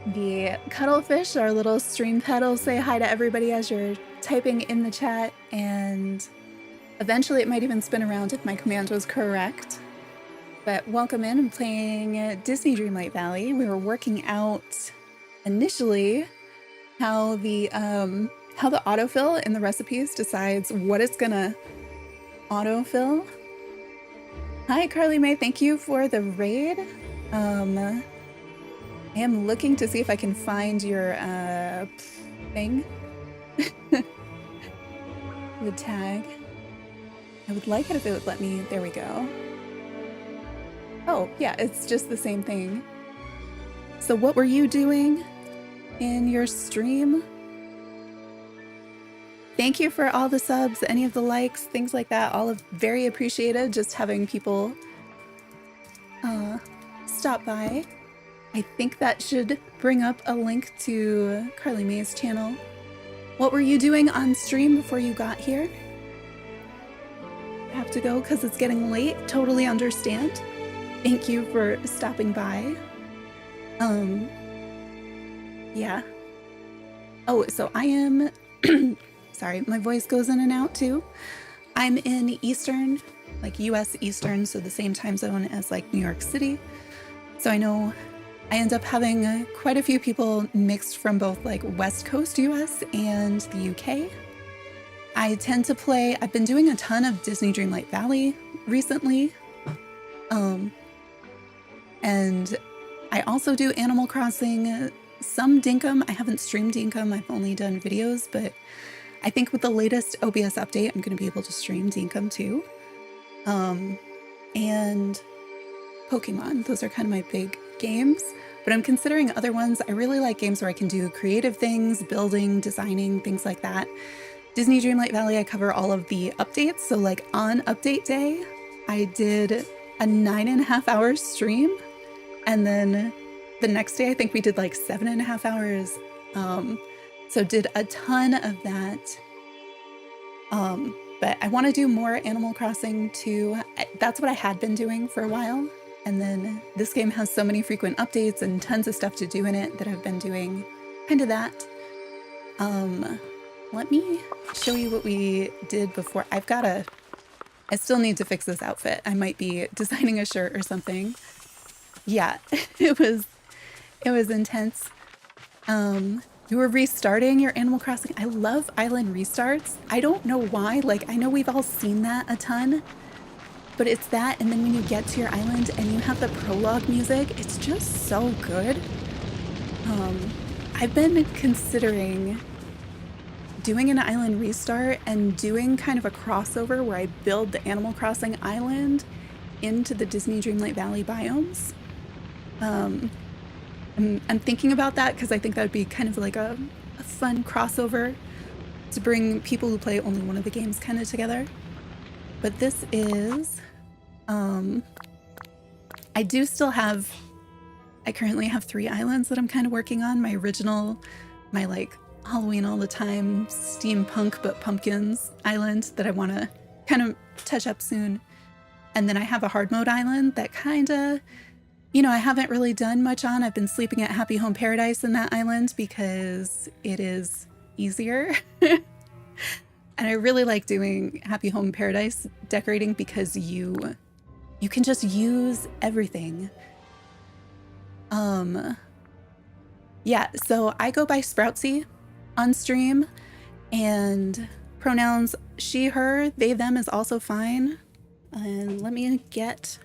The Cuddlefish, our little stream pet, will say hi to everybody as you're typing in the chat, and eventually it might even spin around if my command was correct. But welcome in. I'm playing Disney Dreamlight Valley. We were working out initially how the autofill in the recipes decides what it's gonna autofill. Hi, Carly May. Thank you for the raid. I am looking to see if I can find your thing. The tag. I would like it if it would let me. There we go. Oh, yeah, it's just the same thing. So what were you doing in your stream? Thank you for all the subs, any of the likes, things like that. All of very appreciated. Just having people stop by. I think that should bring up a link to Carly May's channel. What were you doing on stream before you got here? I have to go because it's getting late. Totally understand. Thank you for stopping by. Yeah. Oh, so I am, sorry, my voice goes in and out too. I'm in Eastern, like US Eastern, so the same time zone as like New York City. So I know I end up having quite a few people mixed from both like West Coast US and the UK. I tend to play, I've been doing a ton of Disney Dreamlight Valley recently. And I also do Animal Crossing, some Dinkum. I haven't streamed Dinkum, I've only done videos, but I think with the latest OBS update, I'm going to be able to stream Dinkum too. And Pokemon, those are kind of my big games, but I'm considering other ones. I really like games where I can do creative things, building, designing, things like that. Disney Dreamlight Valley, I cover all of the updates. So like on update day, I did a 9.5 hour stream. And then the next day, I think we did like 7.5 hours. So did a ton of that. But I want to do more Animal Crossing too. That's what I had been doing for a while. And then this game has so many frequent updates and tons of stuff to do in it that I've been doing kind of that. Let me show you what we did before. I still need to fix this outfit. I might be designing a shirt or something. Yeah, it was intense. You were restarting your Animal Crossing. I love island restarts. I don't know why. Like, I know we've all seen that a ton, but it's that, and then when you get to your island and you have the prologue music, it's just so good. I've been considering doing an island restart and doing kind of a crossover where I build the Animal Crossing island into the Disney Dreamlight Valley biomes. I'm thinking about that because I think that would be kind of like a fun crossover to bring people who play only one of the games kind of together. But this is, I currently have 3 islands that I'm kind of working on. My original, my like Halloween all the time, steampunk but pumpkins island that I want to kind of touch up soon. And then I have a hard mode island that kind of, you know, I haven't really done much on. I've been sleeping at Happy Home Paradise in that island because it is easier. And I really like doing Happy Home Paradise decorating because you can just use everything. Yeah, so I go by Sproutsy on stream, and pronouns she, her, they, them is also fine. And let me get,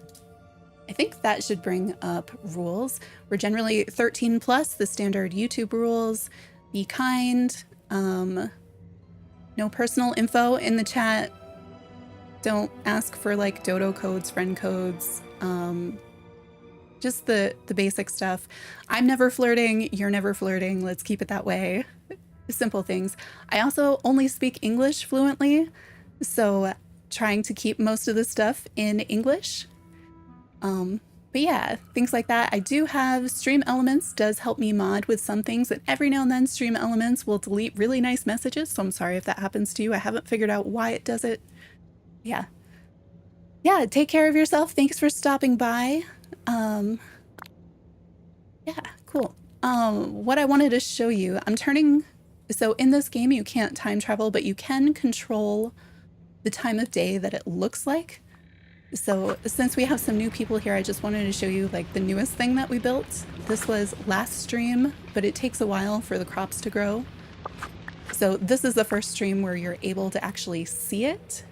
I think that should bring up rules. We're generally 13 plus, the standard YouTube rules. Be kind. No personal info in the chat. Don't ask for like dodo codes, friend codes. Just the basic stuff. I'm never flirting. You're never flirting. Let's keep it that way. Simple things. I also only speak English fluently. So trying to keep most of the stuff in English. But yeah, things like that. I do have Stream Elements does help me mod with some things, and every now and then Stream Elements will delete really nice messages, so I'm sorry if that happens to you. I haven't figured out why it does it. Yeah. Yeah, take care of yourself. Thanks for stopping by. Yeah, cool. What I wanted to show you, so in this game you can't time travel, but you can control the time of day that it looks like. So since we have some new people here, I just wanted to show you like the newest thing that we built. This was last stream, but it takes a while for the crops to grow. So this is the first stream where you're able to actually see it,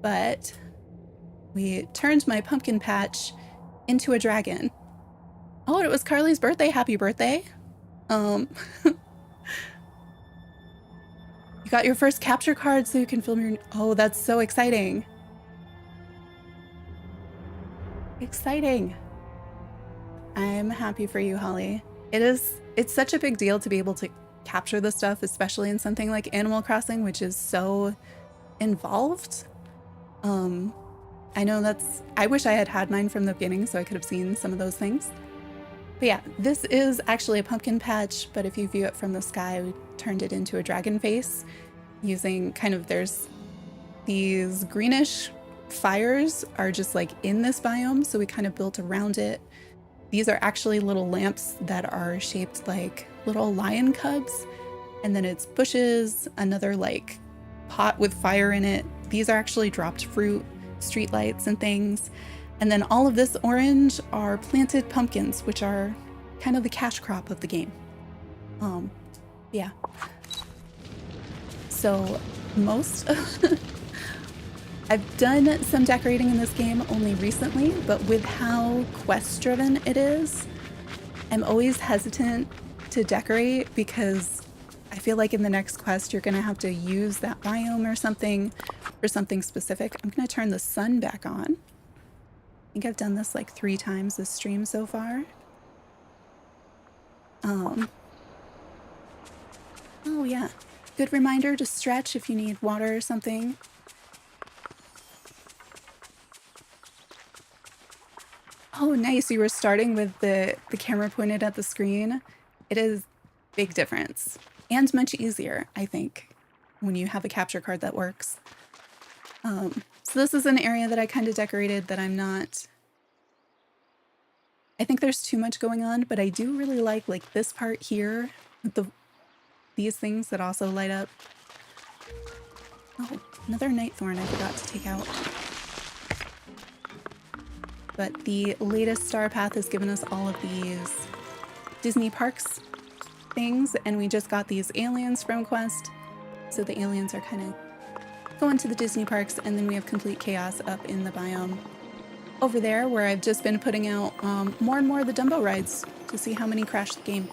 but we turned my pumpkin patch into a dragon. Oh, it was Carly's birthday. Happy birthday. You got your first capture card so you can film your... Oh, that's so exciting. Exciting. I'm happy for you, Holly. It's such a big deal to be able to capture the stuff, especially in something like Animal Crossing, which is so involved. I know I wish I had mine from the beginning so I could have seen some of those things. But yeah, this is actually a pumpkin patch, but if you view it from the sky, we turned it into a dragon face using there's these greenish fires are just like in this biome, so we kind of built around it. These are actually little lamps that are shaped like little lion cubs, and then it's bushes, another like pot with fire in it. These are actually dropped fruit, street lights and things. And then all of this orange are planted pumpkins, which are kind of the cash crop of the game. Yeah. So I've done some decorating in this game only recently, but with how quest driven it is, I'm always hesitant to decorate because I feel like in the next quest you're gonna have to use that biome or something for something specific. I'm gonna turn the sun back on. I think I've done this like 3 times this stream so far. Oh yeah, good reminder to stretch if you need water or something. Oh, nice. You were starting with the camera pointed at the screen. It is a big difference and much easier, I think, when you have a capture card that works. So this is an area that I kind of decorated that I'm not... I think there's too much going on, but I do really like this part here with these things that also light up. Oh, another night thorn I forgot to take out. But the latest Star Path has given us all of these Disney parks things, and we just got these aliens from Quest. So the aliens are kind of going to the Disney parks, and then we have complete chaos up in the biome over there, where I've just been putting out more and more of the Dumbo rides to see how many crash the game.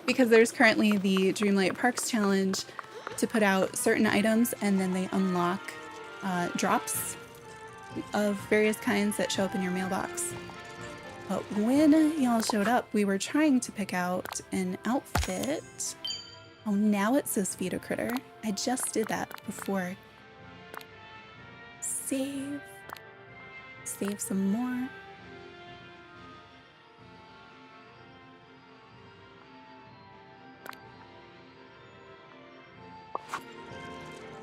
Because there's currently the Dreamlight Parks challenge to put out certain items, and then they unlock drops of various kinds that show up in your mailbox. But when y'all showed up, we were trying to pick out an outfit. Oh, now it says feed a critter. I just did that before. Save some more.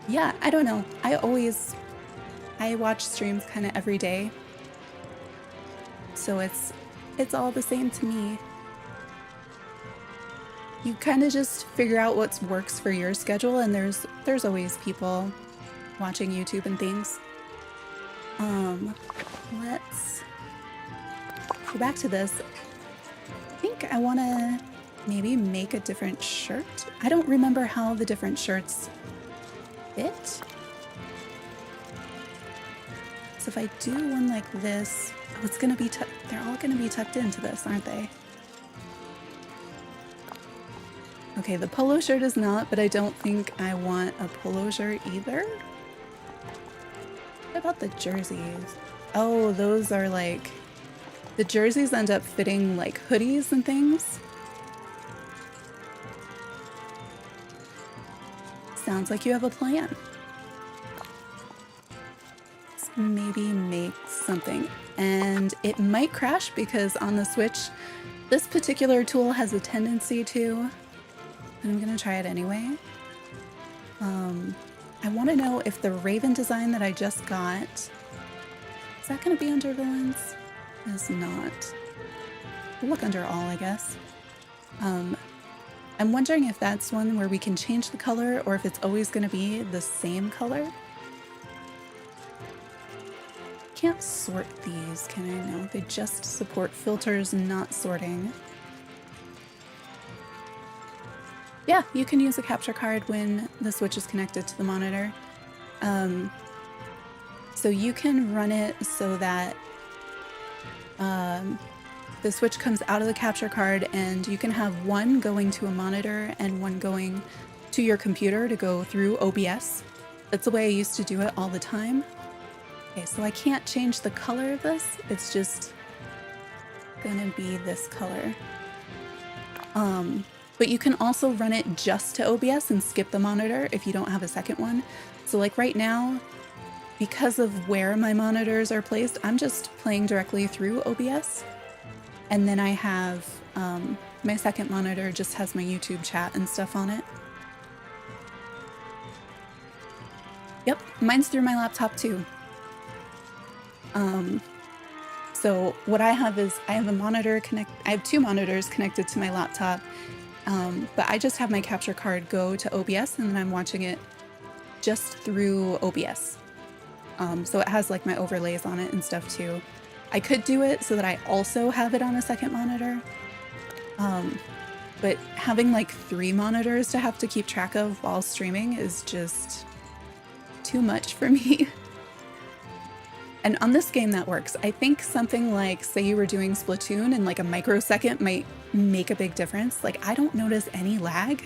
Yeah, I don't know. I watch streams kind of every day, so it's all the same to me. You kind of just figure out what works for your schedule, and there's always people watching YouTube and things. Let's go back to this. I think I want to maybe make a different shirt. I don't remember how the different shirts fit. So if I do one like this, oh, it's gonna be they're all gonna be tucked into this, aren't they? Okay, the polo shirt is not, but I don't think I want a polo shirt either. What about the jerseys? Oh, those are like... The jerseys end up fitting like hoodies and things. Sounds like you have a plan. maybe make something. And it might crash because on the Switch, this particular tool has a tendency to. I'm gonna try it anyway. I want to know if the Raven design that I just got, is that gonna be under villains? It is not. We'll look under all, I guess. I'm wondering if that's one where we can change the color or if it's always gonna be the same color. Can't sort these, can I? No, they just support filters, not sorting. Yeah, you can use a capture card when the Switch is connected to the monitor. So you can run it so that the Switch comes out of the capture card and you can have one going to a monitor and one going to your computer to go through OBS. That's the way I used to do it all the time. Okay, so I can't change the color of this. It's just gonna be this color. But you can also run it just to OBS and skip the monitor if you don't have a second one. So like right now, because of where my monitors are placed, I'm just playing directly through OBS. And then I have my second monitor just has my YouTube chat and stuff on it. Yep, mine's through my laptop too. So what I have is I have I have two monitors connected to my laptop, but I just have my capture card go to OBS and then I'm watching it just through OBS. So it has like my overlays on it and stuff too. I could do it so that I also have it on a second monitor, but having like 3 monitors to have to keep track of while streaming is just too much for me. And on this game that works. I think something like, say you were doing Splatoon and like a microsecond might make a big difference. Like I don't notice any lag.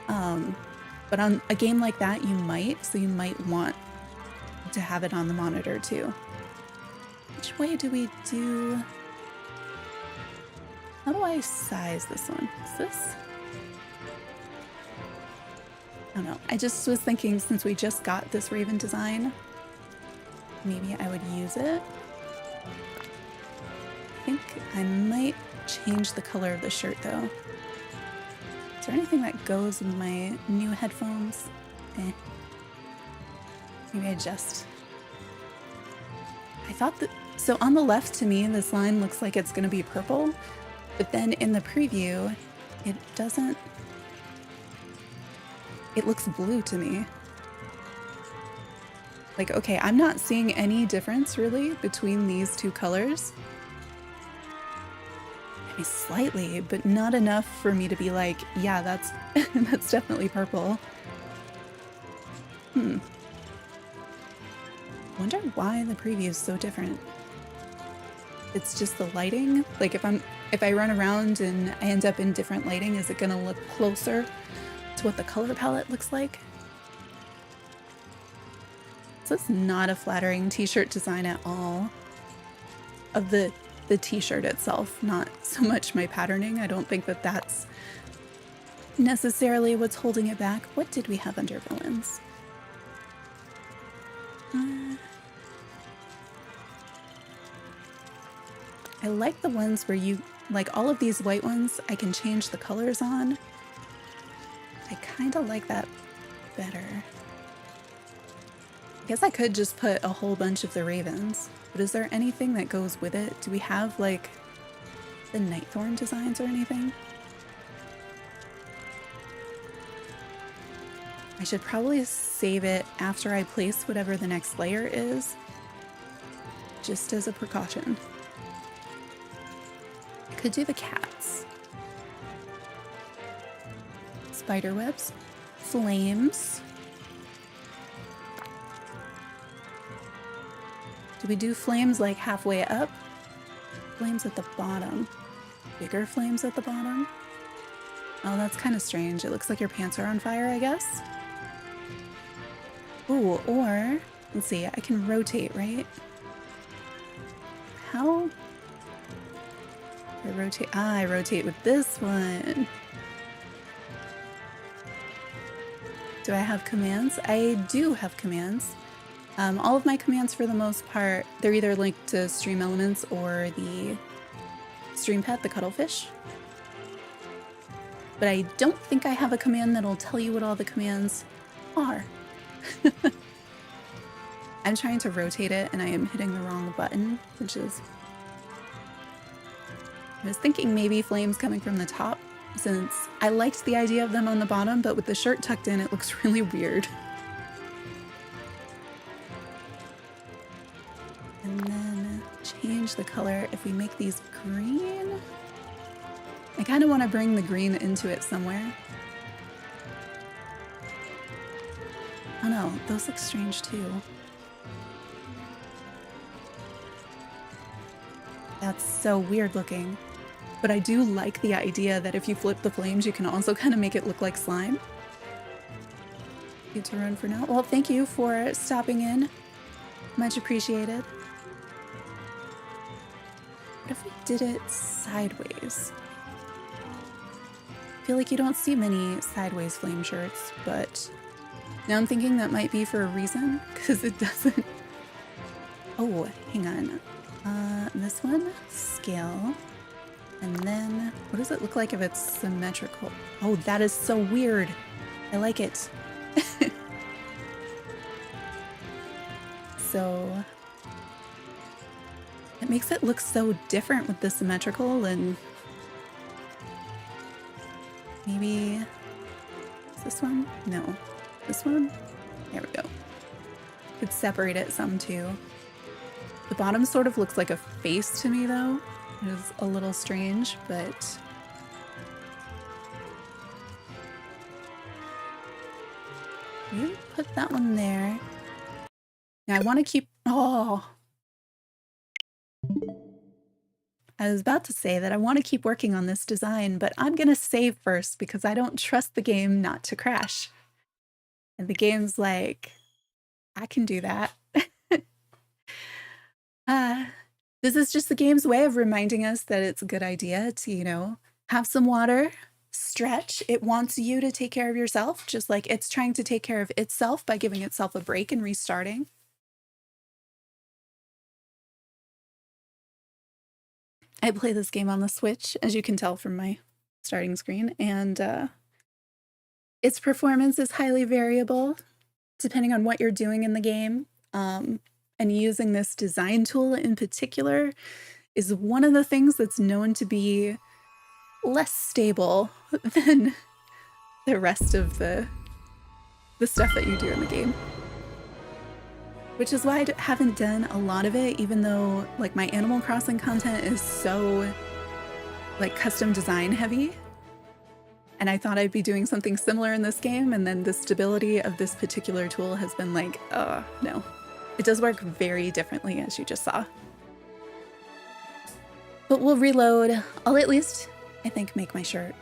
But on a game like that you might, so you might want to have it on the monitor too. Which way do we do? How do I size this one? Is this? I don't know. I just was thinking since we just got this Raven design, maybe I would use it. I think I might change the color of the shirt though. Is there anything that goes with my new headphones? Maybe I just... I thought that... So on the left to me, this line looks like it's gonna be purple, but then in the preview, it doesn't... It looks blue to me. Like, okay, I'm not seeing any difference really between these two colors. Maybe slightly, but not enough for me to be like, yeah, that's that's definitely purple. Wonder why the preview is so different. It's just the lighting. Like if I run around and I end up in different lighting, is it gonna look closer to what the color palette looks like? This is not a flattering t-shirt design at all. Of the t-shirt itself, not so much my patterning. I don't think that that's necessarily what's holding it back. What did we have under villains? I like the ones where you, like all of these white ones, I can change the colors on. I kind of like that better. I guess I could just put a whole bunch of the ravens, but is there anything that goes with it? Do we have like the Nightthorn designs or anything? I should probably save it after I place whatever the next layer is, just as a precaution. I could do the cats. Spider webs, flames. Do we do flames like halfway up? Flames at the bottom. Bigger flames at the bottom? Oh, that's kind of strange. It looks like your pants are on fire, I guess. Ooh, or, let's see, I can rotate, right? How? I rotate, I rotate with this one. Do I have commands? I do have commands. All of my commands, for the most part, they're either linked to Stream Elements or the Stream Pet, the Cuttlefish. But I don't think I have a command that'll tell you what all the commands are. I'm trying to rotate it and I am hitting the wrong button, which is... I was thinking maybe flames coming from the top, since I liked the idea of them on the bottom, but with the shirt tucked in, it looks really weird. And then change the color if we make these green. I kind of want to bring the green into it somewhere. Oh no, those look strange too. That's so weird looking. But I do like the idea that if you flip the flames, you can also kind of make it look like slime. Need to run for now. Well, thank you for stopping in. Much appreciated. What if we did it sideways? I feel like you don't see many sideways flame shirts, but now I'm thinking that might be for a reason, because it doesn't... Oh, hang on. This one, scale. And then, what does it look like if it's symmetrical? Oh, that is so weird. I like it. So, it makes it look so different with the symmetrical, and maybe, is this one? No. This one? There we go. Could separate it some too. The bottom sort of looks like a face to me though. It is a little strange, but you put that one there. Now I want to keep, oh. I was about to say that I want to keep working on this design, but I'm going to save first because I don't trust the game not to crash. And the game's like, I can do that. This is just the game's way of reminding us that it's a good idea to, you know, have some water, stretch. It wants you to take care of yourself, just like it's trying to take care of itself by giving itself a break and restarting. I play this game on the Switch, as you can tell from my starting screen, and its performance is highly variable depending on what you're doing in the game. And using this design tool in particular is one of the things that's known to be less stable than the rest of the stuff that you do in the game. Which is why I haven't done a lot of it, even though like my Animal Crossing content is so like custom design heavy. And I thought I'd be doing something similar in this game, and then the stability of this particular tool has been like, no. It does work very differently, as you just saw. But we'll reload. I'll at least, I think, make my shirt.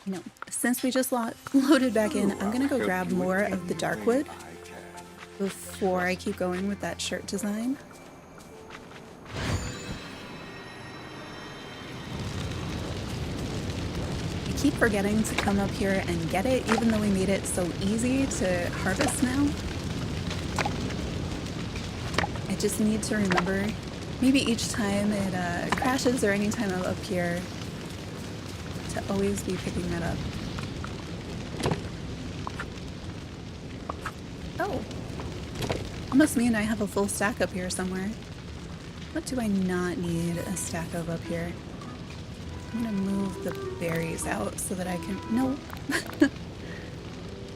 No, since we just loaded back in, I'm gonna go grab more of the dark wood before I keep going with that shirt design. I keep forgetting to come up here and get it, even though we made it so easy to harvest now. I just need to remember, maybe each time it crashes or anytime I'm up here, to always be picking that up. Oh. Almost mean I have a full stack up here somewhere. What do I not need a stack of up here? I'm gonna move the berries out so that I can... No!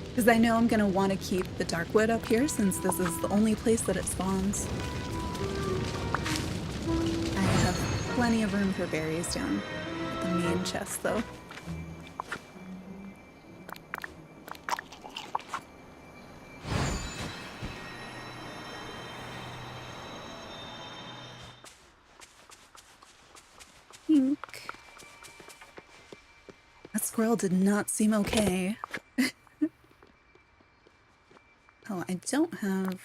Because I know I'm gonna want to keep the darkwood up here since this is the only place that it spawns. I have plenty of room for berries down at the main chest though. That squirrel did not seem okay. Oh, I don't have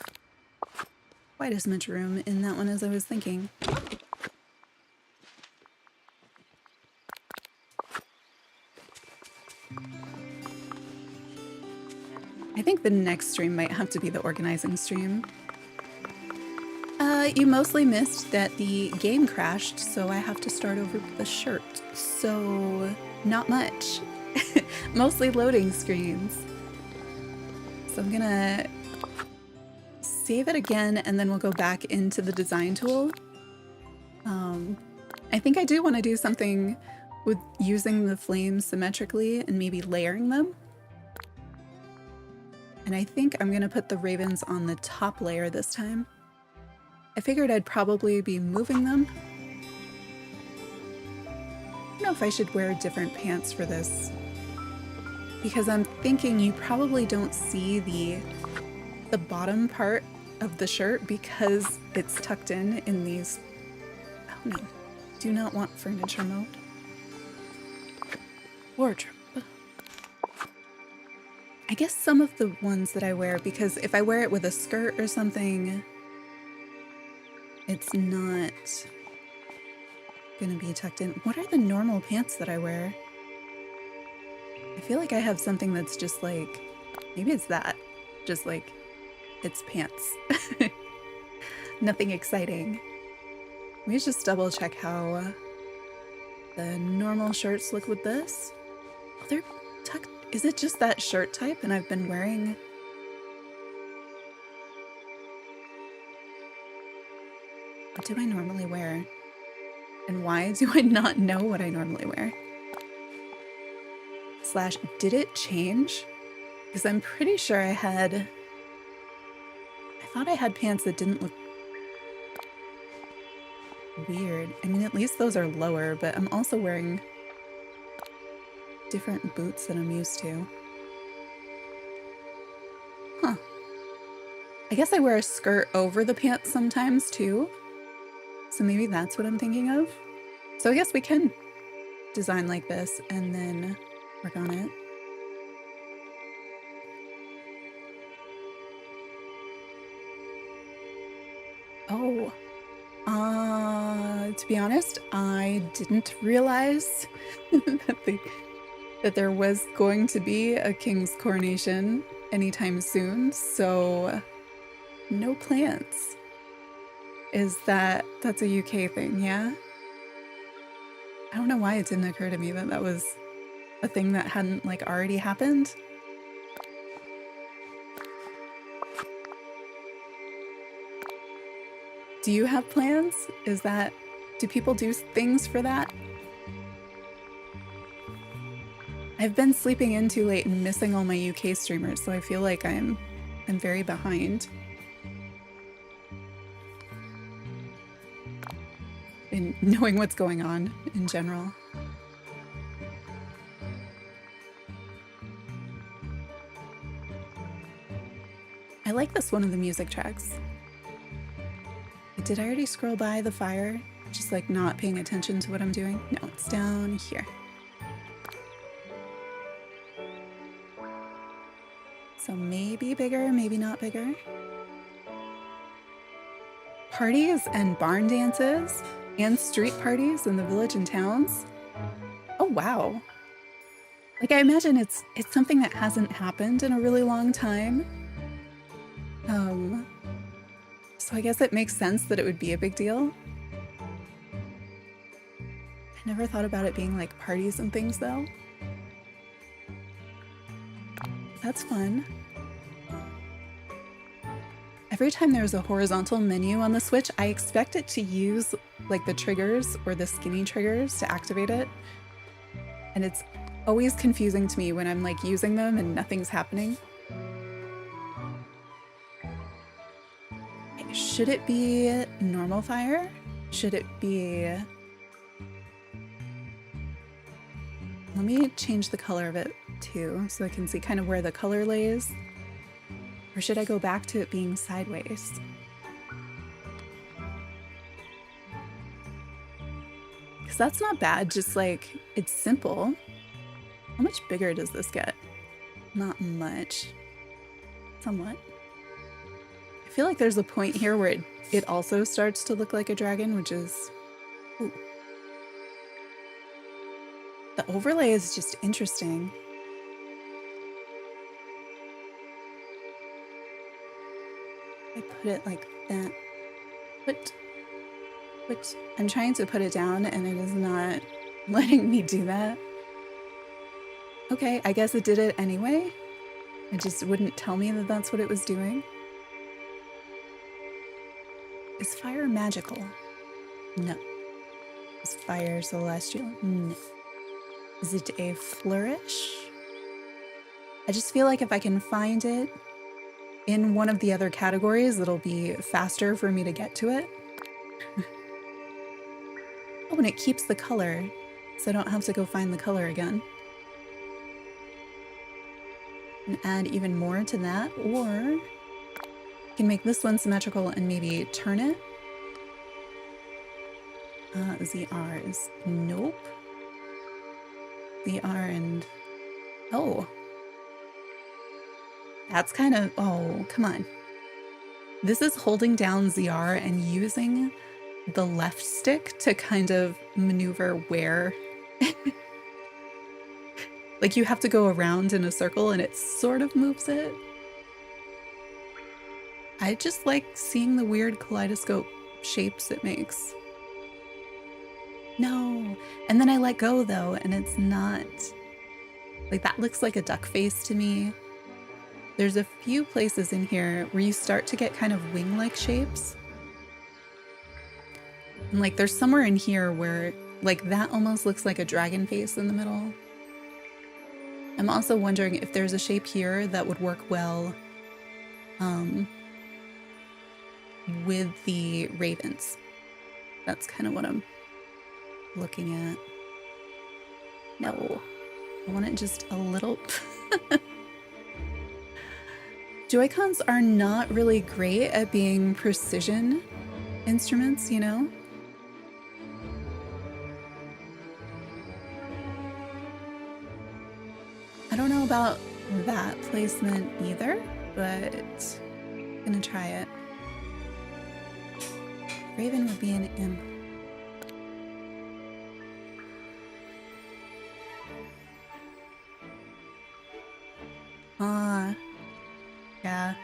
quite as much room in that one as I was thinking. I think the next stream might have to be the organizing stream. You mostly missed that the game crashed, so I have to start over with the shirt. So, not much. Mostly loading screens. So I'm gonna save it again, and then we'll go back into the design tool. I think I do want to do something with using the flames symmetrically and maybe layering them. And I think I'm gonna put the ravens on the top layer this time. I figured I'd probably be moving them. I don't know if I should wear different pants for this, because I'm thinking you probably don't see the bottom part of the shirt because it's tucked in these... Oh no, do not want furniture mode. Wardrobe. I guess some of the ones that I wear, because if I wear it with a skirt or something, it's not gonna be tucked in. What are the normal pants that I wear? I feel like I have something that's just like, maybe it's that. Just like, it's pants. Nothing exciting. Let me just double check how the normal shirts look with this. Oh, they're tucked. Is it just that shirt type and I've been wearing... What do I normally wear? And why do I not know what I normally wear? Slash, did it change? Because I'm pretty sure I thought I had pants that didn't look weird. I mean, at least those are lower, but I'm also wearing different boots that I'm used to. Huh. I guess I wear a skirt over the pants sometimes too. So maybe that's what I'm thinking of. So I guess we can design like this and then work on it. Oh, to be honest, I didn't realize that there was going to be a king's coronation anytime soon, so no plans. That's a UK thing, yeah? I don't know why it didn't occur to me that that was a thing that hadn't like already happened. Do you have plans? Do people do things for that? I've been sleeping in too late and missing all my UK streamers, so I feel like I'm very behind in knowing what's going on in general. I like this one of the music tracks. Did I already scroll by the fire? Just like not paying attention to what I'm doing? No, it's down here. So maybe bigger, maybe not bigger. Parties and barn dances and street parties in the village and towns. Oh, wow. Like, I imagine it's something that hasn't happened in a really long time. So I guess it makes sense that it would be a big deal. I never thought about it being like parties and things though. That's fun. I Every time there's a horizontal menu on the Switch, I expect it to use like the triggers or the skinny triggers to activate it. And it's always confusing to me when I'm like using them and nothing's happening. Should it be normal fire? Should it be... Let me change the color of it too, so I can see kind of where the color lays. Or should I go back to it being sideways? Because that's not bad, just like, it's simple. How much bigger does this get? Not much. Somewhat. I feel like there's a point here where it also starts to look like a dragon, which is... Ooh. The overlay is just interesting. I put it like that. But I'm trying to put it down and it is not letting me do that. Okay, I guess it did it anyway. It just wouldn't tell me that that's what it was doing. Is fire magical? No. Is fire celestial? No. Is it a flourish? I just feel like if I can find it in one of the other categories, it'll be faster for me to get to it. Oh, and it keeps the color, so I don't have to go find the color again. And add even more to that, or you can make this one symmetrical and maybe turn it. ZRs, nope. ZR and, oh. That's kind of, oh, come on. This is holding down ZR and using the left stick to kind of maneuver where. Like you have to go around in a circle and it sort of moves it. I just like seeing the weird kaleidoscope shapes it makes. No. And then I let go though, and it's not. Like that looks like a duck face to me. There's a few places in here where you start to get kind of wing-like shapes. And like there's somewhere in here where like that almost looks like a dragon face in the middle. I'm also wondering if there's a shape here that would work well with the ravens. That's kind of what I'm looking at. No, I want it just a little. Joy-Cons are not really great at being precision instruments, you know? I don't know about that placement either, but I'm gonna try it. Raven would be an imp. Yeah.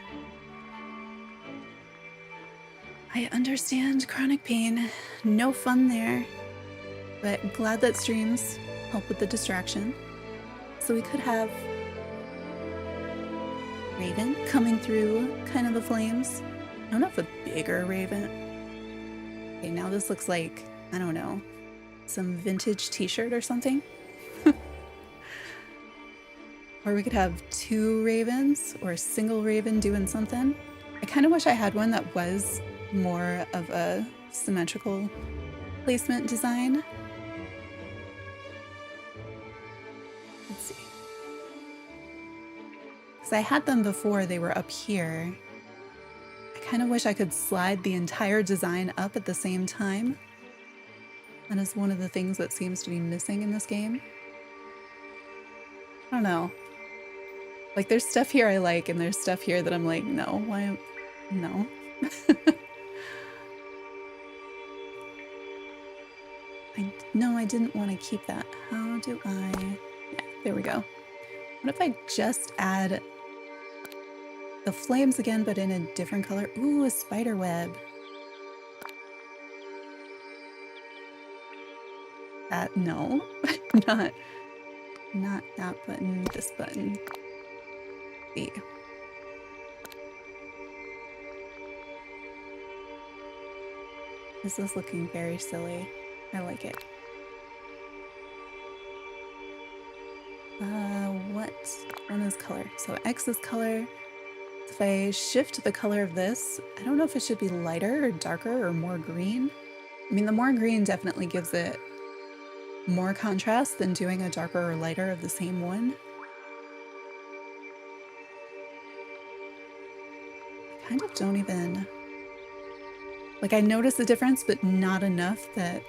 I understand chronic pain. No fun there. But glad that streams help with the distraction. So we could have Raven coming through kind of the flames. I don't know if a bigger Raven. Okay, now this looks like, I don't know, some vintage t-shirt or something. Or we could have two ravens or a single raven doing something. I kind of wish I had one that was more of a symmetrical placement design. Let's see. Because I had them before they were up here. I kind of wish I could slide the entire design up at the same time. That is one of the things that seems to be missing in this game. I don't know. Like, there's stuff here I like, and there's stuff here that I'm like, no, why? No. No, I didn't want to keep that. How do I? Yeah, there we go. What if I just add the flames again, but in a different color? Ooh, a spider web. No, not that button, this button. This is looking very silly. I like it. What one is color? So X is color. If I shift the color of this, I don't know if it should be lighter or darker or more green. I mean, the more green definitely gives it more contrast than doing a darker or lighter of the same one. I kind of don't even... Like, I notice the difference, but not enough that,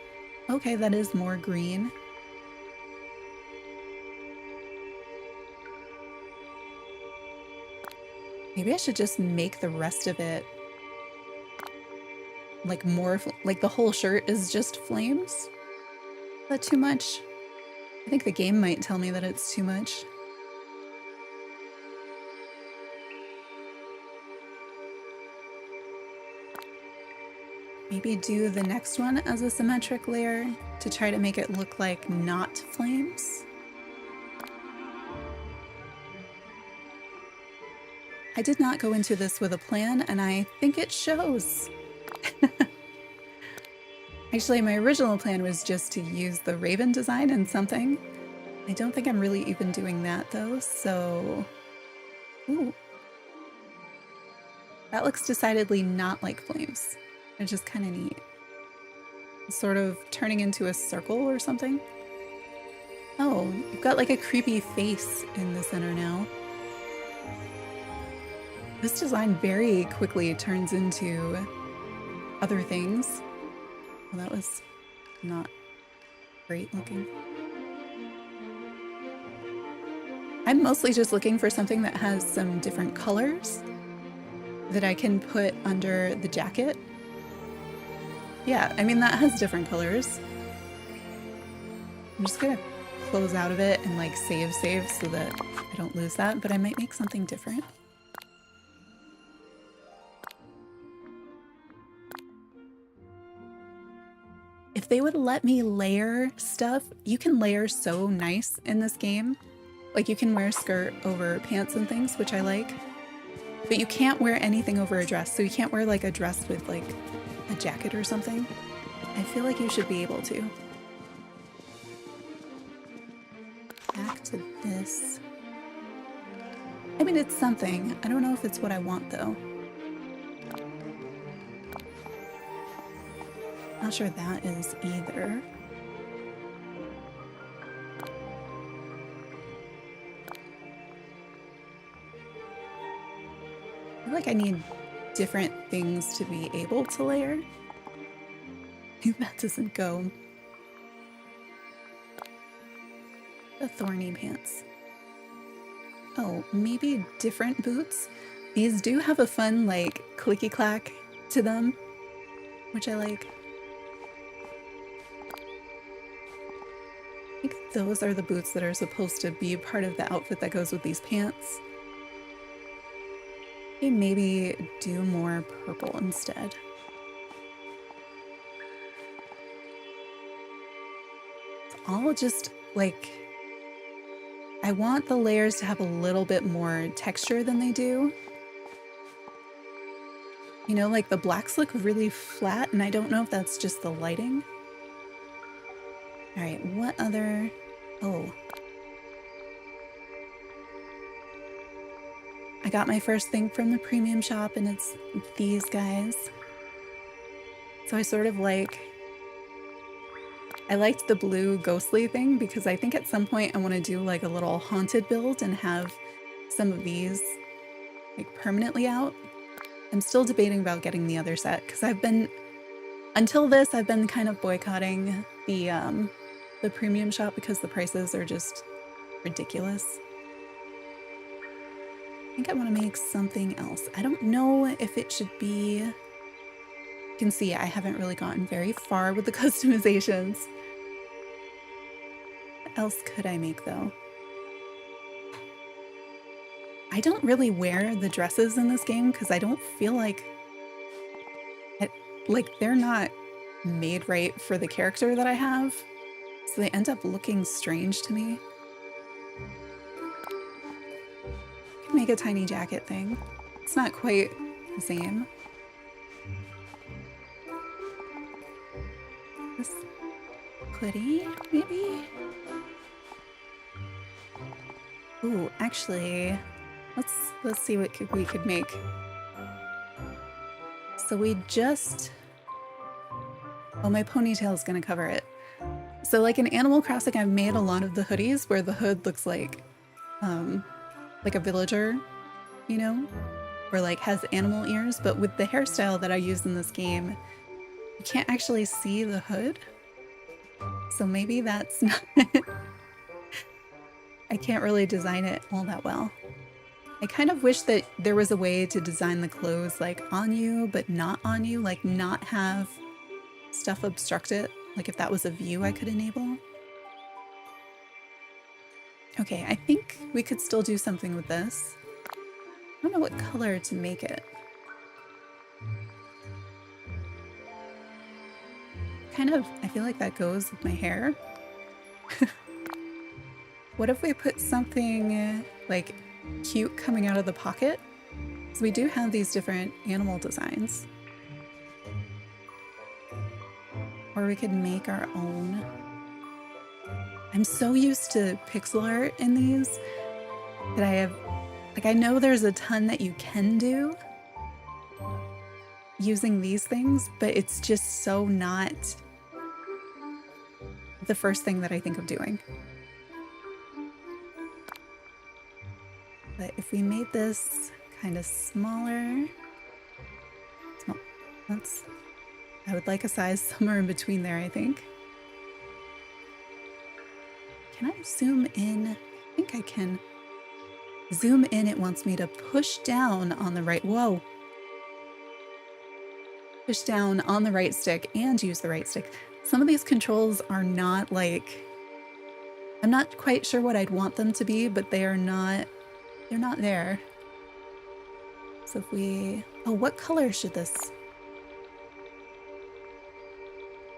okay, that is more green. Maybe I should just make the rest of it like more, like the whole shirt is just flames? Is that too much? I think the game might tell me that it's too much. Maybe do the next one as a symmetric layer to try to make it look like not flames. I did not go into this with a plan, and I think it shows. Actually, my original plan was just to use the raven design in something. I don't think I'm really even doing that though, so... Ooh. That looks decidedly not like flames. They're just kind of neat. Sort of turning into a circle or something. Oh, you've got like a creepy face in the center now. This design very quickly turns into other things. Well, that was not great looking. I'm mostly just looking for something that has some different colors that I can put under the jacket. Yeah, I mean, that has different colors. I'm just gonna close out of it and like save so that I don't lose that, but I might make something different. If they would let me layer stuff, you can layer so nice in this game. Like you can wear a skirt over pants and things, which I like. But you can't wear anything over a dress. So you can't wear like a dress with like a jacket or something. I feel like you should be able to. Back to this. I mean, it's something. I don't know if it's what I want though. Not sure that is either. I feel like I need different things to be able to layer. That doesn't go. The thorny pants. Oh, maybe different boots? These do have a fun, like, clicky clack to them, which I like. I think those are the boots that are supposed to be part of the outfit that goes with these pants. Maybe do more purple instead. It's all just like, I want the layers to have a little bit more texture than they do. You know, like the blacks look really flat, and I don't know if that's just the lighting. All right, what other... Oh. I got my first thing from the premium shop, and it's these guys. So I sort of like... I liked the blue ghostly thing because I think at some point I want to do like a little haunted build and have some of these like permanently out. I'm still debating about getting the other set because I've been... Until this, I've been kind of boycotting the premium shop because the prices are just ridiculous. I think I want to make something else. I don't know if it should be... You can see I haven't really gotten very far with the customizations. What else could I make though? I don't really wear the dresses in this game because I don't feel like... they're not made right for the character that I have. So they end up looking strange to me. I can make a tiny jacket thing. It's not quite the same. This hoodie, maybe? Ooh, actually, let's see what we could make. So we just... Oh, my ponytail's gonna cover it. So like in Animal Crossing, I've made a lot of the hoodies where the hood looks like a villager, you know? Or like has animal ears, but with the hairstyle that I use in this game, you can't actually see the hood. So maybe that's not... I can't really design it all that well. I kind of wish that there was a way to design the clothes like on you, but not on you, like not have stuff obstruct it. Like if that was a view I could enable. Okay, I think we could still do something with this. I don't know what color to make it. Kind of, I feel like that goes with my hair. What if we put something like cute coming out of the pocket? So we do have these different animal designs. Or we could make our own. I'm so used to pixel art in these that I have, like, I know there's a ton that you can do using these things, but it's just so not the first thing that I think of doing. But if we made this kind of smaller, I would like a size somewhere in between there, I think. Can I zoom in? I think I can. Zoom in, it wants me to push down on the right, whoa. Push down on the right stick and use the right stick. Some of these controls are not like, I'm not quite sure what I'd want them to be, but they're not there. So if we, oh, what color should this?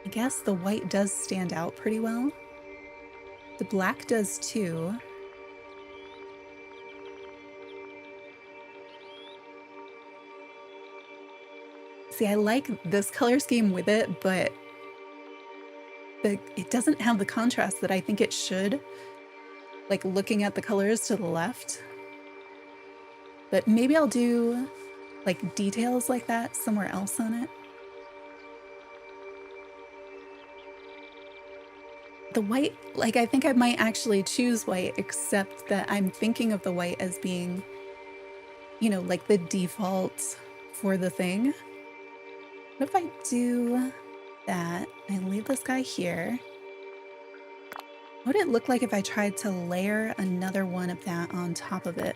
I guess the white does stand out pretty well. The black does too. See, I like this color scheme with it, but it doesn't have the contrast that I think it should. Like looking at the colors to the left. But maybe I'll do like details like that somewhere else on it. The white, like I think I might actually choose white, except that I'm thinking of the white as being, you know, like the default for the thing. What if I do that and leave this guy here? What would it look like if I tried to layer another one of that on top of it?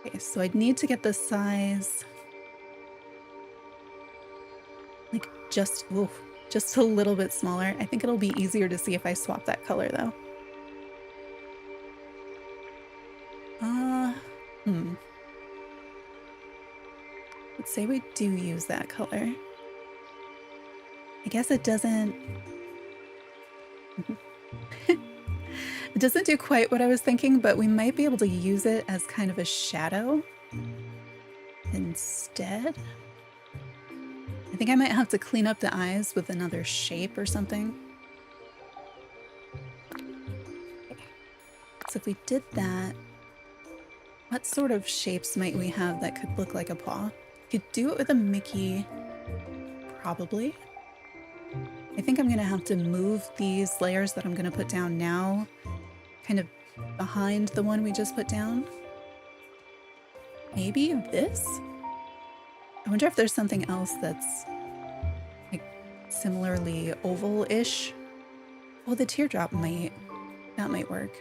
Okay, so I'd need to get the size like just a little bit smaller. I think it'll be easier to see if I swap that color though. Let's say we do use that color. I guess it doesn't... It doesn't do quite what I was thinking, but we might be able to use it as kind of a shadow instead. I think I might have to clean up the eyes with another shape or something. Okay. So if we did that, what sort of shapes might we have that could look like a paw? Could do it with a Mickey, probably. I think I'm gonna have to move these layers that I'm gonna put down now kind of behind the one we just put down. Maybe this? I wonder if there's something else that's like similarly oval-ish. Oh, the teardrop that might work.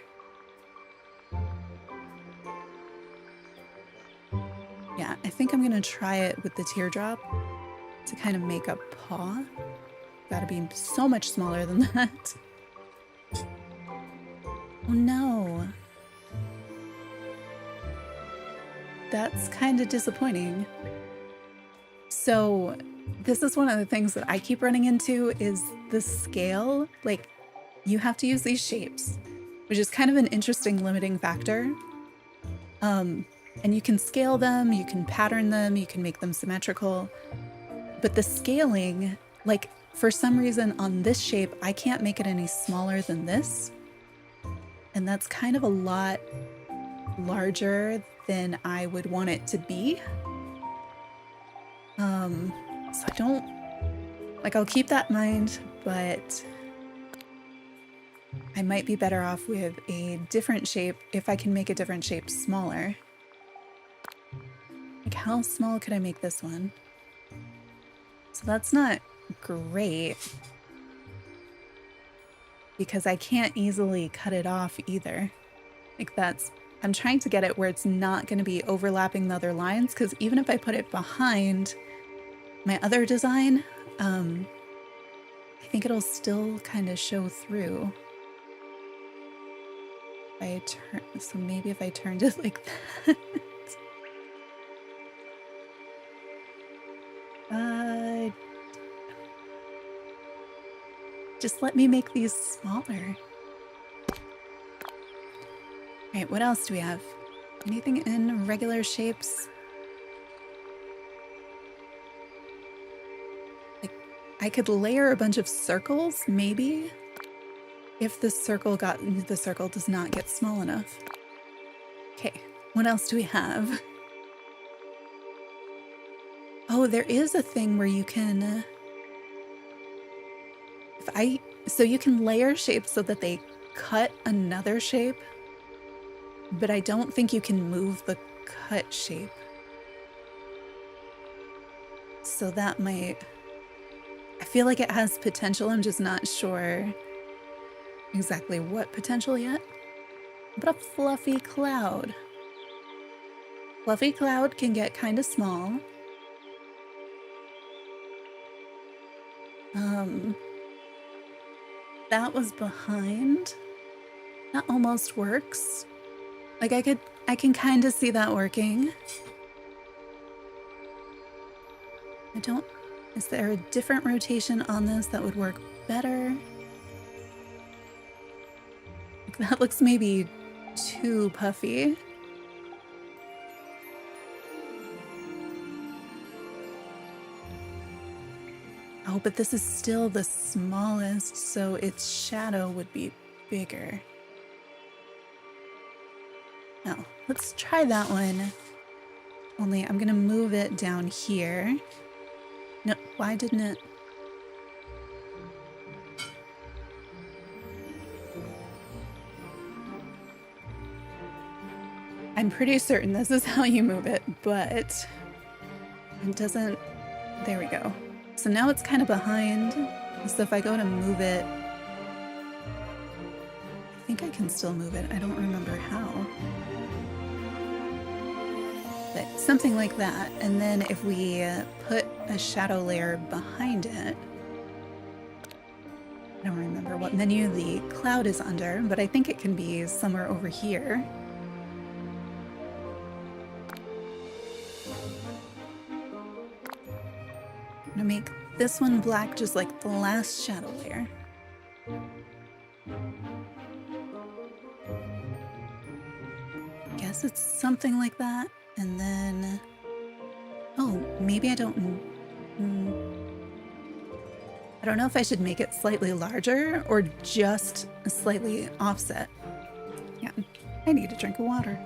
Yeah, I think I'm gonna try it with the teardrop to kind of make a paw. Gotta be so much smaller than that. Oh no. That's kind of disappointing. So this is one of the things that I keep running into is the scale. Like you have to use these shapes, which is kind of an interesting limiting factor. And you can scale them, you can pattern them, you can make them symmetrical. But the scaling, like for some reason on this shape, I can't make it any smaller than this. And that's kind of a lot larger than I would want it to be. So I don't, like, I'll keep that in mind, but I might be better off with a different shape if I can make a different shape smaller. Like, how small could I make this one? So that's not great, because I can't easily cut it off either. Like, that's, I'm trying to get it where it's not going to be overlapping the other lines, because even if I put it behind my other design, I think it'll still kind of show through. If I turn, so maybe if I turned it like that. Just let me make these smaller. Alright, what else do we have? Anything in regular shapes? Like, I could layer a bunch of circles, maybe? If the circle does not get small enough. Okay, what else do we have? Oh, there is a thing where you can... So you can layer shapes so that they cut another shape, but I don't think you can move the cut shape. So that might... I feel like it has potential, I'm just not sure exactly what potential yet. But a fluffy cloud. Fluffy cloud can get kind of small. That was behind. That almost works. Like, I can kind of see that working. Is there a different rotation on this that would work better? Like, that looks maybe too puffy. Oh, but this is still the smallest, so its shadow would be bigger. No, let's try that one. Only I'm gonna move it down here. No, why didn't it? I'm pretty certain this is how you move it, but it doesn't. There we go. So now it's kind of behind. So if I go to move it, I think I can still move it. I don't remember how. But something like that. And then if we put a shadow layer behind it, I don't remember what menu the cloud is under, but I think it can be somewhere over here. I'm gonna make this one black just like the last shadow layer. Guess it's something like that. And then, oh, maybe I don't know if I should make it slightly larger or just slightly offset. Yeah, I need a drink of water.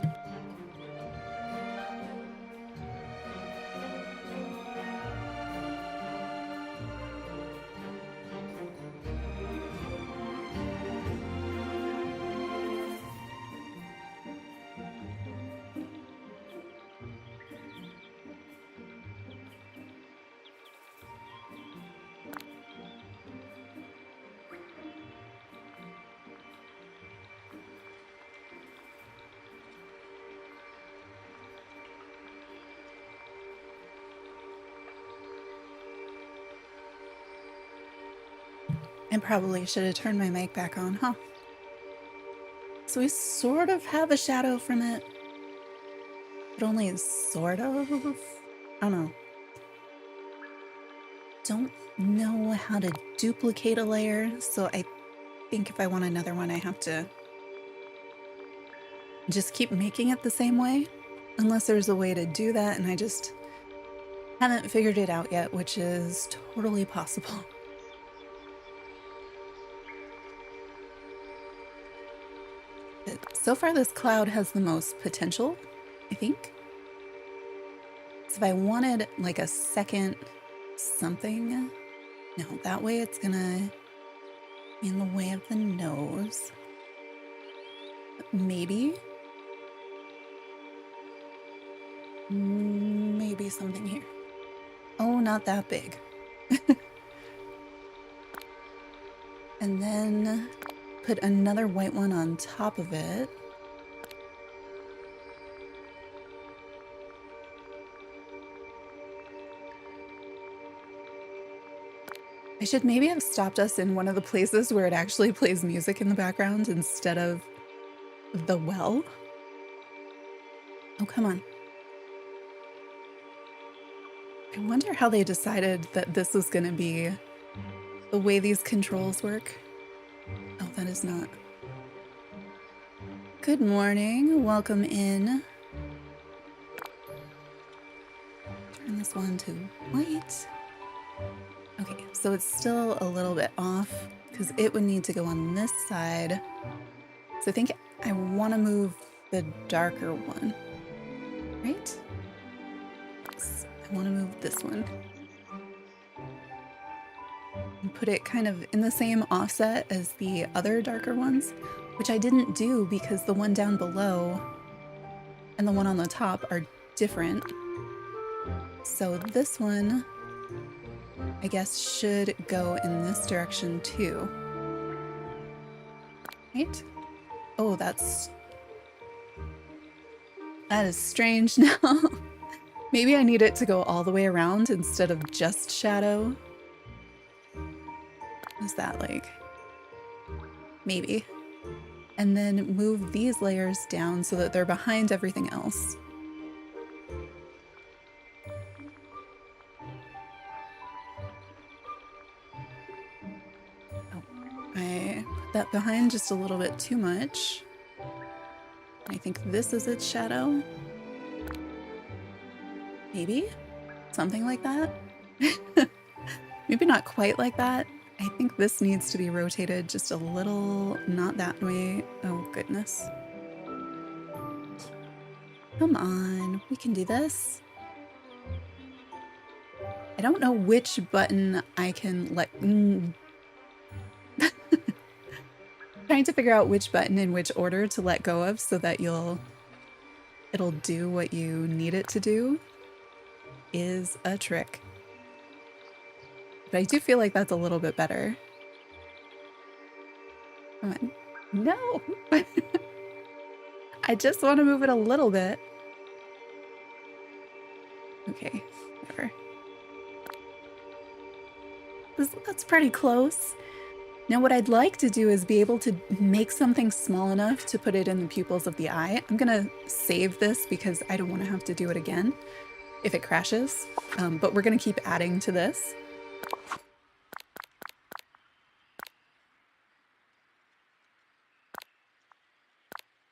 I probably should have turned my mic back on, huh? So we sort of have a shadow from it, but only sort of. I don't know. Don't know how to duplicate a layer, so I think if I want another one, I have to just keep making it the same way, unless there's a way to do that, and I just haven't figured it out yet, which is totally possible. But so far this cloud has the most potential, I think. So if I wanted like a second something, no, that way it's gonna be in the way of the nose. Maybe something here. Oh, not that big. And then put another white one on top of it. I should maybe have stopped us in one of the places where it actually plays music in the background instead of the well. Oh, come on. I wonder how they decided that this was going to be the way these controls work. Oh, that is not. Good morning. Welcome in. Turn this one to white. Okay, so it's still a little bit off because it would need to go on this side. So I think I want to move the darker one, right? Yes, I want to move this one. And put it kind of in the same offset as the other darker ones, which I didn't do because the one down below and the one on the top are different. So this one, I guess, should go in this direction too. Right? Oh, that is strange now. Maybe I need it to go all the way around instead of just shadow. What is that like? Maybe. And then move these layers down so that they're behind everything else. I put that behind just a little bit too much. I think this is its shadow. Maybe? Something like that? Maybe not quite like that. I think this needs to be rotated just a little, not that way. Oh, goodness. Come on, we can do this. I don't know which button I can let... Trying to figure out which button in which order to let go of so that it'll do what you need it to do is a trick. But I do feel like that's a little bit better. Come on. No! I just want to move it a little bit. Okay, whatever. That's pretty close. Now what I'd like to do is be able to make something small enough to put it in the pupils of the eye. I'm gonna save this because I don't want to have to do it again if it crashes, but we're gonna keep adding to this.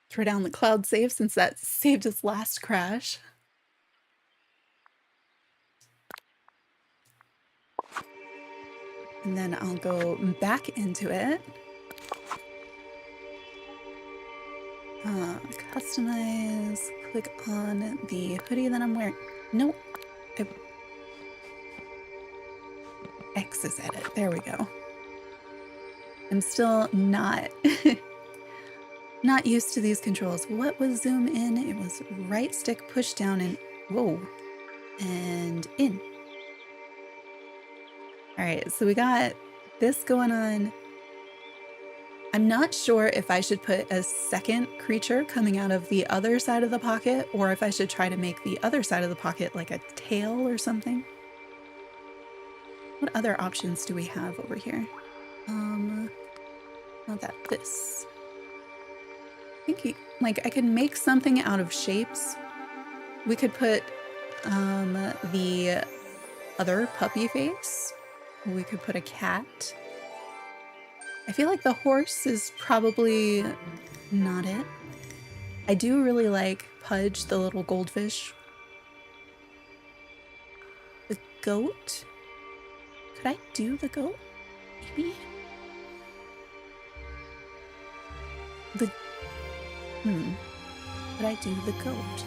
Throw down the cloud save since that saved its last crash. And then I'll go back into it. Customize, click on the hoodie that I'm wearing. Nope. X is edit. There we go. I'm still not not used to these controls. What was zoom in? It was right stick push down and whoa, and in. All right, so we got this going on. I'm not sure if I should put a second creature coming out of the other side of the pocket or if I should try to make the other side of the pocket like a tail or something. What other options do we have over here? Not that, this. I think I could make something out of shapes. We could put the other puppy face. We could put a cat. I feel like the horse is probably not it. I do really like Pudge, the little goldfish. The goat? Could I do the goat? Maybe? But I do the goat.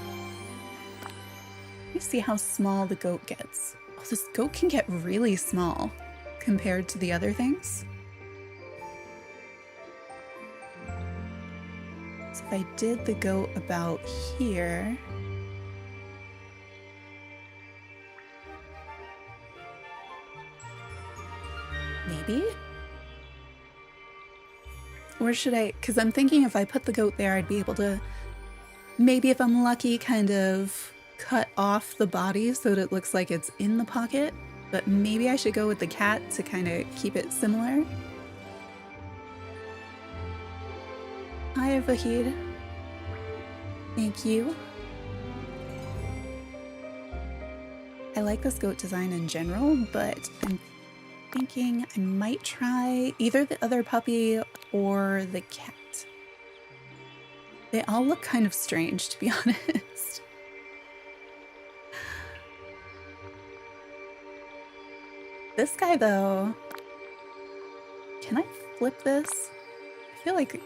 Let me see how small the goat gets. Oh, this goat can get really small compared to the other things. So if I did the goat about here, maybe? Or should I, because I'm thinking if I put the goat there, I'd be able to, maybe if I'm lucky, kind of cut off the body so that it looks like it's in the pocket. But maybe I should go with the cat to kind of keep it similar. Hi, Vahid. Thank you. I like this goat design in general, but I'm thinking I might try either the other puppy or the cat. They all look kind of strange, to be honest. This guy, though, can I flip this? I feel like I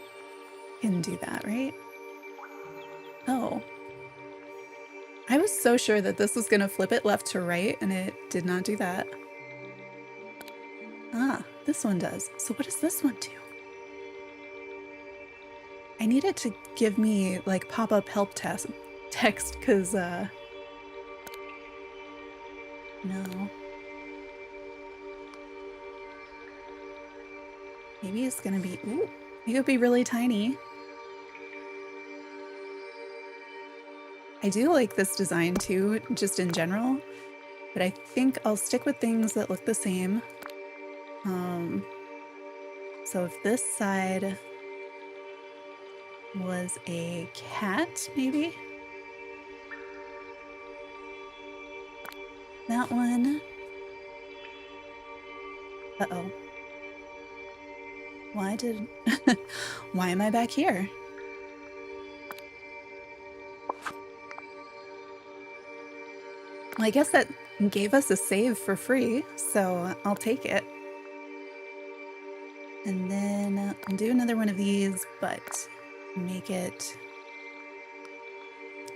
can do that, right? Oh. I was so sure that this was going to flip it left to right, and it did not do that. Ah, this one does. So what does this one do? I need it to give me, like, pop-up help text, because, no. Maybe it's gonna be, ooh, it could be really tiny. I do like this design too, just in general, but I think I'll stick with things that look the same. So if this side was a cat, maybe? That one. Uh-oh. Why am I back here? Well, I guess that gave us a save for free, so I'll take it. And then I'll do another one of these, but make it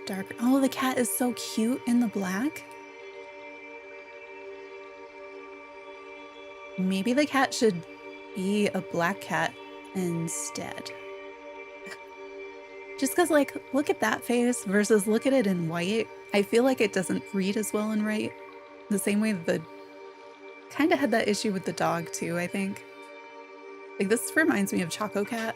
darker. Oh, the cat is so cute in the black. Maybe the cat should be a black cat instead. Just because, like, look at that face versus look at it in white. I feel like it doesn't read as well in white. The same way the kind of had that issue with the dog too, I think. Like, this reminds me of Choco Cat.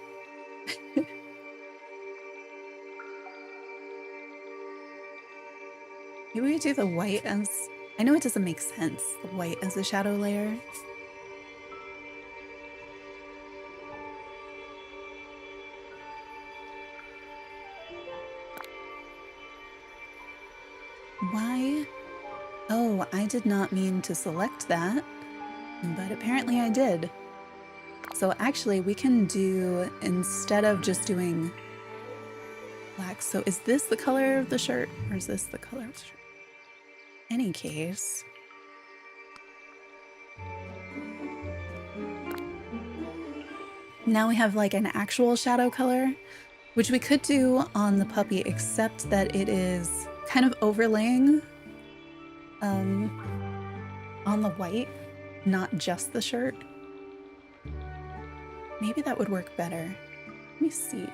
Maybe we do the white as... I know it doesn't make sense, the white as a shadow layer. Why? Oh, I did not mean to select that, but apparently I did. So actually we can do, instead of just doing black, so is this the color of the shirt or is this the color of the shirt? Any case. Now we have like an actual shadow color, which we could do on the puppy, except that it is kind of overlaying on the white, not just the shirt. Maybe that would work better. Let me see.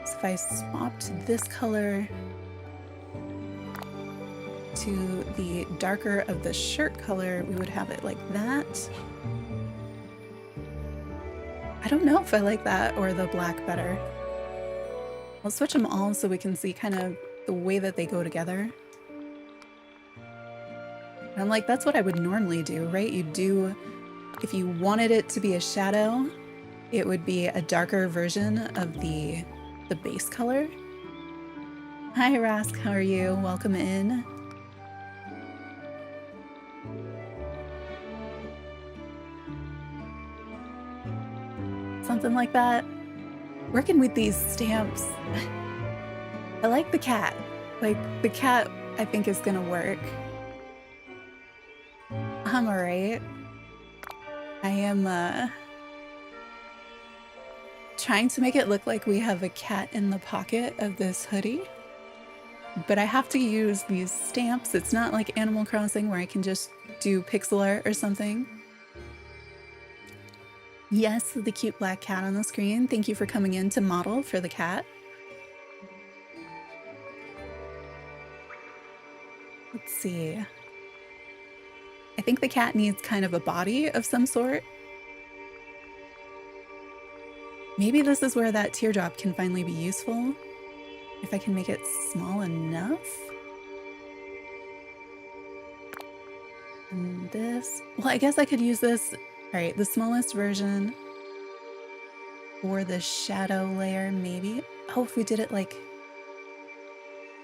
So if I swapped this color to the darker of the shirt color, we would have it like that. I don't know if I like that or the black better. I'll switch them all so we can see kind of the way that they go together. And I'm like, that's what I would normally do, right? You do, if you wanted it to be a shadow, it would be a darker version of the base color. Hi Rask, how are you? Welcome in. Something like that. Working with these stamps. I like the cat. Like, the cat, I think, is gonna work. I'm alright. I am, trying to make it look like we have a cat in the pocket of this hoodie, but I have to use these stamps. It's not like Animal Crossing where I can just do pixel art or something. Yes, the cute black cat on the screen. Thank you for coming in to model for the cat. Let's see. I think the cat needs kind of a body of some sort. Maybe this is where that teardrop can finally be useful. If I can make it small enough. And this, well, I guess I could use this. All right, the smallest version for the shadow layer, maybe. Oh, if we did it like,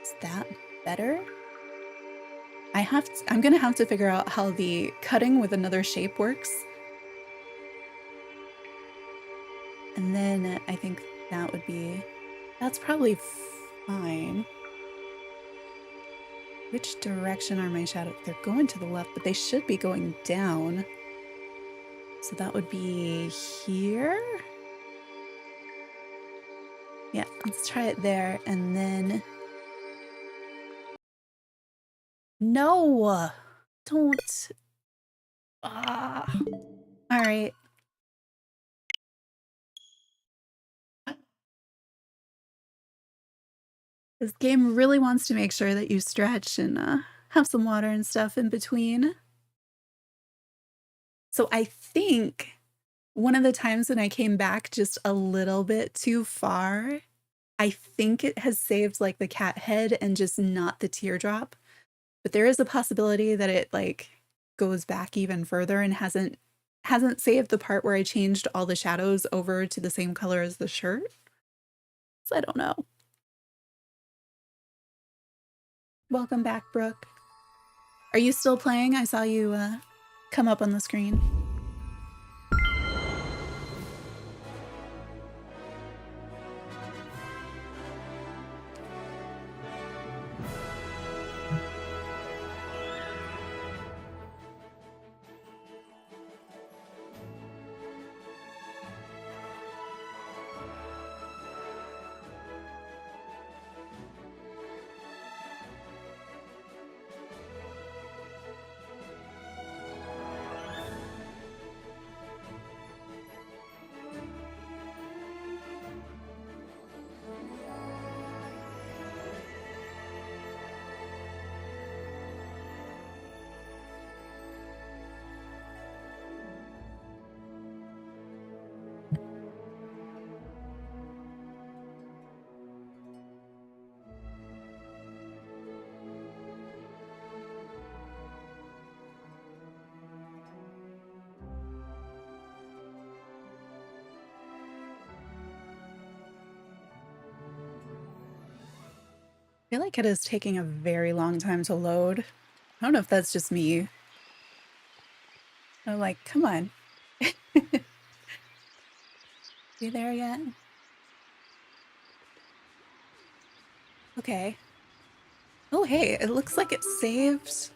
is that better? I'm gonna have to figure out how the cutting with another shape works. And then I think that's probably fine. Which direction are my shadows? They're going to the left, but they should be going down. So that would be here. Yeah, let's try it there. And then, no, don't. All right. This game really wants to make sure that you stretch and have some water and stuff in between. So I think one of the times when I came back just a little bit too far, I think it has saved like the cat head and just not the teardrop. But there is a possibility that it like goes back even further and hasn't saved the part where I changed all the shadows over to the same color as the shirt. So I don't know. Welcome back, Brooke. Are you still playing? I saw you come up on the screen. I feel like it is taking a very long time to load. I don't know if that's just me. I'm like, come on. You there yet? Okay. Oh, hey, it looks like it saved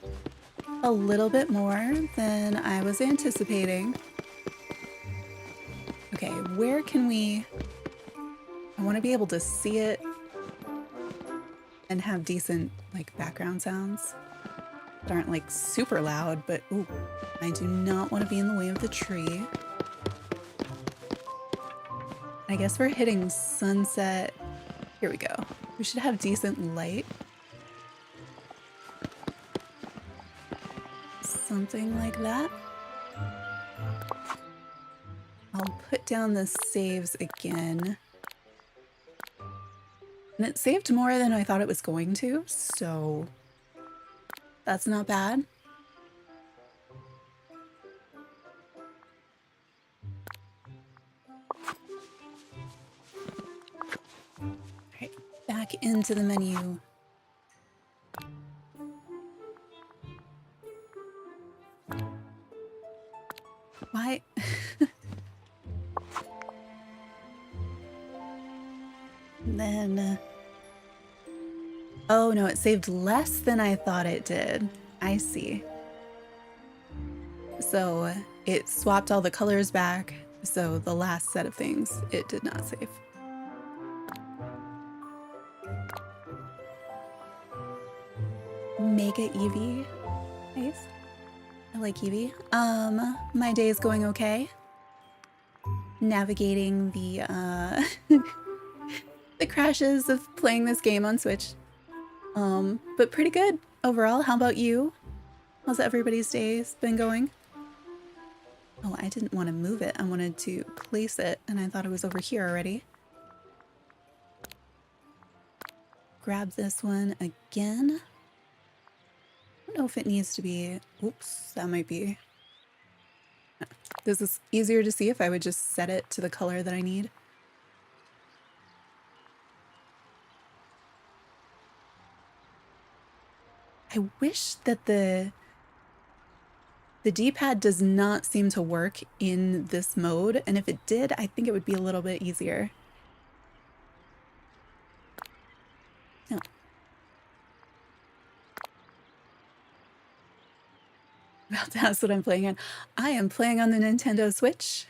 a little bit more than I was anticipating. Okay, where can we... I want to be able to see it and have decent like background sounds that aren't like super loud, but ooh, I do not want to be in the way of the tree. I guess we're hitting sunset. Here we go. We should have decent light. Something like that. I'll put down the saves again. And it saved more than I thought it was going to, so that's not bad. All right, back into the menu. Why? Then, oh no, it saved less than I thought it did. I see. So it swapped all the colors back. So the last set of things, it did not save. Mega Eevee. Nice. I like Eevee. My day is going okay. Navigating the the crashes of playing this game on Switch. But pretty good overall. How about you? How's everybody's days been going? Oh, I didn't want to move it. I wanted to place it, and I thought it was over here already. Grab this one again. I don't know if it needs to be... Oops, that might be... This is easier to see if I would just set it to the color that I need. I wish that the D-pad does not seem to work in this mode, and if it did, I think it would be a little bit easier. No. About to ask what I'm playing on. I am playing on the Nintendo Switch.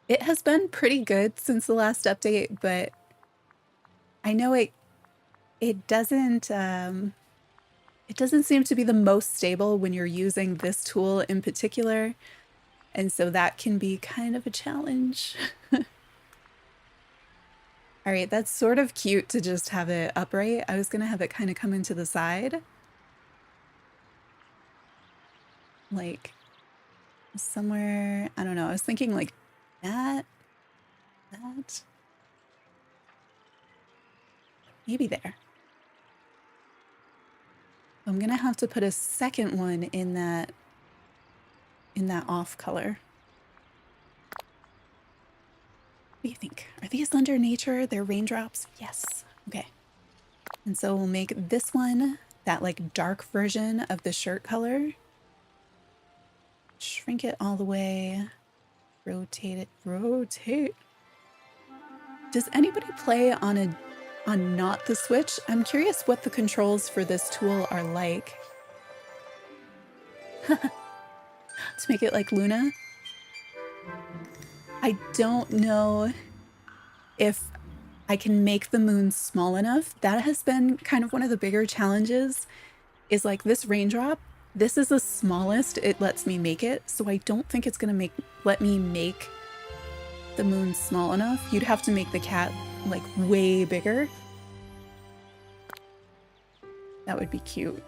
It has been pretty good since the last update, but I know it doesn't seem to be the most stable when you're using this tool in particular, and so that can be kind of a challenge. All right, that's sort of cute to just have it upright. I was gonna have it kind of come into the side. Like somewhere, I don't know, I was thinking like that, maybe there. I'm gonna have to put a second one in that off color. What do you think? Are these under nature? They're raindrops? Yes. Okay. And so we'll make this one that like dark version of the shirt color. Shrink it all the way. Rotate it. Rotate. Does anybody play on not the Switch? I'm curious what the controls for this tool are like. To make it like Luna. I don't know if I can make the moon small enough. That has been kind of one of the bigger challenges, is like this raindrop. This is the smallest it lets me make it, so I don't think it's gonna let me make the moon small enough. You'd have to make the cat like way bigger. That would be cute.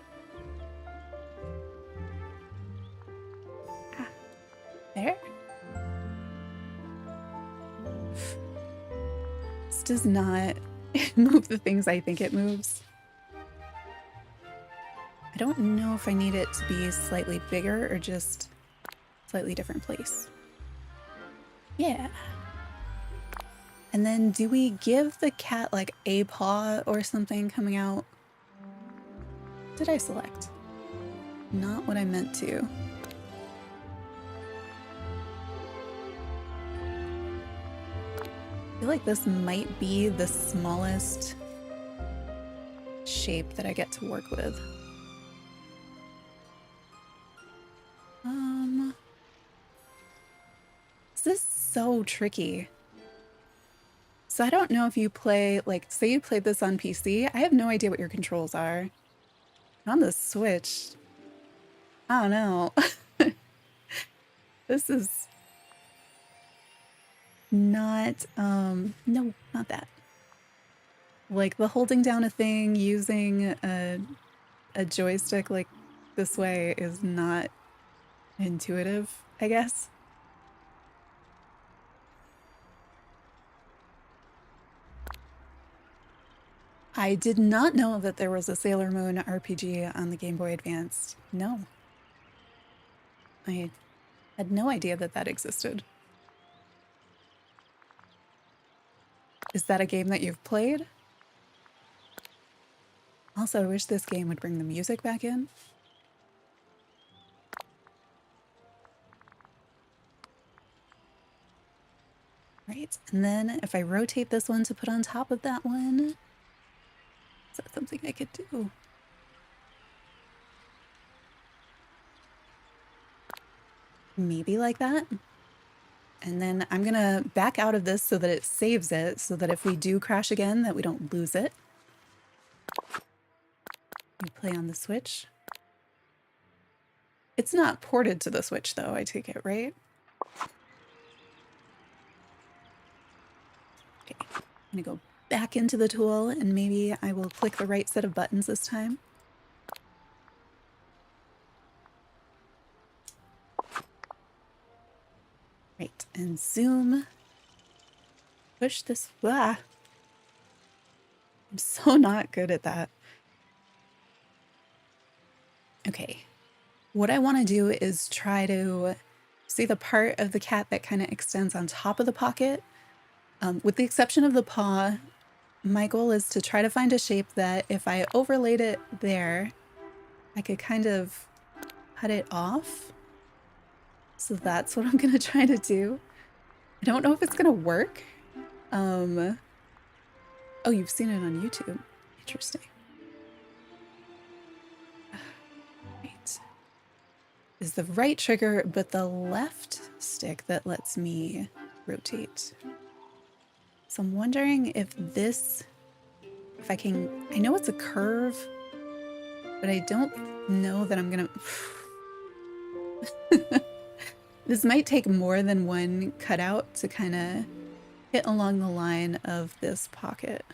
Ah, there. This does not move the things I think it moves. I don't know if I need it to be slightly bigger or just slightly different place. Yeah. And then do we give the cat like a paw or something coming out? Did I select? Not what I meant to. I feel like this might be the smallest shape that I get to work with. This is so tricky. So I don't know if you play, like, say you played this on PC. I have no idea what your controls are. On the Switch, I don't know. This is not, no, not that. Like, the holding down a thing using a joystick like this way is not intuitive, I guess. I did not know that there was a Sailor Moon RPG on the Game Boy Advance. No. I had no idea that that existed. Is that a game that you've played? Also, I wish this game would bring the music back in. Right, and then if I rotate this one to put on top of that one, is that something I could do? maybe like that. And then I'm gonna back out of this so that it saves it, so that if we do crash again, that we don't lose it. We play on the Switch. It's not ported to the Switch though, I take it, right? Okay, I'm gonna go back into the tool and maybe I will click the right set of buttons this time. Right, and zoom. Push this. Ah. I'm so not good at that. Okay. What I want to do is try to see the part of the cat that kind of extends on top of the pocket. With the exception of the paw, my goal is to try to find a shape that if I overlaid it there, I could kind of cut it off. So that's what I'm going to try to do. I don't know if it's going to work. Oh, you've seen it on YouTube. Interesting. Right. Is the right trigger, but the left stick that lets me rotate. So I'm wondering if this, if I can, I know it's a curve, but I don't know that I'm gonna, this might take more than one cutout to kind of hit along the line of this pocket.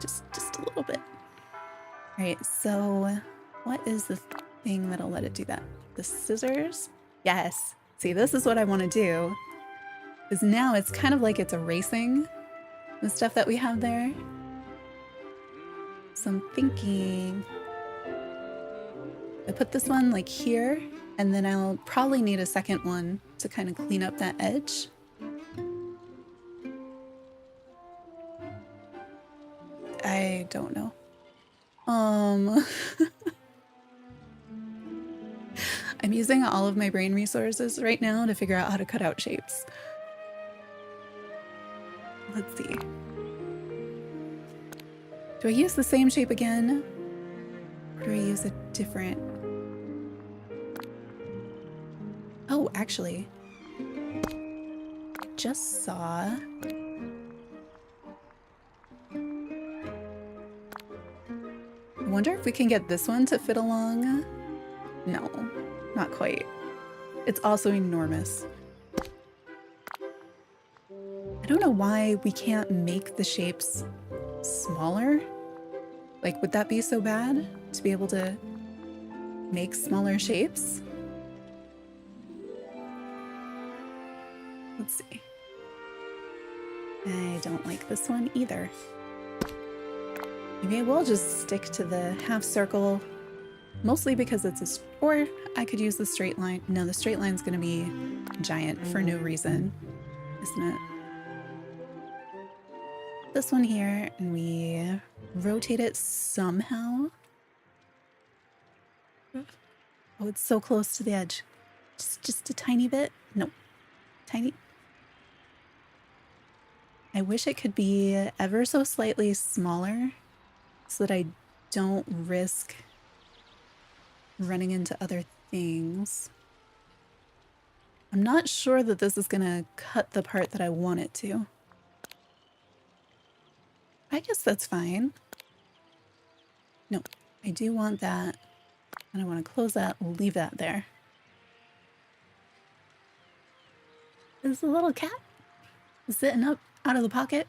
Just a little bit. All right, so what is the thing that'll let it do that? The scissors? Yes. See, this is what I want to do. Because now it's kind of like it's erasing the stuff that we have there. So I'm thinking I put this one like here, and then I'll probably need a second one to kind of clean up that edge. I don't know. I'm using all of my brain resources right now to figure out how to cut out shapes. Let's see. Do I use the same shape again? Or do I use a different? Oh, actually, I just saw. I wonder if we can get this one to fit along. No, not quite. It's also enormous. I don't know why we can't make the shapes smaller. Like, would that be so bad to be able to make smaller shapes? Let's see. I don't like this one either. Maybe I will just stick to the half circle, mostly because it's or I could use the straight line. No, the straight line's gonna be giant for no reason, isn't it? This one here, and we rotate it somehow. Oh, it's so close to the edge. Just a tiny bit. Nope. Tiny. I wish it could be ever so slightly smaller so that I don't risk running into other things. I'm not sure that this is gonna cut the part that I want it to. I guess that's fine. No, I do want that. And I want to close that, leave that there. Is the little cat sitting up out of the pocket?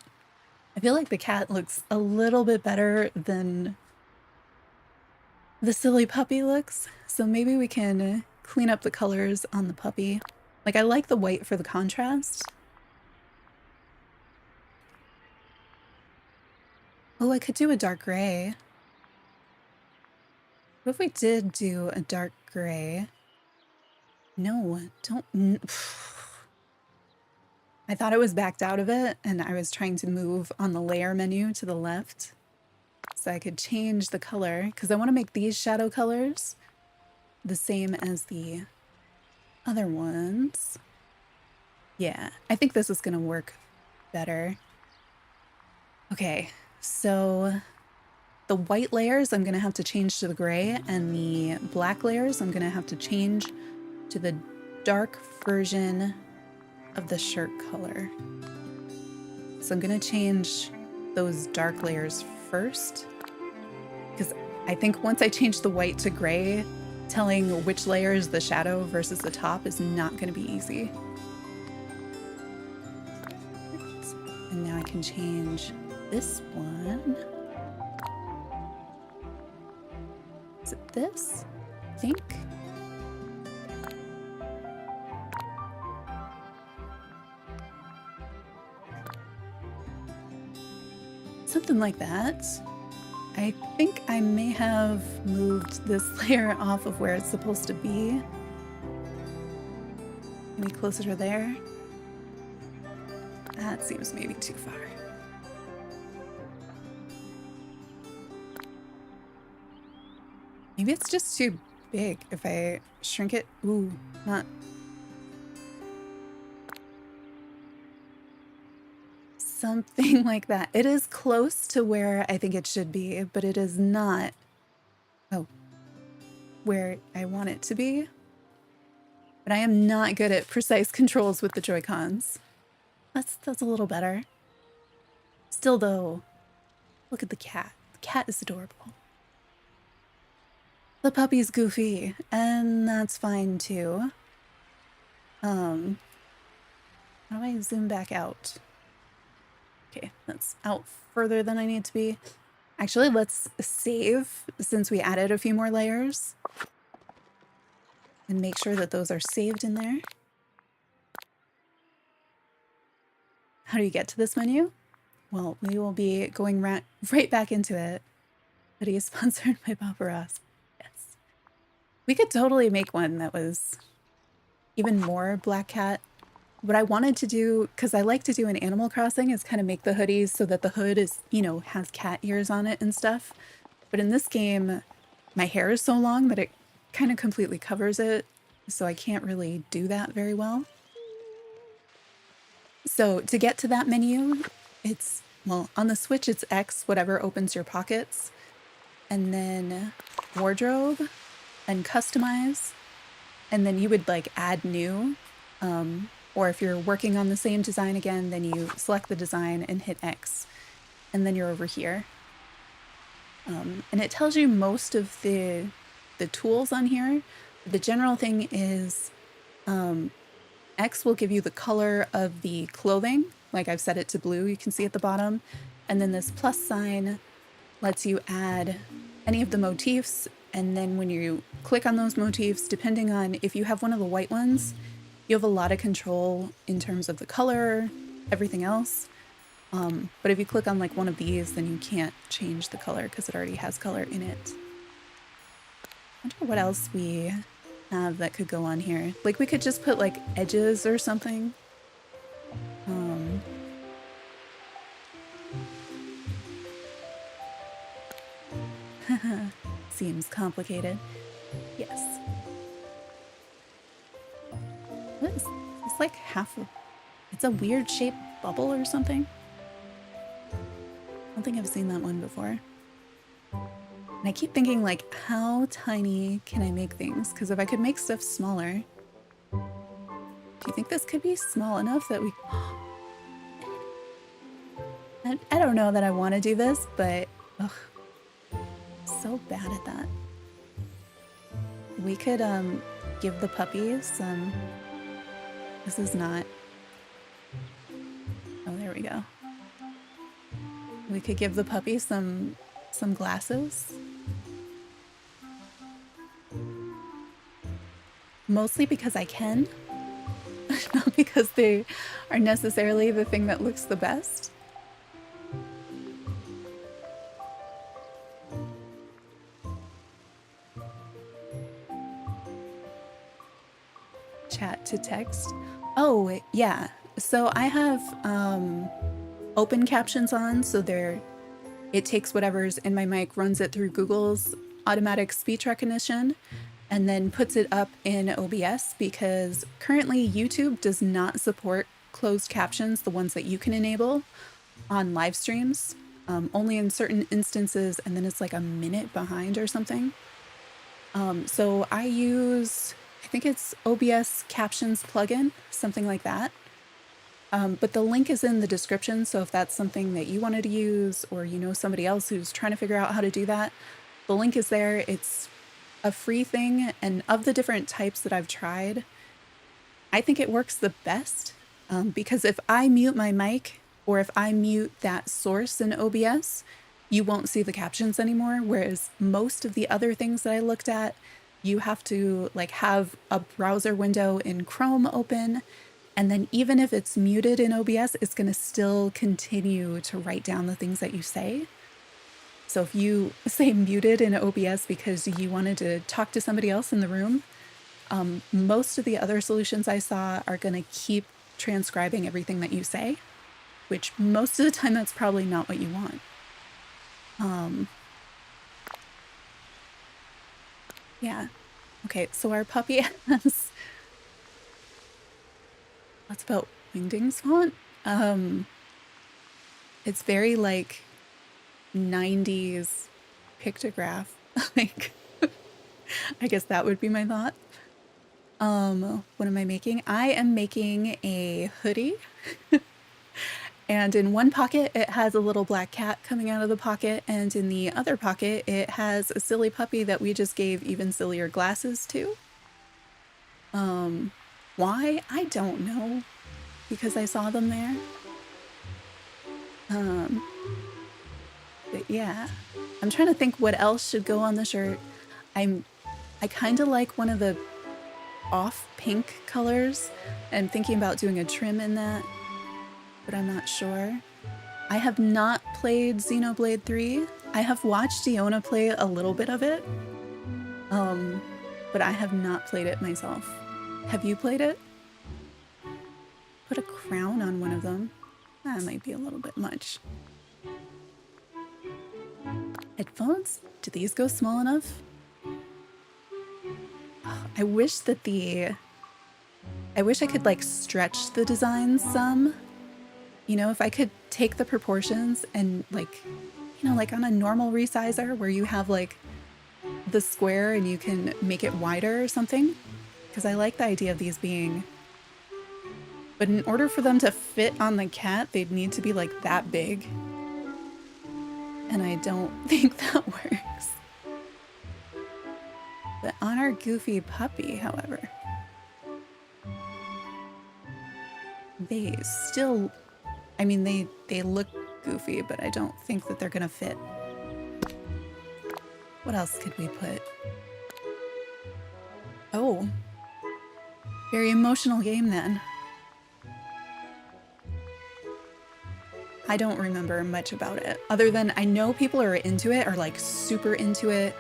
I feel like the cat looks a little bit better than the silly puppy looks. So maybe we can clean up the colors on the puppy. Like, I like the white for the contrast. Oh, I could do a dark gray. What if we did do a dark gray? No, don't. I thought I was backed out of it, and I was trying to move on the layer menu to the left so I could change the color, because I want to make these shadow colors the same as the other ones. Yeah, I think this is going to work better. Okay, so the white layers I'm gonna have to change to the gray, and the black layers I'm gonna have to change to the dark version of the shirt color. So I'm gonna change those dark layers first, because I think once I change the white to gray, telling which layer is the shadow versus the top is not gonna be easy. And now I can change this one. Is it this? I think. Something like that. I think I may have moved this layer off of where it's supposed to be. Maybe closer to there. That seems maybe too far. Maybe it's just too big if I shrink it. Ooh, not. Something like that. It is close to where I think it should be, but it is not, oh, where I want it to be. But I am not good at precise controls with the Joy-Cons. That's a little better. Still though, look at the cat. The cat is adorable. The puppy's goofy, and that's fine too. How do I zoom back out? Okay, that's out further than I need to be. Actually, let's save since we added a few more layers. And make sure that those are saved in there. How do you get to this menu? Well, we will be going right back into it. Hoodie is sponsored by Papa Ross. Yes. We could totally make one that was even more Black Cat. What I wanted to do, because I like to do in Animal Crossing, is kind of make the hoodies so that the hood is, you know, has cat ears on it and stuff. But in this game, my hair is so long that it kind of completely covers it, so I can't really do that very well. So to get to that menu, it's, well, on the Switch it's X, whatever opens your pockets, and then wardrobe and customize, and then you would like add new, or if you're working on the same design again, then you select the design and hit X, and then you're over here. And it tells you most of the tools on here. The general thing is X will give you the color of the clothing, like I've set it to blue, you can see at the bottom, and then this plus sign lets you add any of the motifs, and then when you click on those motifs, depending on if you have one of the white ones, you have a lot of control in terms of the color, everything else. But if you click on like one of these, then you can't change the color because it already has color in it. I wonder what else we have that could go on here. Like we could just put like edges or something. Seems complicated. Yes. What is it's like half of, it's a weird shaped bubble or something. I don't think I've seen that one before. And I keep thinking like, how tiny can I make things? Because if I could make stuff smaller, do you think this could be small enough that we, I don't know that I want to do this, but ugh, so bad at that. We could give the puppies some, this is not, oh there we go. We could give the puppy some glasses. Mostly because I can, not because they are necessarily the thing that looks the best. Chat to text. Oh, yeah. So I have open captions on, so it takes whatever's in my mic, runs it through Google's automatic speech recognition, and then puts it up in OBS, because currently YouTube does not support closed captions, the ones that you can enable on live streams. only in certain instances, and then it's like a minute behind or something. So I use, I think it's OBS Captions plugin, something like that. But the link is in the description, so if that's something that you wanted to use, or you know somebody else who's trying to figure out how to do that, the link is there. It's a free thing, and of the different types that I've tried, I think it works the best, because if I mute my mic, or if I mute that source in OBS, you won't see the captions anymore, whereas most of the other things that I looked at, you have to like have a browser window in Chrome open, and then even if it's muted in OBS, it's going to still continue to write down the things that you say. So if you say muted in OBS because you wanted to talk to somebody else in the room, most of the other solutions I saw are going to keep transcribing everything that you say, which most of the time that's probably not what you want. Yeah. Okay, so our puppy has, what's about Wingding's font? It's very like 90s pictograph. Like, I guess that would be my thought. What am I making? I am making a hoodie. And in one pocket, it has a little black cat coming out of the pocket. And in the other pocket, it has a silly puppy that we just gave even sillier glasses to. Why? I don't know. Because I saw them there. But yeah, I'm trying to think what else should go on the shirt. I kind of like one of the off pink colors. I'm thinking about doing a trim in that, but I'm not sure. I have not played Xenoblade 3. I have watched Iona play a little bit of it, but I have not played it myself. Have you played it? Put a crown on one of them. That might be a little bit much. Headphones? Do these go small enough? I wish that I wish I could like stretch the designs some. You know, if I could take the proportions and like, you know, like on a normal resizer where you have like the square and you can make it wider or something. Because I like the idea of these being, but in order for them to fit on the cat, they'd need to be like that big. And I don't think that works. But on our goofy puppy, however, they still, I mean, they look goofy, but I don't think that they're gonna fit. What else could we put? Oh, very emotional game then. I don't remember much about it, other than I know people are into it, are like super into it.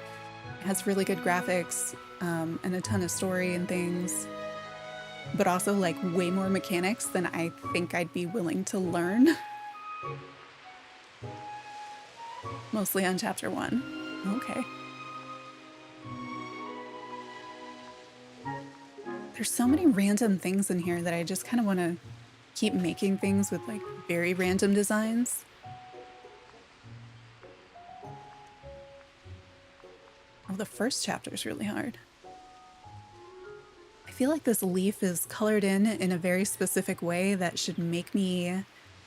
It has really good graphics, and a ton of story and things, but also like way more mechanics than I think I'd be willing to learn. Mostly on chapter 1. Okay. There's so many random things in here that I just kind of want to keep making things with like very random designs. Oh, the first chapter is really hard. I feel like this leaf is colored in a very specific way that should make me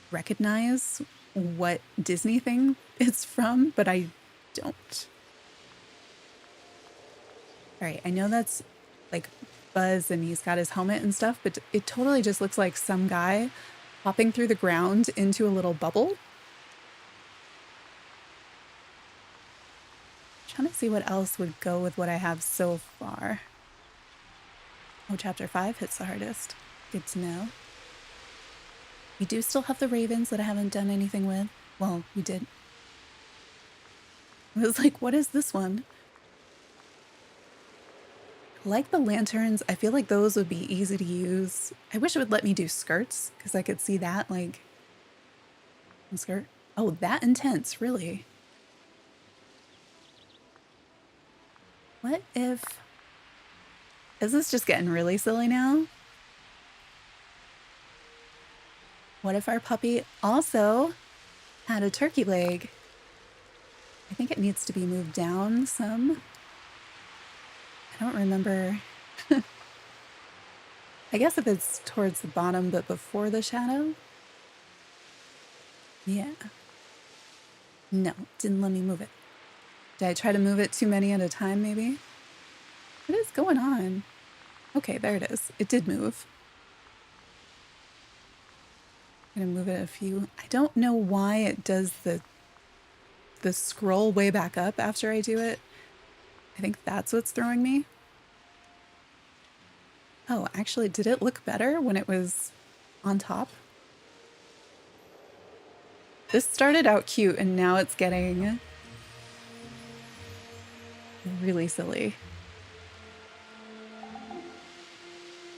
recognize what Disney thing it's from, but I don't. All right, I know that's like Buzz and he's got his helmet and stuff, but it totally just looks like some guy hopping through the ground into a little bubble. Trying to see what else would go with what I have so far. Oh, chapter 5 hits the hardest. Good to know. We do still have the ravens that I haven't done anything with. Well, we did. I was like, what is this one? Like the lanterns, I feel like those would be easy to use. I wish it would let me do skirts, because I could see that, like... Skirt? Oh, that intense, really? What if... Is this just getting really silly now? What if our puppy also Add a turkey leg. I think it needs to be moved down some. I don't remember. I guess if it's towards the bottom but before the shadow. Yeah. No, didn't let me move it. Did I try to move it too many at a time maybe? What is going on? Okay, there it is. It did move. I'm gonna move it a few. I don't know why it does the scroll way back up after I do it. I think that's what's throwing me. Oh, actually, did it look better when it was on top? This started out cute and now it's getting really silly.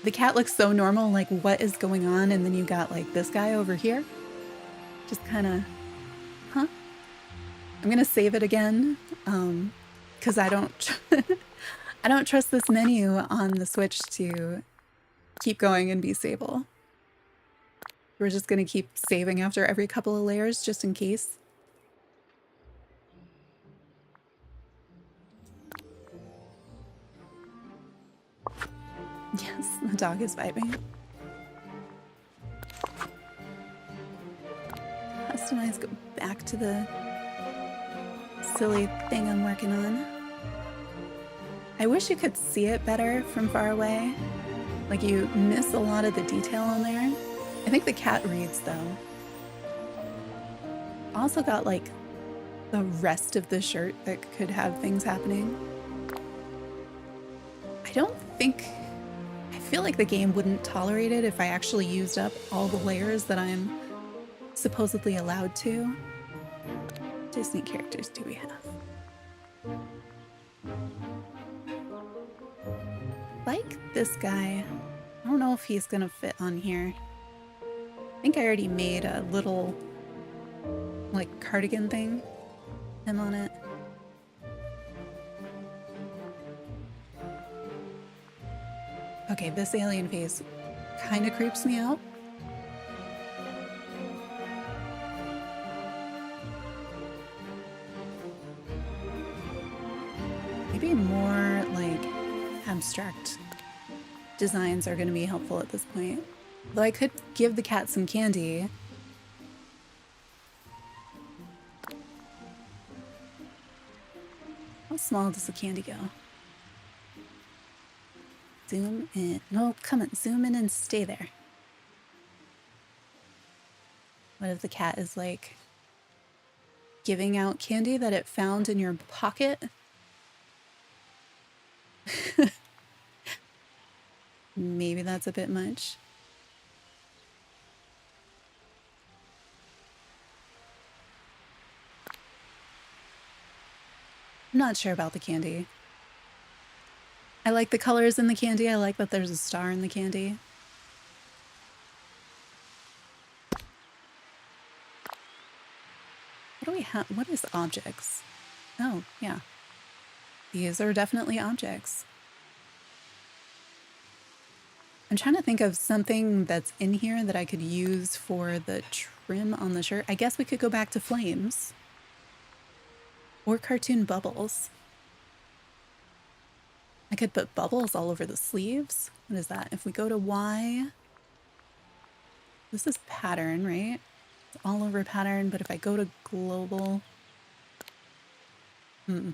The cat looks so normal, like what is going on? And then you got like this guy over here. Just kind of, huh? I'm gonna save it again because I don't I don't trust this menu on the Switch to keep going and be stable. We're just gonna keep saving after every couple of layers just in case. Yes, the dog is vibing. Customize, go back to the silly thing I'm working on. I wish you could see it better from far away. Like you miss a lot of the detail on there. I think the cat reads though. Also got like the rest of the shirt that could have things happening. I don't think, I feel like the game wouldn't tolerate it if I actually used up all the layers that I'm supposedly allowed to. Disney characters do we have? Like this guy. I don't know if he's gonna fit on here. I think I already made a little like cardigan thing. Him on it. Okay, this alien face kind of creeps me out. Maybe more like abstract designs are going to be helpful at this point. Though I could give the cat some candy. How small does the candy go? Zoom in. No, come on, zoom in and stay there. What if the cat is like giving out candy that it found in your pocket? Maybe that's a bit much. I'm not sure about the candy. I like the colors in the candy. I like that there's a star in the candy. What do we have? What is objects? Oh, yeah. These are definitely objects. I'm trying to think of something that's in here that I could use for the trim on the shirt. I guess we could go back to flames. Or cartoon bubbles. I could put bubbles all over the sleeves. What is that? If we go to Y, this is pattern, right? It's all over pattern, but if I go to global, don't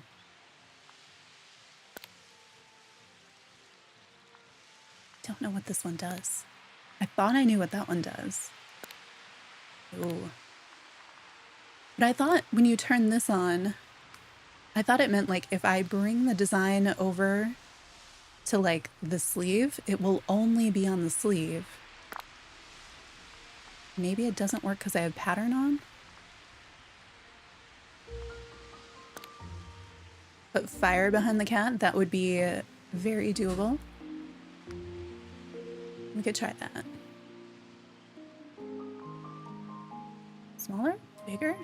know what this one does. I thought I knew what that one does. Ooh. But I thought when you turn this on, I thought it meant like if I bring the design over to like the sleeve, it will only be on the sleeve. Maybe it doesn't work because I have pattern on. Put fire behind the cat, that would be very doable. We could try that. Smaller? Bigger?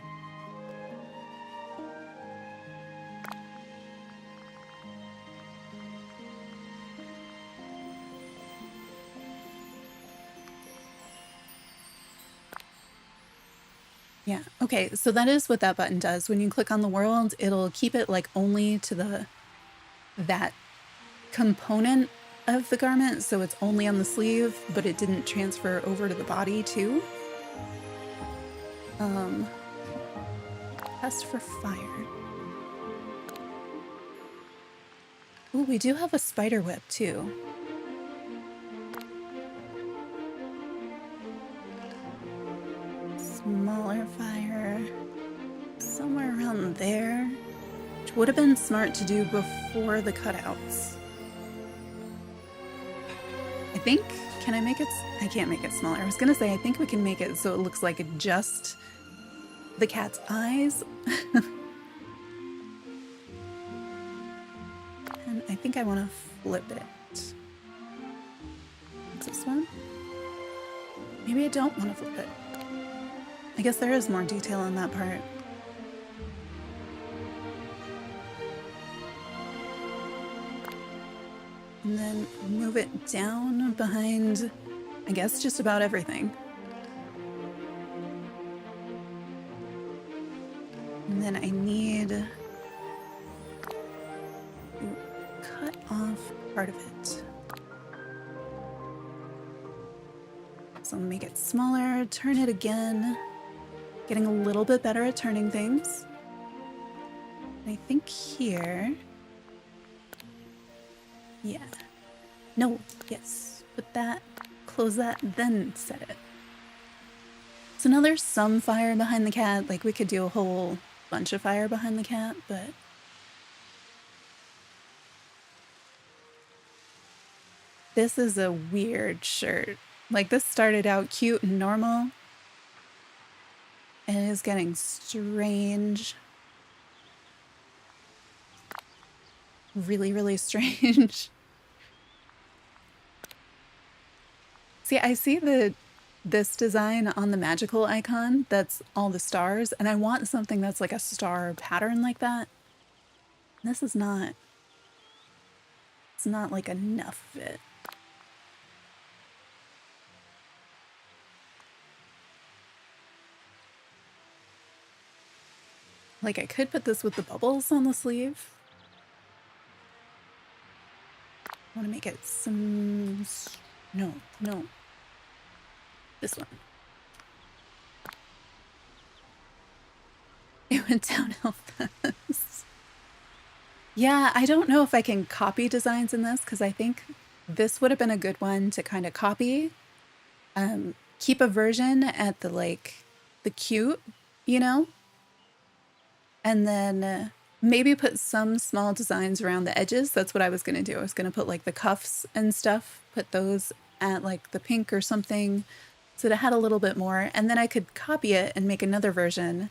Yeah, okay, so that is what that button does. When you click on the world, it'll keep it like only to that component of the garment, so it's only on the sleeve, but it didn't transfer over to the body too. Test for fire. Ooh, we do have a spider whip too. Smaller fire. Somewhere around there. Which would have been smart to do before the cutouts. I think, can I make it? I can't make it smaller. I was gonna say, I think we can make it so it looks like just the cat's eyes. And I think I want to flip it. What's this one? Maybe I don't want to flip it. I guess there is more detail on that part. And then move it down behind, I guess, just about everything. And then I need to cut off part of it. So make it smaller, turn it again. Getting a little bit better at turning things. And I think here, yeah. No, yes. Put that, close that, then set it. So now there's some fire behind the cat. Like we could do a whole bunch of fire behind the cat, but this is a weird shirt. Like this started out cute and normal, and it is getting strange. Really, really strange. See, I see this design on the magical icon that's all the stars, and I want something that's like a star pattern like that. This is not, it's not like enough of it. Like I could put this with the bubbles on the sleeve. I want to make it some, no. This one. It went downhill fast. Yeah, I don't know if I can copy designs in this because I think this would have been a good one to kind of copy. Keep a version at the cute, you know? And then maybe put some small designs around the edges. That's what I was going to do. I was going to put like the cuffs and stuff, put those at like the pink or something so that it had a little bit more. And then I could copy it and make another version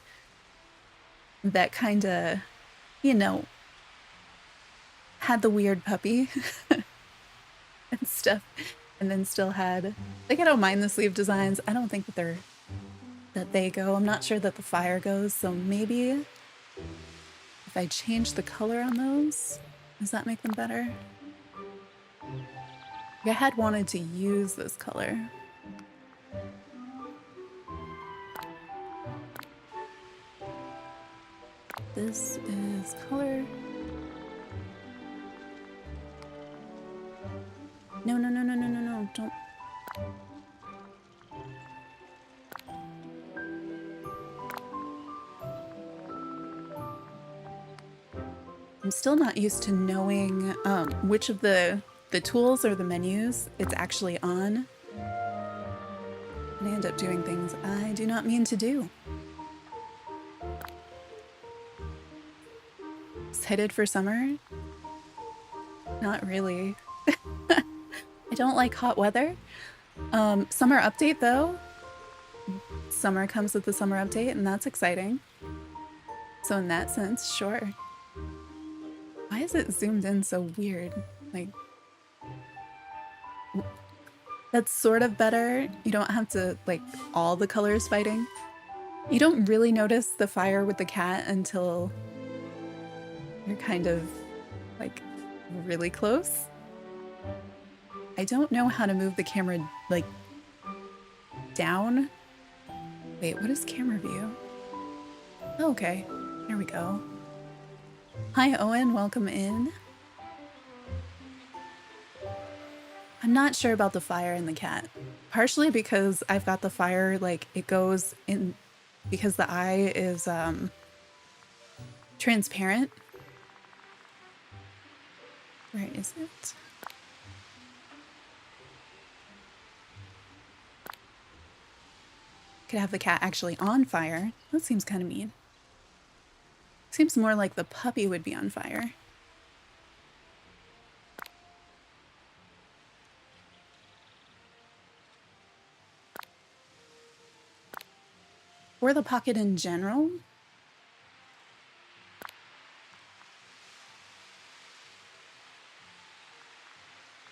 that kind of, you know, had the weird puppy and stuff. And then still had, like, I don't mind the sleeve designs. I don't think that they go. I'm not sure that the fire goes. So maybe if I change the color on those, does that make them better? I had wanted to use this color. This is color. No, don't. I'm still not used to knowing which of the tools or the menus it's actually on. And I end up doing things I do not mean to do. Excited for summer? Not really. I don't like hot weather. Summer update though. Summer comes with the summer update and that's exciting. So in that sense, sure. Why is it zoomed in so weird? Like, that's sort of better. You don't have to, like, all the colors fighting. You don't really notice the fire with the cat until you're kind of, like, really close. I don't know how to move the camera, like, down. Wait, what is camera view? Okay, there we go. Hi, Owen. Welcome in. I'm not sure about the fire and the cat. Partially because I've got the fire, like, it goes in because the eye is transparent. Where is it? Could have the cat actually on fire. That seems kind of mean. Seems more like the puppy would be on fire. Or the pocket in general.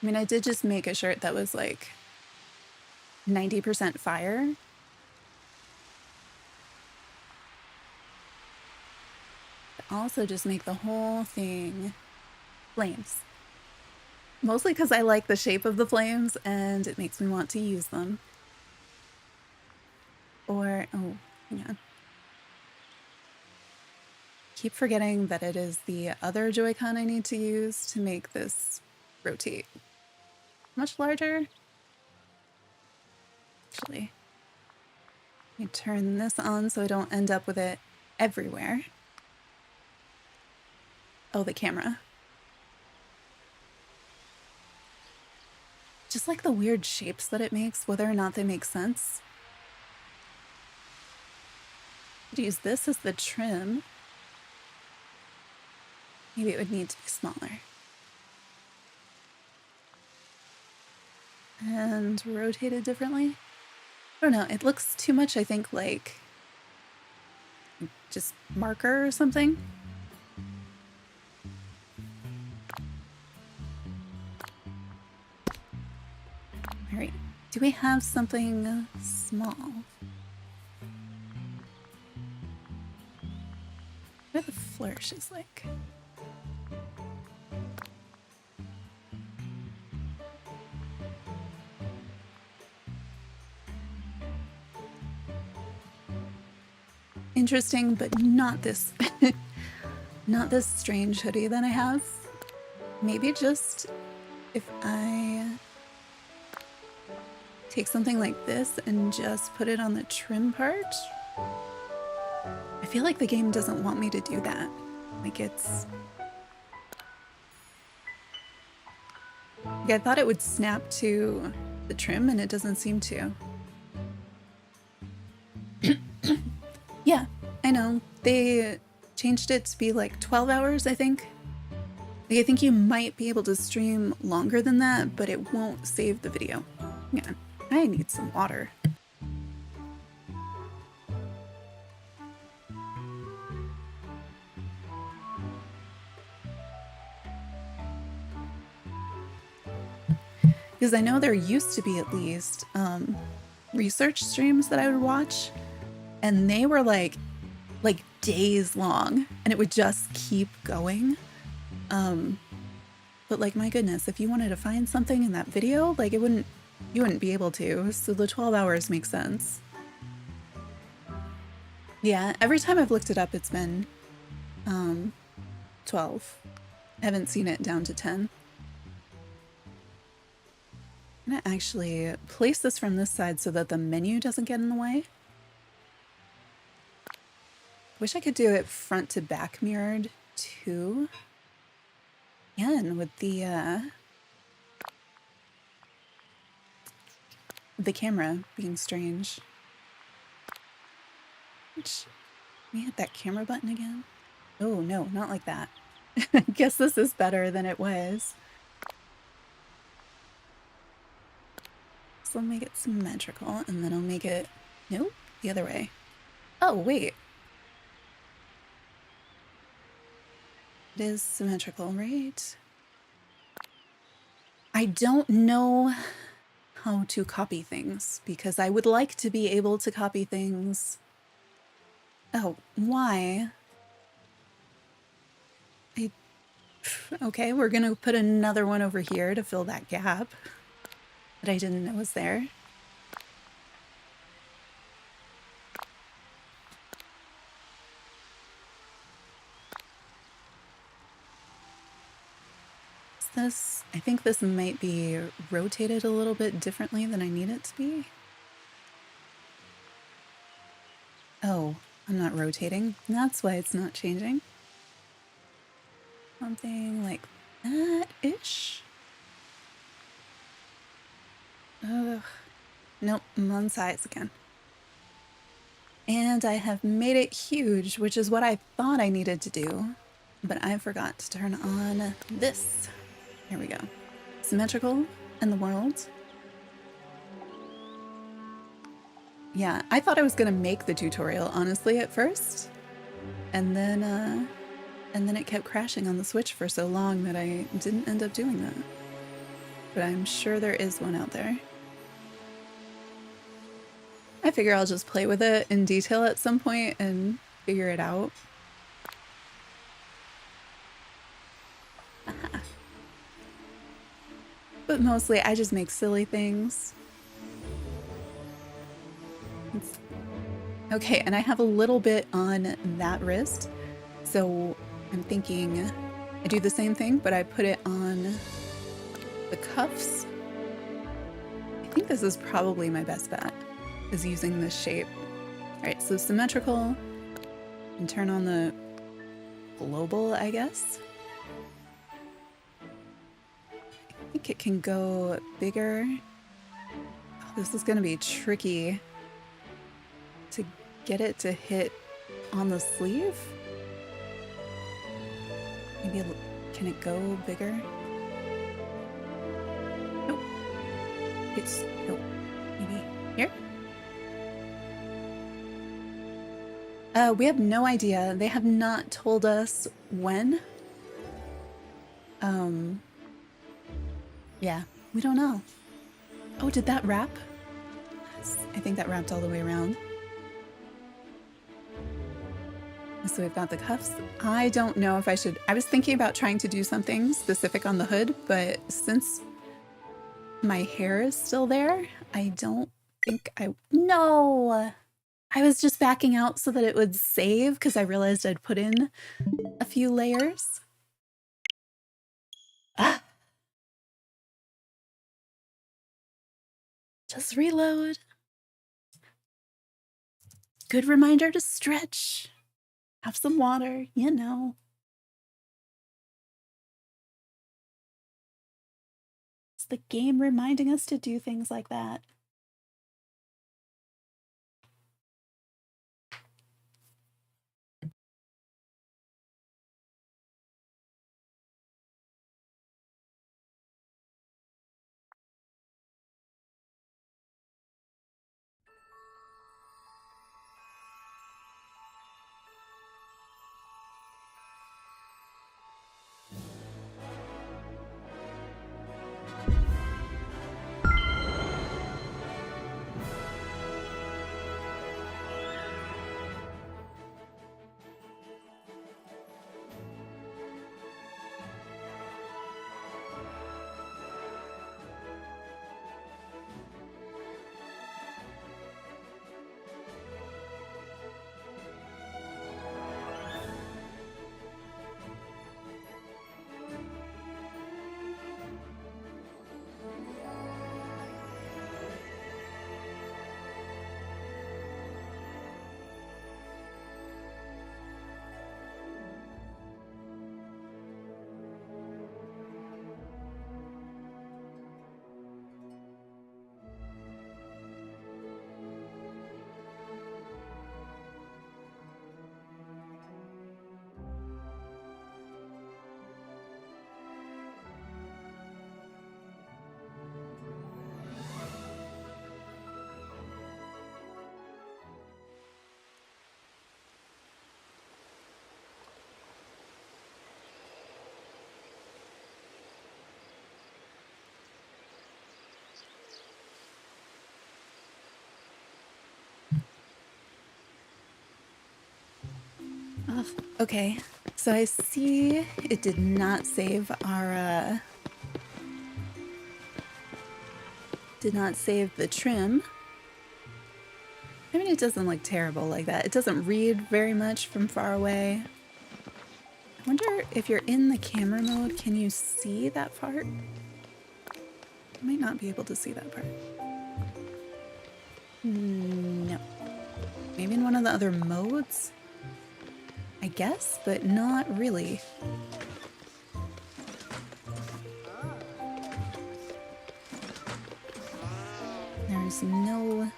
I mean, I did just make a shirt that was like 90% fire. Also just make the whole thing flames. Mostly because I like the shape of the flames and it makes me want to use them. Or, oh, hang on. Keep forgetting that it is the other Joy-Con I need to use to make this rotate. Much larger? Actually, let me turn this on so I don't end up with it everywhere. Oh, the camera. Just like the weird shapes that it makes, whether or not they make sense. I'd use this as the trim. Maybe it would need to be smaller. And rotate it differently. I don't know, it looks too much, I think, like just marker or something. All right, do we have something small? What are the flourishes like? Interesting, but not this, not this strange hoodie that I have. Maybe just if I take something like this and just put it on the trim part. I feel like the game doesn't want me to do that. Like it's... Like I thought it would snap to the trim and it doesn't seem to. Yeah, I know. They changed it to be like 12 hours, I think. Like, I think you might be able to stream longer than that, but it won't save the video. Yeah, I need some water. Because I know there used to be at least research streams that I would watch, and they were like days long, and it would just keep going. But like, my goodness, if you wanted to find something in that video, like you wouldn't be able to. So the 12 hours makes sense. Yeah, every time I've looked it up, it's been 12. I haven't seen it down to 10. I'm gonna actually place this from this side so that the menu doesn't get in the way. Wish I could do it front to back mirrored too. Again, with the camera being strange. Let me hit that camera button again. Oh no, not like that. I guess this is better than it was. So I'll make it symmetrical, and then I'll make it, nope, the other way. Oh, wait. It is symmetrical, right? I don't know how to copy things, because I would like to be able to copy things. Oh, why? Okay, we're gonna put another one over here to fill that gap that I didn't know was there. this? I think this might be rotated a little bit differently than I need it to be. Oh, I'm not rotating. That's why it's not changing. Something like that-ish. Ugh. Nope, I'm on size again. And I have made it huge, which is what I thought I needed to do, but I forgot to turn on this. Here we go. Symmetrical in the world. Yeah, I thought I was gonna make the tutorial, honestly, at first. And then it kept crashing on the Switch for so long that I didn't end up doing that. But I'm sure there is one out there. I figure I'll just play with it in detail at some point and figure it out. Aha. But mostly I just make silly things. Okay, and I have a little bit on that wrist. So I'm thinking I do the same thing, but I put it on the cuffs. I think this is probably my best bet, is using this shape. All right, so symmetrical, and turn on the global, I guess. I think it can go bigger. Oh, this is gonna be tricky to get it to hit on the sleeve. Maybe, can it go bigger? Nope. Nope. Maybe here? We have no idea. They have not told us when. Yeah, we don't know. Oh, did that wrap? I think that wrapped all the way around. So we've got the cuffs. I don't know if I should... I was thinking about trying to do something specific on the hood, but since my hair is still there, I don't think I... No! I was just backing out so that it would save because I realized I'd put in a few layers. Ah! Just reload. Good reminder to stretch. Have some water, you know. It's the game reminding us to do things like that. Oh, okay, so I see it did not save our, did not save the trim. I mean, it doesn't look terrible like that. It doesn't read very much from far away. I wonder if you're in the camera mode, can you see that part? I might not be able to see that part. No. Maybe in one of the other modes? I guess, but not really. There's no...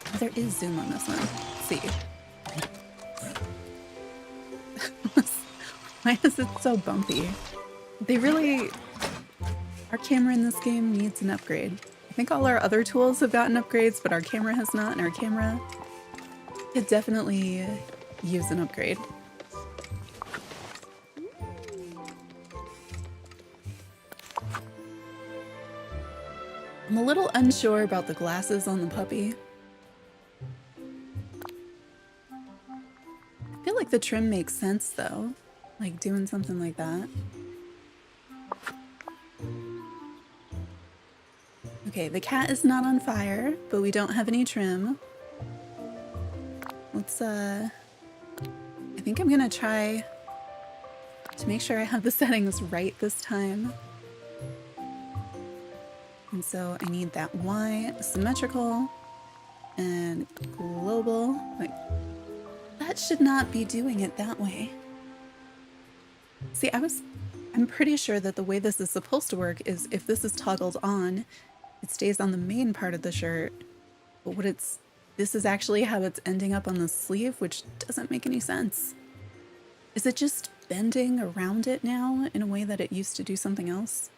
Oh, there is zoom on this one. Let's see. Why is it so bumpy? They really... Our camera in this game needs an upgrade. I think all our other tools have gotten upgrades, but our camera has not, and our camera could definitely use an upgrade. I'm a little unsure about the glasses on the puppy. I feel like the trim makes sense though, like doing something like that. Okay, the cat is not on fire, but we don't have any trim. Let's, I think I'm gonna try to make sure I have the settings right this time. And so I need that Y, symmetrical, and global. Like, that should not be doing it that way. See, I'm pretty sure that the way this is supposed to work is if this is toggled on, it stays on the main part of the shirt. But this is actually how it's ending up on the sleeve, which doesn't make any sense. Is it just bending around it now in a way that it used to do something else?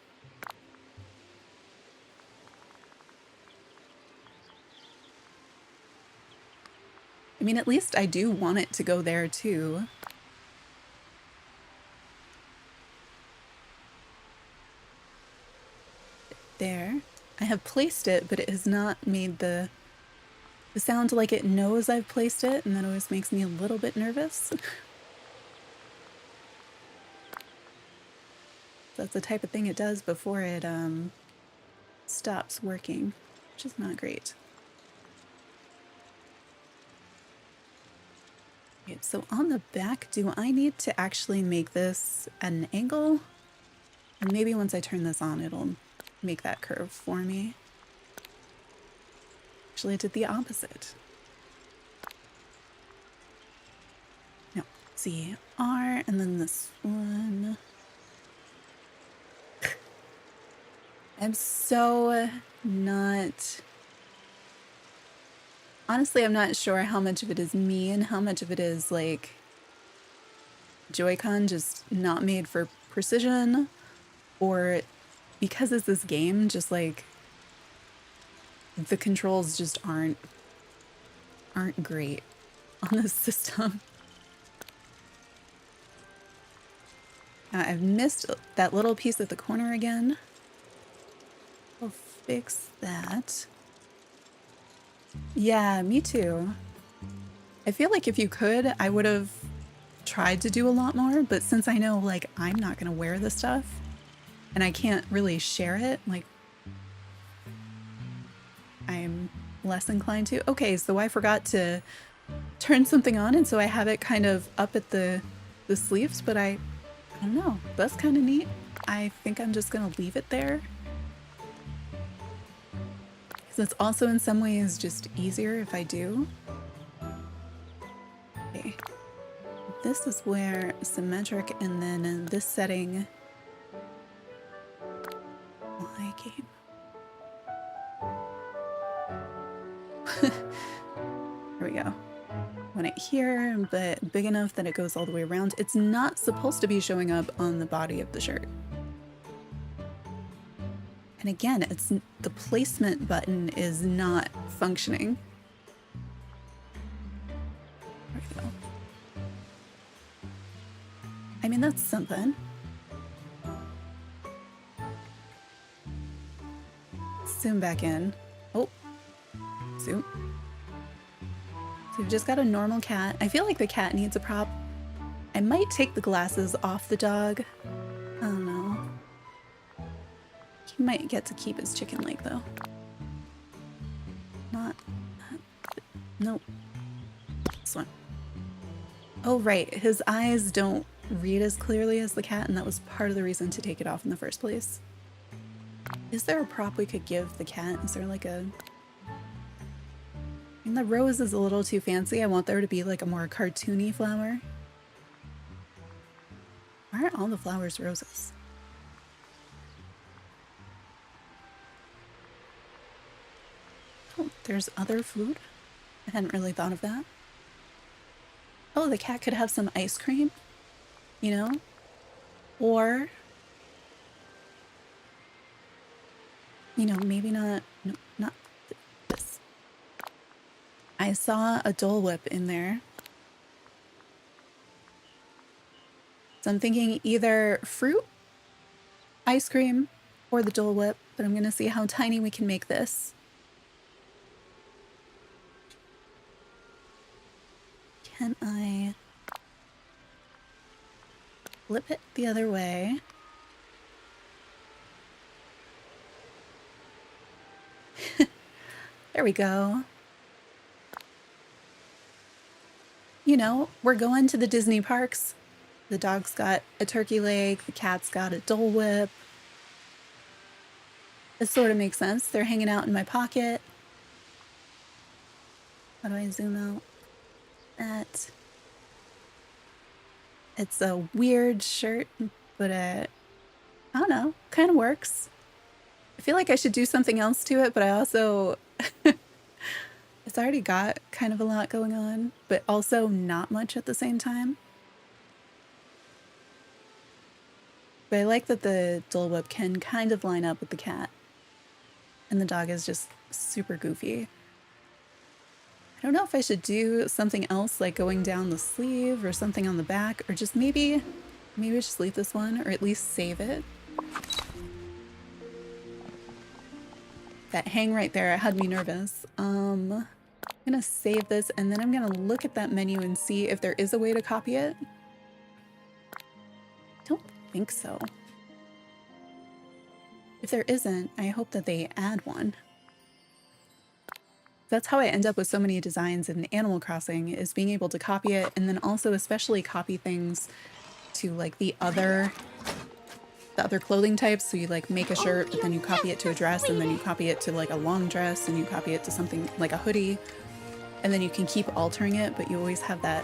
I mean, at least I do want it to go there too. There. I have placed it, but it has not made the sound like it knows I've placed it, and that always makes me a little bit nervous. That's the type of thing it does before it stops working, which is not great. Okay, so on the back, do I need to actually make this at an angle? And maybe once I turn this on, it'll make that curve for me. Actually, I did the opposite. No, see, R, and then this one. I'm so not... Honestly, I'm not sure how much of it is me and how much of it is, like, Joy-Con just not made for precision, or because it's this game, just, like, the controls just aren't great on this system. I've missed that little piece at the corner again. I'll fix that. Yeah, me too. I feel like if you could, I would have tried to do a lot more, but since I know, like, I'm not gonna wear this stuff and I can't really share it, like, I'm less inclined to. Okay, so I forgot to turn something on, and so I have it kind of up at the sleeves, but I don't know. That's kind of neat. I think I'm just gonna leave it there. It's also in some ways just easier if I do. Okay. This is where symmetric, and then in this setting, Y came. There we go. Want it here, but big enough that it goes all the way around. It's not supposed to be showing up on the body of the shirt. And again, it's the placement button is not functioning. There we go. I mean, that's something. Zoom back in. Oh, zoom. So we've just got a normal cat. I feel like the cat needs a prop. I might take the glasses off the dog. I don't know. He might get to keep his chicken leg though. Not nope. This one. Oh right, his eyes don't read as clearly as the cat, and that was part of the reason to take it off in the first place. Is there a prop we could give the cat? Is there like a... I mean, the rose is a little too fancy. I want there to be like a more cartoony flower. Why aren't all the flowers roses? Oh, there's other food? I hadn't really thought of that. Oh, the cat could have some ice cream, you know? Or, you know, maybe not, no, not this. I saw a Dole Whip in there. So I'm thinking either fruit, ice cream, or the Dole Whip, but I'm gonna see how tiny we can make this. Can I flip it the other way? There we go. You know, we're going to the Disney parks. The dog's got a turkey leg, the cat's got a Dole Whip. It sort of makes sense. They're hanging out in my pocket. How do I zoom out? That. It's a weird shirt, but I don't know, kind of works. I feel like I should do something else to it, but I also... It's already got kind of a lot going on, but also not much at the same time. But I like that the Dole Whip can kind of line up with the cat. And the dog is just super goofy. I don't know if I should do something else like going down the sleeve or something on the back, or just maybe just leave this one, or at least save it. That hang right there had me nervous. I'm gonna save this, and then I'm gonna look at that menu and see if there is a way to copy it. I don't think so. If there isn't, I hope that they add one. That's how I end up with so many designs in Animal Crossing, is being able to copy it, and then also especially copy things to like the other clothing types. So you like make a shirt, but then you copy it to a dress, and then you copy it to like a long dress, and you copy it to something like a hoodie, and then you can keep altering it, but you always have that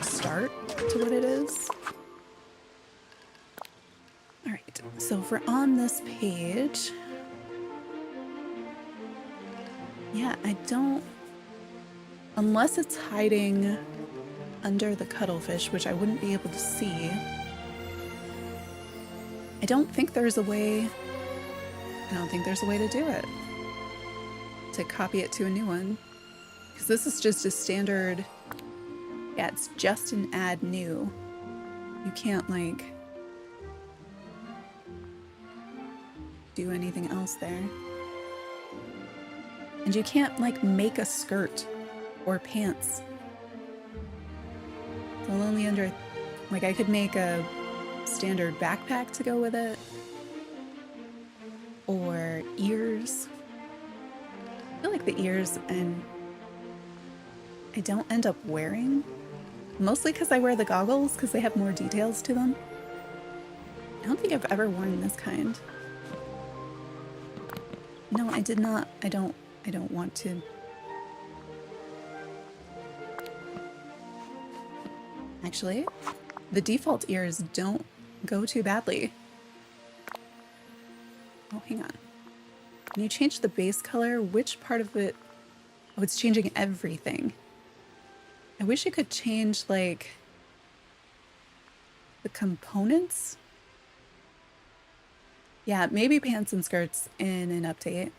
start to what it is. All right, so if we're on this page, yeah, I don't, unless it's hiding under the cuttlefish, which I wouldn't be able to see. I don't think there's a way to do it. To copy it to a new one. Because this is just a standard, yeah, it's just an add new. You can't like do anything else there. And you can't like make a skirt or pants. So only under, like I could make a standard backpack to go with it, or ears. I feel like the ears and I don't end up wearing, mostly because I wear the goggles because they have more details to them. I don't think I've ever worn this kind. No, I did not. I don't want to. Actually, the default ears don't go too badly. Oh, hang on. When you change the base color, which part of it? Oh, it's changing everything. I wish you could change, like, the components. Yeah, maybe pants and skirts in an update.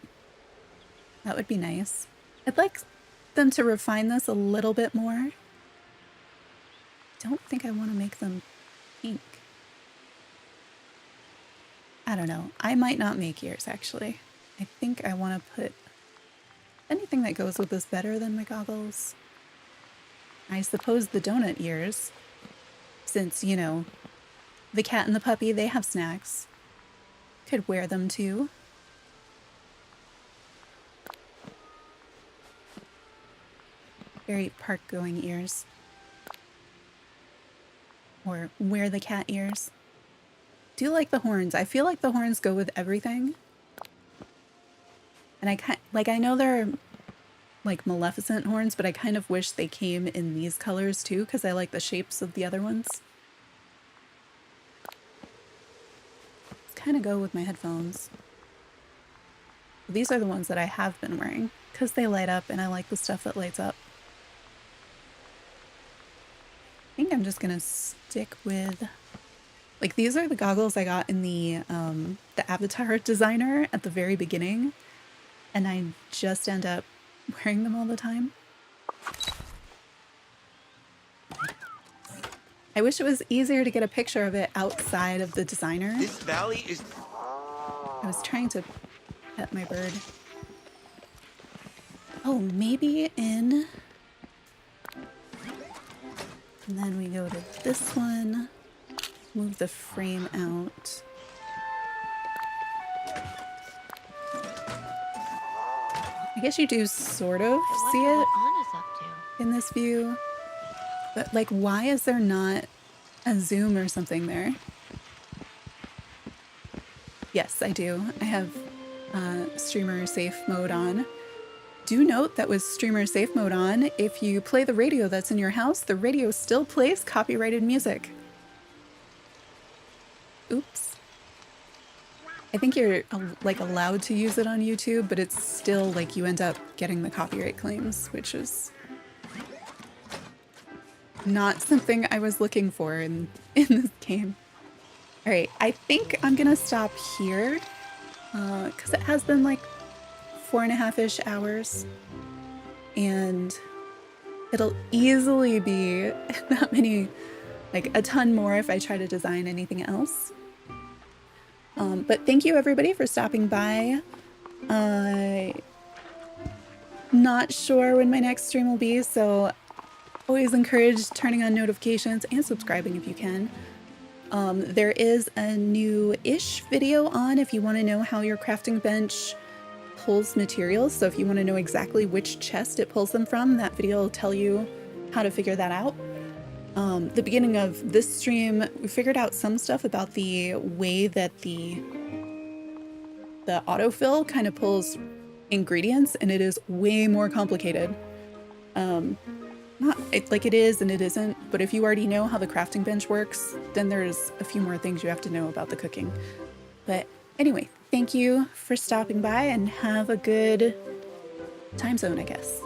That would be nice. I'd like them to refine this a little bit more. Don't think I want to make them pink. I don't know. I might not make ears, actually. I think I want to put anything that goes with this better than my goggles. I suppose the donut ears, since, you know, the cat and the puppy, they have snacks. Could wear them too. Very park-going ears. or wear the cat ears. Do like the horns. I feel like the horns go with everything. And I know they're like Maleficent horns, but I kind of wish they came in these colors too, because I like the shapes of the other ones. Let's kind of go with my headphones. These are the ones that I have been wearing because they light up and I like the stuff that lights up. I think I'm just gonna stick with, like, these are the goggles I got in the avatar designer at the very beginning, and I just end up wearing them all the time. I wish it was easier to get a picture of it outside of the designer. This valley is... I was trying to pet my bird. Oh, maybe in... And then we go to this one. Move the frame out. I guess you do sort of see it What Anna's up to. in this view. But, like, why is there not a zoom or something there? Yes, I do. I have streamer safe mode on. Do note that with streamer safe mode on, if you play the radio that's in your house, the radio still plays copyrighted music. Oops. I think you're like allowed to use it on YouTube, but it's still like you end up getting the copyright claims, which is not something I was looking for in this game. All right, I think I'm gonna stop here because it has been like 4.5-ish hours, and it'll easily be that many, like a ton more if I try to design anything else. But thank you everybody for stopping by. Not sure when my next stream will be, so always encourage turning on notifications and subscribing if you can. There is a new-ish video on if you want to know how your crafting bench pulls materials. So if you want to know exactly which chest it pulls them from, that video will tell you how to figure that out. The beginning of this stream, we figured out some stuff about the way that the autofill kind of pulls ingredients, and it is way more complicated. Like it is and it isn't, but if you already know how the crafting bench works, then there's a few more things you have to know about the cooking. But anyway, thank you for stopping by and have a good time zone, I guess.